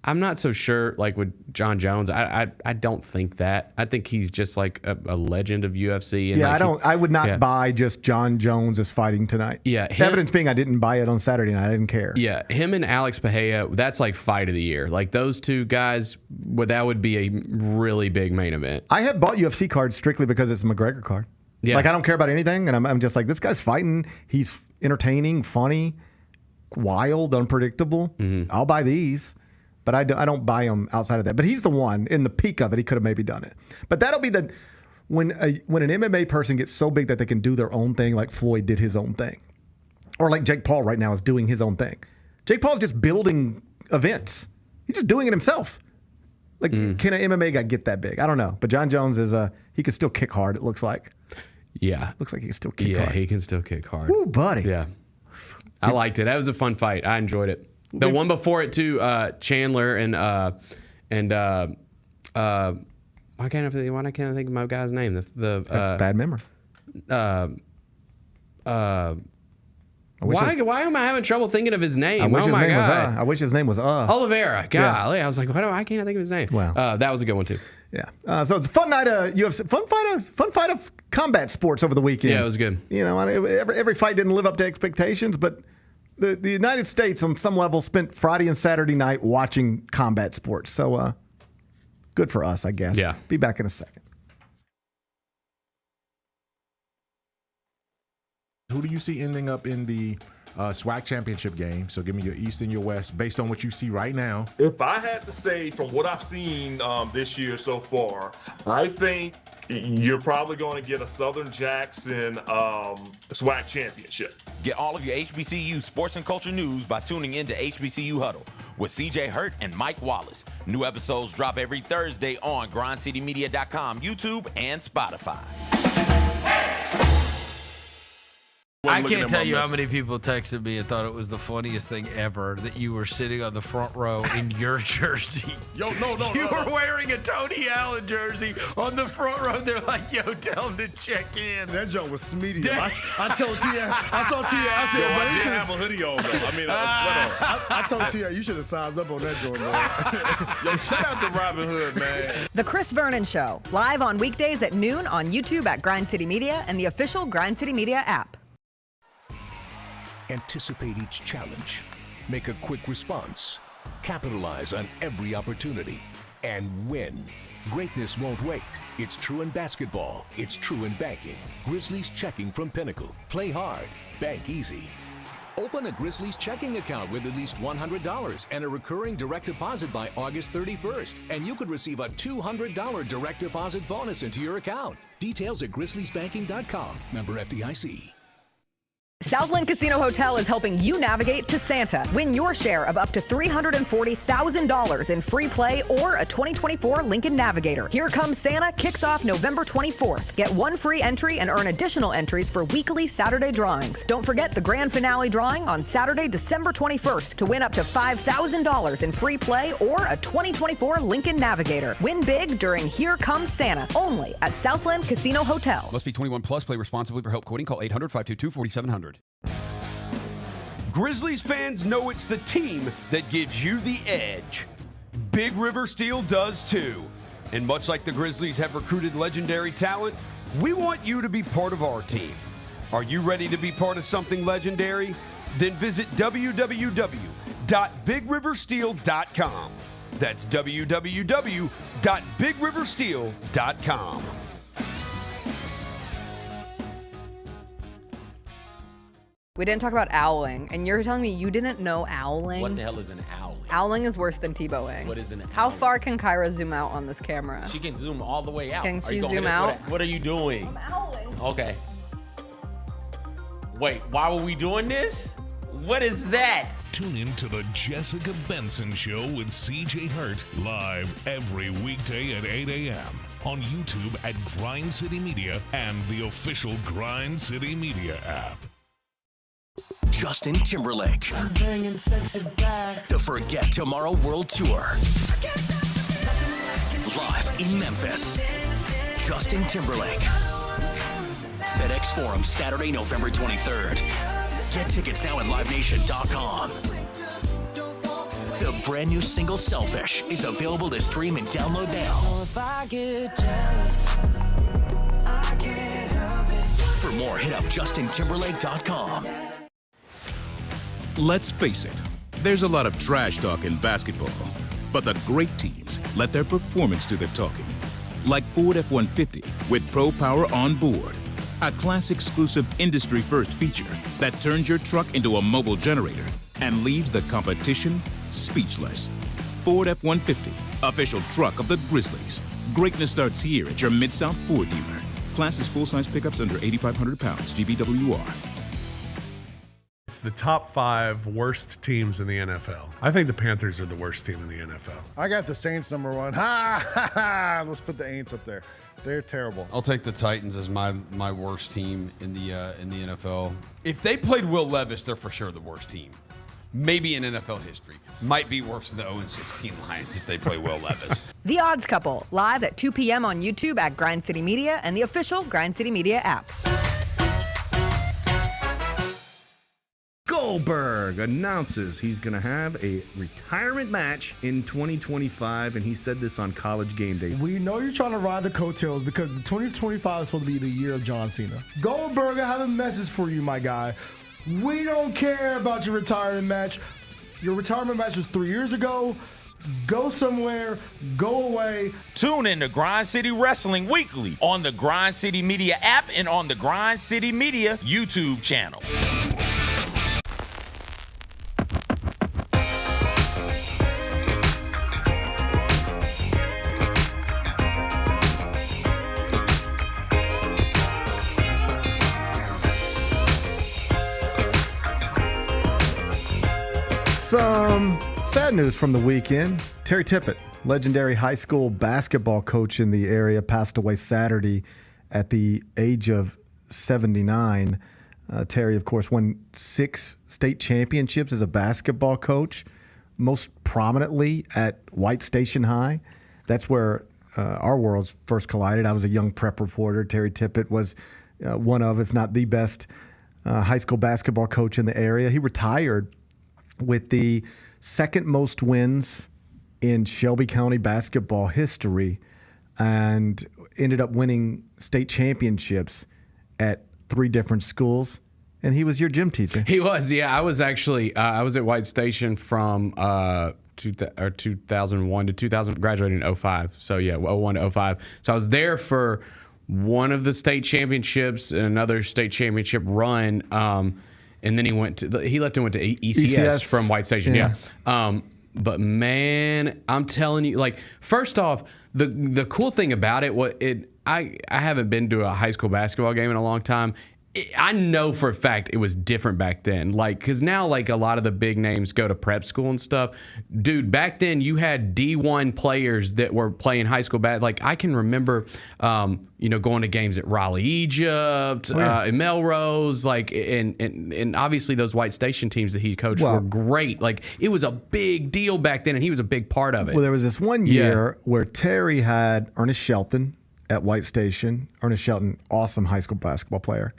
Speaker 3: I'm not so sure, like with Jon Jones. I don't think that. I think he's just like a legend of UFC. And
Speaker 2: I would not buy just Jon Jones is fighting tonight.
Speaker 3: Yeah,
Speaker 2: evidence being I didn't buy it on Saturday night. I didn't care.
Speaker 3: Yeah, him and Alex Pereira, that's like fight of the year. Like those two guys, that would be a really big main event.
Speaker 2: I have bought UFC cards strictly because it's a McGregor card. Yeah. Like I don't care about anything, and I'm just like, this guy's fighting. He's entertaining, funny, wild, unpredictable. I'll buy these. But I don't buy him outside of that. But he's the one in the peak of it. He could have maybe done it. But that'll be when an MMA person gets so big that they can do their own thing, like Floyd did his own thing, or like Jake Paul right now is doing his own thing. Jake Paul's just building events. He's just doing it himself. Like, can an MMA guy get that big? I don't know. But Jon Jones he can still kick hard. It looks like.
Speaker 3: Yeah,
Speaker 2: looks like he can still kick hard.
Speaker 3: Yeah, he can still kick hard.
Speaker 2: Ooh, buddy.
Speaker 3: Yeah, I liked it. That was a fun fight. I enjoyed it. The one before it too, Chandler and Why can't I think of my guy's name?
Speaker 2: Bad memory.
Speaker 3: Why am I having trouble thinking of his name?
Speaker 2: I wish his name was
Speaker 3: Oliveira. Golly, I was like, why can't I think of his name?
Speaker 2: Wow.
Speaker 3: That was a good one too.
Speaker 2: Yeah. So it's a fun night of UFC, fun fight of combat sports over the weekend.
Speaker 3: Yeah, it was good.
Speaker 2: You know, every fight didn't live up to expectations, but the United States on some level spent Friday and Saturday night watching combat sports. So good for us, I guess.
Speaker 3: Yeah.
Speaker 2: Be back in a second.
Speaker 23: Who do you see ending up in the SWAC championship game? So give me your East and your West based on what you see right now.
Speaker 24: If I had to say from what I've seen this year so far, I think you're probably going to get a Southern Jackson SWAC championship.
Speaker 10: Get all of your HBCU sports and culture news by tuning in to HBCU Huddle with CJ Hurt and Mike Wallace. New episodes drop every Thursday on grindcitymedia.com, YouTube, and Spotify.
Speaker 11: I can't tell you how many people texted me and thought it was the funniest thing ever that you were sitting on the front row in your jersey.
Speaker 24: Yo, no.
Speaker 11: You were wearing a Tony Allen jersey on the front row. They're like, yo, tell him to check in.
Speaker 18: That joke was smeety. I told Tia, I said,
Speaker 24: I didn't have a hoodie on, though. I mean, a sweater.
Speaker 18: I told Tia, you should have sized up on that joint, man.
Speaker 24: Yo, shout out to Robin Hood, man.
Speaker 7: The Chris Vernon Show, live on weekdays at noon on YouTube at Grind City Media and the official Grind City Media app.
Speaker 6: Anticipate each challenge. Make a quick response. Capitalize on every opportunity. And win. Greatness won't wait. It's true in basketball. It's true in banking. Grizzlies checking from Pinnacle. Play hard. Bank easy. Open a Grizzlies checking account with at least $100 and a recurring direct deposit by August 31st. And you could receive a $200 direct deposit bonus into your account. Details at grizzliesbanking.com. Member FDIC.
Speaker 7: Southland Casino Hotel is helping you navigate to Santa. Win your share of up to $340,000 in free play or a 2024 Lincoln Navigator. Here Comes Santa kicks off November 24th. Get one free entry and earn additional entries for weekly Saturday drawings. Don't forget the grand finale drawing on Saturday, December 21st to win up to $5,000 in free play or a 2024 Lincoln Navigator. Win big during Here Comes Santa, only at Southland Casino Hotel.
Speaker 9: Must be 21 plus. Play responsibly. For help quoting, call 800-522-4700. Grizzlies fans know it's the team that gives you the edge. Big River Steel does too. And much like the Grizzlies have recruited legendary talent, we want you to be part of our team. Are you ready to be part of something legendary? Then visit www.bigriversteel.com. That's www.bigriversteel.com.
Speaker 7: We didn't talk about owling, and you're telling me you didn't know owling?
Speaker 10: What the hell is an owling?
Speaker 7: Owling is worse than Tebowing.
Speaker 10: What is an owling?
Speaker 7: How far can Kyra zoom out on this camera?
Speaker 10: She can zoom all the way out.
Speaker 7: Can she zoom out?
Speaker 10: What are you doing?
Speaker 7: I'm owling.
Speaker 10: Okay. Wait, why were we doing this? What is that?
Speaker 8: Tune in to the Jessica Benson Show with CJ Hurt live every weekday at 8 a.m. on YouTube at Grind City Media and the official Grind City Media app.
Speaker 16: Justin Timberlake.
Speaker 14: I'm bringing sexy back.
Speaker 16: The Forget Tomorrow World Tour. Live in Memphis. Justin Timberlake. FedExForum, Saturday, November 23rd. Get tickets now at livenation.com. The brand new single Selfish is available to stream and download now.
Speaker 14: So if I get jealous, I can't help it.
Speaker 16: For more, hit up justintimberlake.com.
Speaker 25: Let's face it, there's a lot of trash talk in basketball, but the great teams let their performance do the talking. Like Ford F-150 with Pro Power on board, a class-exclusive industry-first feature that turns your truck into a mobile generator and leaves the competition speechless. Ford F-150, official truck of the Grizzlies. Greatness starts here at your Mid-South Ford dealer. Class is full-size pickups under 8,500 pounds, GVWR.
Speaker 17: It's the top 5 worst teams in the NFL. I think the Panthers are the worst team in the NFL.
Speaker 18: I got the Saints number 1. Let's put the Aints up there. They're terrible.
Speaker 9: I'll take the Titans as my worst team in the NFL. If they played Will Levis, they're for sure the worst team. maybe in NFL history. Might be worse than the 0-16 Lions if they play Will Levis.
Speaker 7: The Odds Couple, live at 2 p.m. on YouTube at Grind City Media and the official Grind City Media app.
Speaker 2: Goldberg announces he's going to have a retirement match in 2025, and he said this on College Game Day.
Speaker 12: We know you're trying to ride the coattails because the 2025 is supposed to be the year of John Cena. Goldberg, I have a message for you, my guy. We don't care about your retirement match. Your retirement match was 3 years ago. Go somewhere, go away.
Speaker 10: Tune in to Grind City Wrestling weekly on the Grind City Media app and on the Grind City Media YouTube channel.
Speaker 2: Some sad news from the weekend. Terry Tippett, legendary high school basketball coach in the area, passed away Saturday at the age of 79. Terry, of course, won 6 state championships as a basketball coach, most prominently at White Station High. That's where our worlds first collided. I was a young prep reporter. Terry Tippett was one of, if not the best, high school basketball coach in the area. He retired with the second most wins in Shelby County basketball history and ended up winning state championships at 3 different schools. And he was your gym teacher.
Speaker 3: He was, yeah. I was actually, I was at White Station from 2001 to 2000, graduated in 05. So yeah, 01 to 05. So I was there for one of the state championships and another state championship run. And then he left and went to ECS from White Station. Yeah. But man, I'm telling you, like, first off, the cool thing about I haven't been to a high school basketball game in a long time. I know for a fact it was different back then. Like, because now, like, a lot of the big names go to prep school and stuff. Dude, back then you had D1 players that were playing high school basketball. Like, I can remember, going to games at Raleigh, Egypt, in Melrose, like, and obviously those White Station teams that he coached were great. Like, it was a big deal back then, and he was a big part of it.
Speaker 2: Well, there was this one year where Terry had Ernest Shelton at White Station. Ernest Shelton, awesome high school basketball player.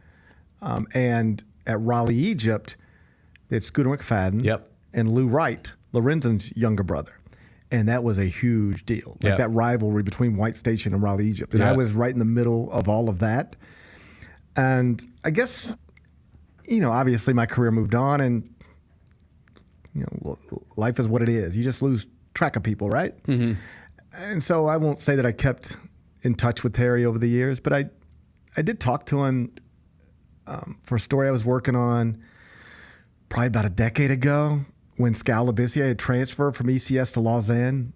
Speaker 2: And at Raleigh, Egypt, it's Scooter McFadden and Lou Wright, Lorenzen's younger brother. And that was a huge deal. Like that rivalry between White Station and Raleigh, Egypt. And I was right in the middle of all of that. And I guess, obviously my career moved on and, life is what it is. You just lose track of people, right? Mm-hmm. And so I won't say that I kept in touch with Terry over the years, but I did talk to him for a story I was working on probably about a decade ago when Scal Labissiere had transferred from ECS to Lausanne.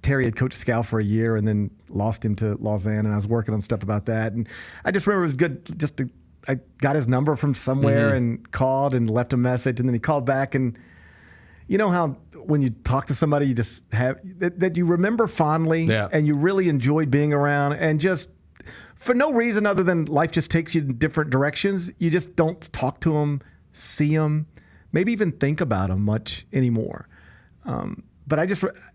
Speaker 2: Terry had coached Scal for a year and then lost him to Lausanne, and I was working on stuff about that. And I just remember it was good I got his number from somewhere and called and left a message, and then he called back. And you know how when you talk to somebody, you just have that you remember fondly and you really enjoyed being around, and just for no reason other than life just takes you in different directions. You just don't talk to them, see them, maybe even think about them much anymore. But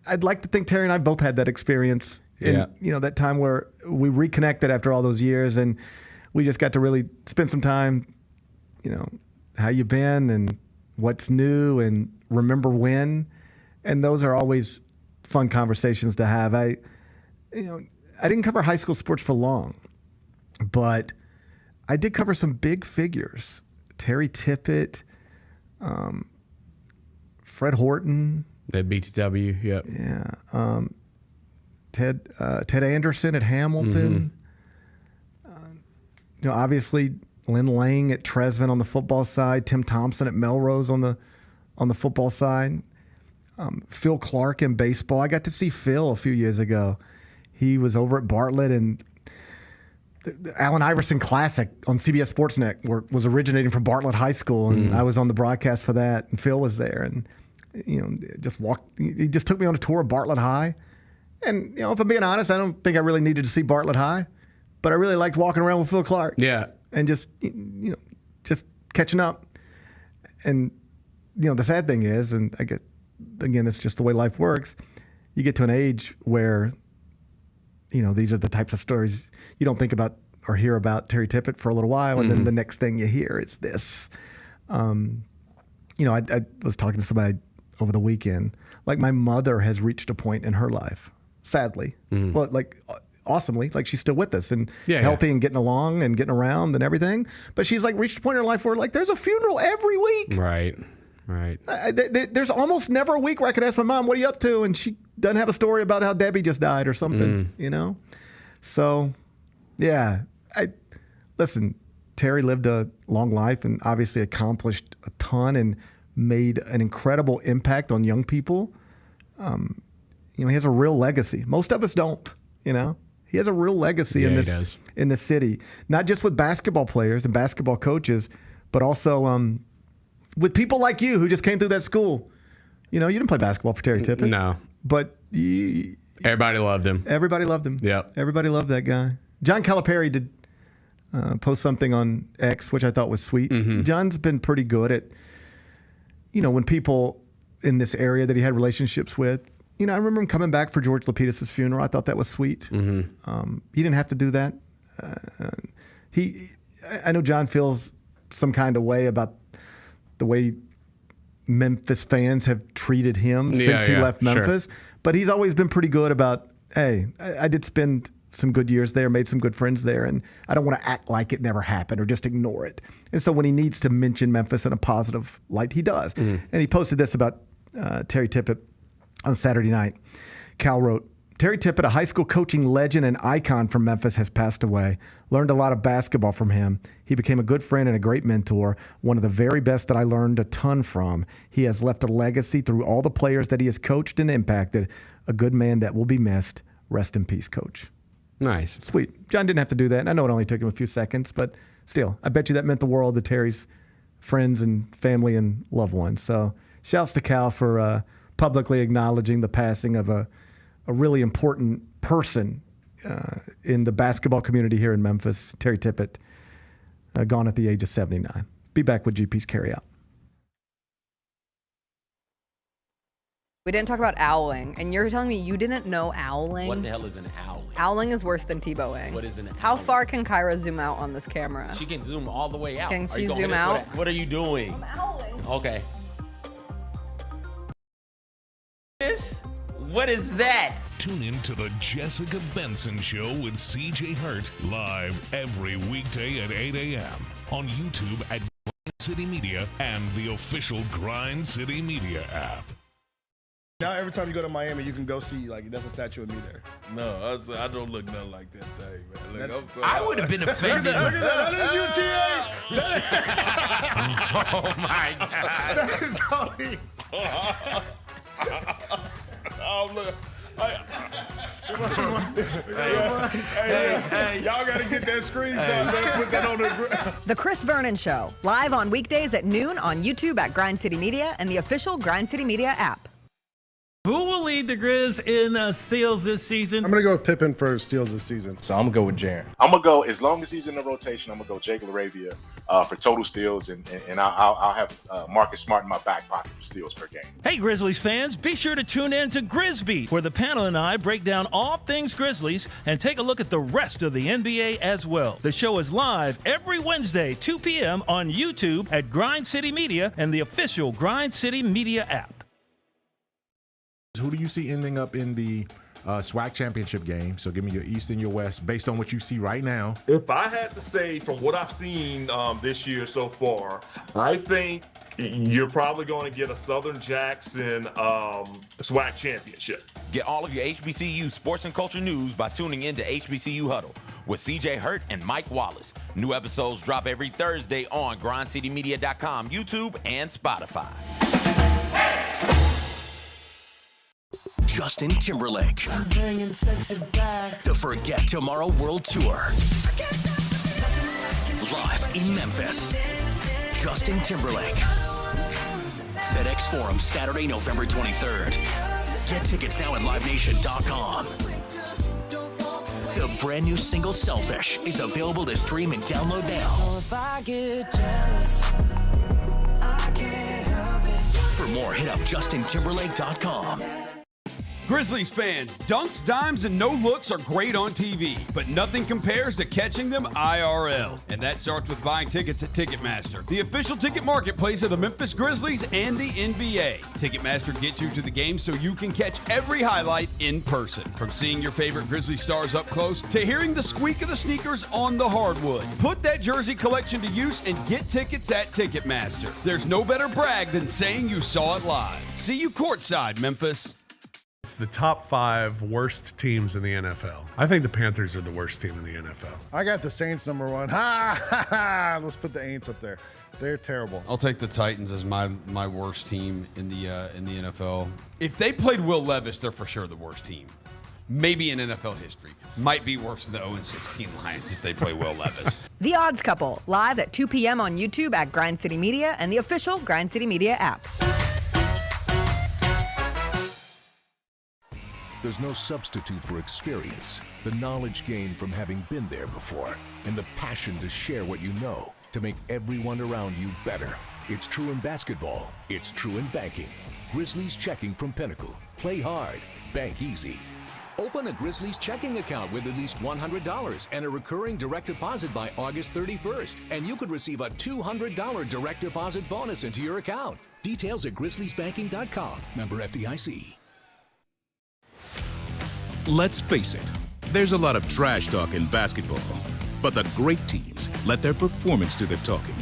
Speaker 2: I'd like to think Terry and I both had that experience in, that time where we reconnected after all those years, and we just got to really spend some time, how you been and what's new and remember when. And those are always fun conversations to have. I didn't cover high school sports for long, but I did cover some big figures. Terry Tippett, Fred Horton.
Speaker 3: That BTW, yep.
Speaker 2: Yeah. Ted Anderson at Hamilton. Obviously Lynn Lang at Tresvant on the football side. Tim Thompson at Melrose on the football side. Phil Clark in baseball. I got to see Phil a few years ago. He was over at Bartlett, and the Allen Iverson Classic on CBS Sports Network was originating from Bartlett High School, and I was on the broadcast for that, and Phil was there, and he just took me on a tour of Bartlett High. And if I'm being honest, I don't think I really needed to see Bartlett High, but I really liked walking around with Phil Clark.
Speaker 3: Yeah.
Speaker 2: And just just catching up. And the sad thing is, and I get, again, it's just the way life works. You get to an age where, these are the types of stories you don't think about or hear about Terry Tippett for a little while, and then the next thing you hear is this. I was talking to somebody over the weekend. Like, my mother has reached a point in her life, sadly, well, like, awesomely, like, she's still with us and healthy and getting along and getting around and everything. But she's like reached a point in her life where, like, there's a funeral every week.
Speaker 3: Right.
Speaker 2: There's almost never a week where I can ask my mom, "What are you up to?" and she doesn't have a story about how Debbie just died or something. So, yeah. Listen, Terry lived a long life and obviously accomplished a ton and made an incredible impact on young people. He has a real legacy. Most of us don't. He has a real legacy in the city, not just with basketball players and basketball coaches, but also with people like you who just came through that school. You didn't play basketball for Terry Tippett.
Speaker 3: No.
Speaker 2: But
Speaker 3: everybody loved him.
Speaker 2: Everybody loved him.
Speaker 3: Yep.
Speaker 2: Everybody loved that guy. John Calipari did post something on X, which I thought was sweet. John's been pretty good at, when people in this area that he had relationships with, I remember him coming back for George Lapidus' funeral. I thought that was sweet. He didn't have to do that. I know John feels some kind of way about the way Memphis fans have treated him since he left Memphis. But he's always been pretty good about, hey, I did spend some good years there, made some good friends there, and I don't want to act like it never happened or just ignore it. And so when he needs to mention Memphis in a positive light, he does. And he posted this about Terry Tippett on Saturday night. Cal wrote, "Terry Tippett, a high school coaching legend and icon from Memphis, has passed away. Learned a lot of basketball from him. He became a good friend and a great mentor, one of the very best that I learned a ton from. He has left a legacy through all the players that he has coached and impacted. A good man that will be missed. Rest in peace, Coach."
Speaker 3: Nice.
Speaker 2: Sweet. John didn't have to do that. I know it only took him a few seconds, but still, I bet you that meant the world to Terry's friends and family and loved ones. So shouts to Cal for publicly acknowledging the passing of a really important person in the basketball community here in Memphis, Terry Tippett, gone at the age of 79. Be back with GP's Carryout.
Speaker 7: We didn't talk about owling, and you're telling me you didn't know owling?
Speaker 10: What the hell is an owling?
Speaker 7: Owling is worse than Tebowing.
Speaker 10: What is an owling?
Speaker 7: How far can Kyra zoom out on this camera?
Speaker 10: She can zoom all the way out.
Speaker 7: Can she zoom out?
Speaker 10: What are you doing?
Speaker 7: I'm owling.
Speaker 10: Okay. What is that?
Speaker 8: Tune in to the Jessica Benson Show with CJ Hurt live every weekday at 8 a.m. on YouTube at Grind City Media and the official Grind City Media app.
Speaker 12: Now every time you go to Miami, you can go see, like, that's a statue of me there.
Speaker 1: No, I don't look nothing like that thing, man. Look, I'm sorry.
Speaker 11: I would have been offended.
Speaker 12: Look at that. That is UTA.
Speaker 1: Oh, look. Hey, y'all got to get that screenshot, man. Put that on the...
Speaker 7: The Chris Vernon Show, live on weekdays at noon on YouTube at Grind City Media and the official Grind City Media app.
Speaker 13: Who will lead the Grizz in steals this season?
Speaker 18: I'm going to go with Pippen for steals this season.
Speaker 15: So I'm going to go with Jaren.
Speaker 22: I'm going to go, as long as he's in the rotation, I'm going to go Jake LaRavia for total steals, and I'll have Marcus Smart in my back pocket for steals per game.
Speaker 13: Hey, Grizzlies fans, be sure to tune in to Grizz, where the panel and I break down all things Grizzlies and take a look at the rest of the NBA as well. The show is live every Wednesday, 2 p.m. on YouTube at Grind City Media and the official Grind City Media app.
Speaker 23: Who do you see ending up in the SWAC championship game? So give me your East and your West based on what you see right now.
Speaker 24: If I had to say from what I've seen this year so far, I think you're probably going to get a Southern Jackson SWAC championship.
Speaker 10: Get all of your HBCU sports and culture news by tuning in to HBCU Huddle with CJ Hurt and Mike Wallace. New episodes drop every Thursday on grindcitymedia.com, YouTube, and Spotify.
Speaker 16: Justin Timberlake.
Speaker 14: I'm bringing sexy back.
Speaker 16: The Forget Tomorrow World Tour. Live in Memphis. Justin Timberlake. FedExForum, Saturday, November 23rd. Get tickets now at livenation.com. The brand new single Selfish is available to stream and download now.
Speaker 14: So if I get jealous, I can't help it.
Speaker 16: For more, hit up justintimberlake.com.
Speaker 9: Grizzlies fans, dunks, dimes, and no-looks are great on TV, but nothing compares to catching them IRL. And that starts with buying tickets at Ticketmaster, the official ticket marketplace of the Memphis Grizzlies and the NBA. Ticketmaster gets you to the game so you can catch every highlight in person. From seeing your favorite Grizzly stars up close to hearing the squeak of the sneakers on the hardwood. Put that jersey collection to use and get tickets at Ticketmaster. There's no better brag than saying you saw it live. See you courtside, Memphis.
Speaker 17: It's the top 5 worst teams in the NFL. I think the Panthers are the worst team in the NFL.
Speaker 18: I got the Saints number 1. Let's put the Aints up there. They're terrible.
Speaker 9: I'll take the Titans as my worst team in the NFL. If they played Will Levis, they're for sure the worst team. Maybe in NFL history. Might be worse than the 0-16 Lions if they play Will Levis.
Speaker 7: The Odds Couple, live at 2 p.m. on YouTube at Grind City Media and the official Grind City Media app.
Speaker 6: There's no substitute for experience, the knowledge gained from having been there before, and the passion to share what you know to make everyone around you better. It's true in basketball. It's true in banking. Grizzlies checking from Pinnacle. Play hard. Bank easy.
Speaker 4: Open a Grizzlies checking account with at least $100 and a recurring direct deposit by August 31st, and you could receive a $200 direct deposit bonus into your account. Details at grizzliesbanking.com. Member FDIC.
Speaker 25: Let's face it, there's a lot of trash talk in basketball, but the great teams let their performance do the talking.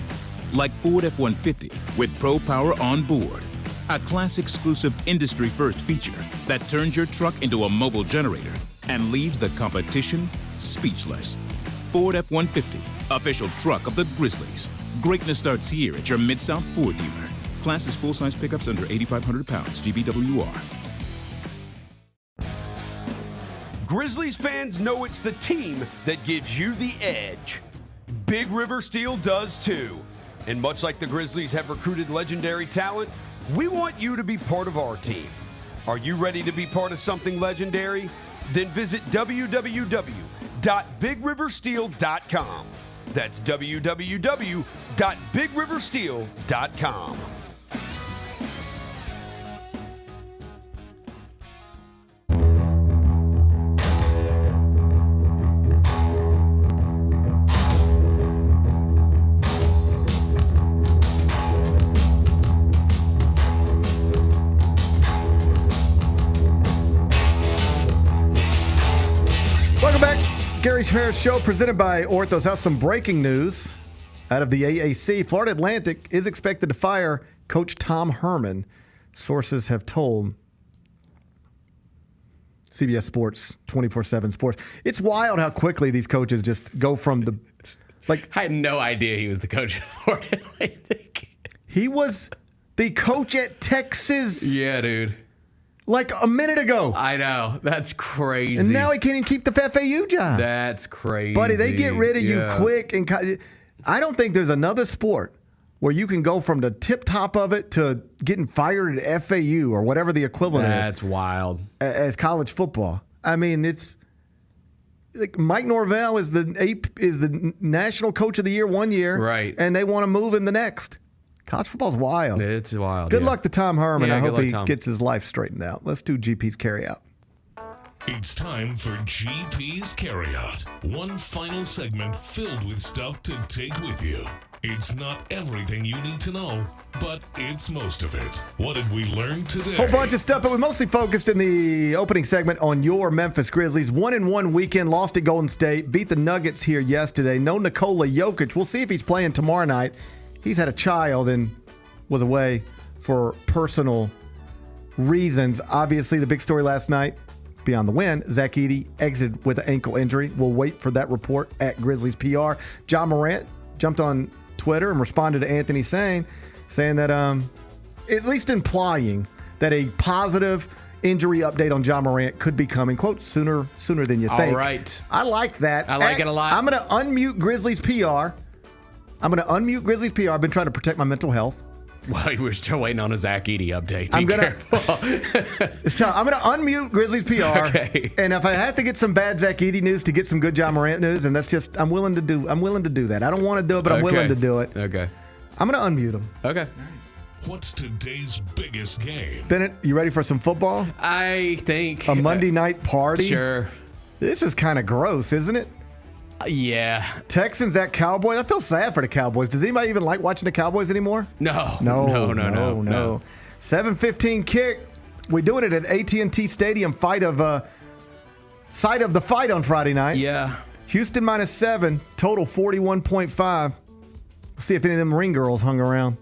Speaker 25: Like Ford F-150 with Pro Power on board, a class-exclusive industry-first feature that turns your truck into a mobile generator and leaves the competition speechless. Ford F-150, official truck of the Grizzlies. Greatness starts here at your Mid-South Ford dealer. Class is full-size pickups under 8,500 pounds, GVWR.
Speaker 9: Grizzlies fans know it's the team that gives you the edge. Big River Steel does too. And much like the Grizzlies have recruited legendary talent, we want you to be part of our team. Are you ready to be part of something legendary? Then visit www.bigriversteel.com. That's www.bigriversteel.com.
Speaker 2: Welcome back. Gary Parrish Show presented by Orthos House. Some breaking news out of the AAC. Florida Atlantic is expected to fire Coach Tom Herman. Sources have told CBS Sports, 24/7 Sports. It's wild how quickly these coaches just go from the...
Speaker 3: I had no idea he was the coach of Florida Atlantic.
Speaker 2: He was the coach at Texas.
Speaker 3: Yeah, dude.
Speaker 2: Like a minute ago.
Speaker 3: I know. That's crazy.
Speaker 2: And now he can't even keep the FAU job.
Speaker 3: That's crazy.
Speaker 2: Buddy, they get rid of you quick. And I don't think there's another sport where you can go from the tip top of it to getting fired at FAU or whatever the equivalent is.
Speaker 3: That's wild.
Speaker 2: As college football. I mean, it's like Mike Norvell is the national coach of the year one year.
Speaker 3: Right.
Speaker 2: And they want to move him the next. College football's wild.
Speaker 3: It's wild.
Speaker 2: Good luck to Tom Herman.
Speaker 3: Yeah,
Speaker 2: I hope he
Speaker 3: Tom.
Speaker 2: gets his life straightened out. Let's do GP's carryout.
Speaker 8: It's time for GP's Carryout. One final segment filled with stuff to take with you. It's not everything you need to know, but it's most of it. What did we learn today?
Speaker 2: Whole bunch of stuff, but we mostly focused in the opening segment on your Memphis Grizzlies. 1-1 weekend, lost at Golden State, beat the Nuggets here yesterday. No Nikola Jokic. We'll see if he's playing tomorrow night. He's had a child and was away for personal reasons. Obviously, the big story last night, beyond the win, Zach Edey exited with an ankle injury. We'll wait for that report at Grizzlies PR. John Morant jumped on Twitter and responded to Anthony saying that at least implying that a positive injury update on John Morant could be coming, quote, sooner than you think.
Speaker 3: All right.
Speaker 2: I like that.
Speaker 3: I like it a lot.
Speaker 2: I'm going to unmute Grizzlies PR. I've been trying to protect my mental health.
Speaker 3: Well, we're still waiting on a Zach Edey update.
Speaker 2: I'm going to unmute Grizzlies PR.
Speaker 3: Okay.
Speaker 2: And if I have to get some bad Zach Edey news to get some good John Morant news, and that's just I'm willing to do that. I don't want to do it, but I'm willing to do it.
Speaker 3: Okay.
Speaker 2: I'm going to unmute him.
Speaker 3: Okay.
Speaker 8: What's today's biggest game?
Speaker 2: Bennett, you ready for some football?
Speaker 3: I think.
Speaker 2: A Monday night party?
Speaker 3: Sure.
Speaker 2: This is kind of gross, isn't it?
Speaker 3: Yeah.
Speaker 2: Texans at Cowboys. I feel sad for the Cowboys. Does anybody even like watching the Cowboys anymore?
Speaker 3: No.
Speaker 2: 7:15 kick. We're doing it at AT&T Stadium. Site of the fight on Friday night.
Speaker 3: Yeah.
Speaker 2: Houston -7. Total 41.5. We'll see if any of them ring girls hung around.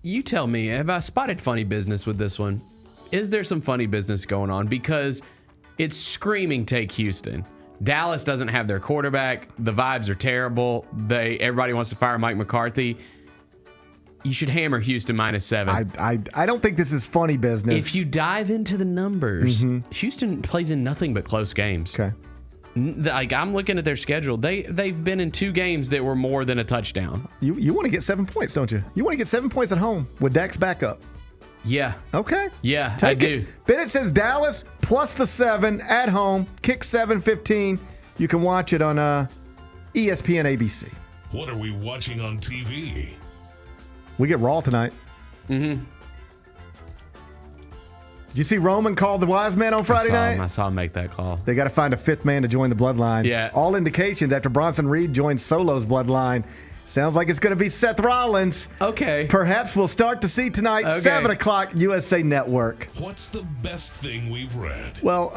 Speaker 3: You tell me, have I spotted funny business with this one? Is there some funny business going on? Because it's screaming take Houston. Dallas doesn't have their quarterback. The vibes are terrible. Everybody wants to fire Mike McCarthy. You should hammer Houston -7.
Speaker 2: I don't think this is funny business.
Speaker 3: If you dive into the numbers, Houston plays in nothing but close games.
Speaker 2: Okay.
Speaker 3: Like, I'm looking at their schedule. They've been in 2 games that were more than a touchdown.
Speaker 2: You want to get 7 points, don't you? You want to get 7 points at home with Dak's backup.
Speaker 3: Yeah.
Speaker 2: Okay.
Speaker 3: Yeah,
Speaker 2: I
Speaker 3: do.
Speaker 2: Bennett says Dallas plus the 7 at home. Kick 7:15. You can watch it on ESPN ABC.
Speaker 8: What are we watching on TV?
Speaker 2: We get Raw tonight. Did you see Roman call the wise man on Friday night?
Speaker 3: I saw him make that call.
Speaker 2: They got to find a 5th man to join the bloodline.
Speaker 3: Yeah.
Speaker 2: All indications after Bronson Reed joins Solo's bloodline. Sounds like it's going to be Seth Rollins.
Speaker 3: Okay.
Speaker 2: Perhaps we'll start to see tonight, 7 o'clock, USA Network.
Speaker 8: What's the best thing we've read?
Speaker 2: Well,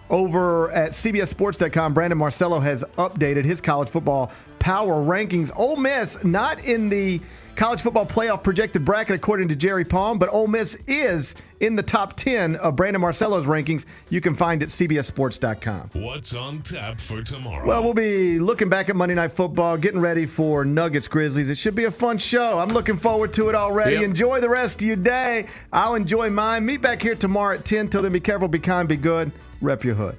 Speaker 2: over at CBSSports.com, Brandon Marcello has updated his college football power rankings. Ole Miss not in the college football playoff projected bracket according to Jerry Palm, but Ole Miss is in the top 10 of Brandon Marcello's rankings. You can find it at CBSSports.com.
Speaker 8: What's on tap for tomorrow?
Speaker 2: Well, we'll be looking back at Monday Night Football, getting ready for Nuggets Grizzlies. It should be a fun show. I'm looking forward to it already.
Speaker 3: Yep.
Speaker 2: Enjoy the rest of your day. I'll enjoy mine. Meet back here tomorrow at 10. Till then, be careful, be kind, be good. Rep your hood.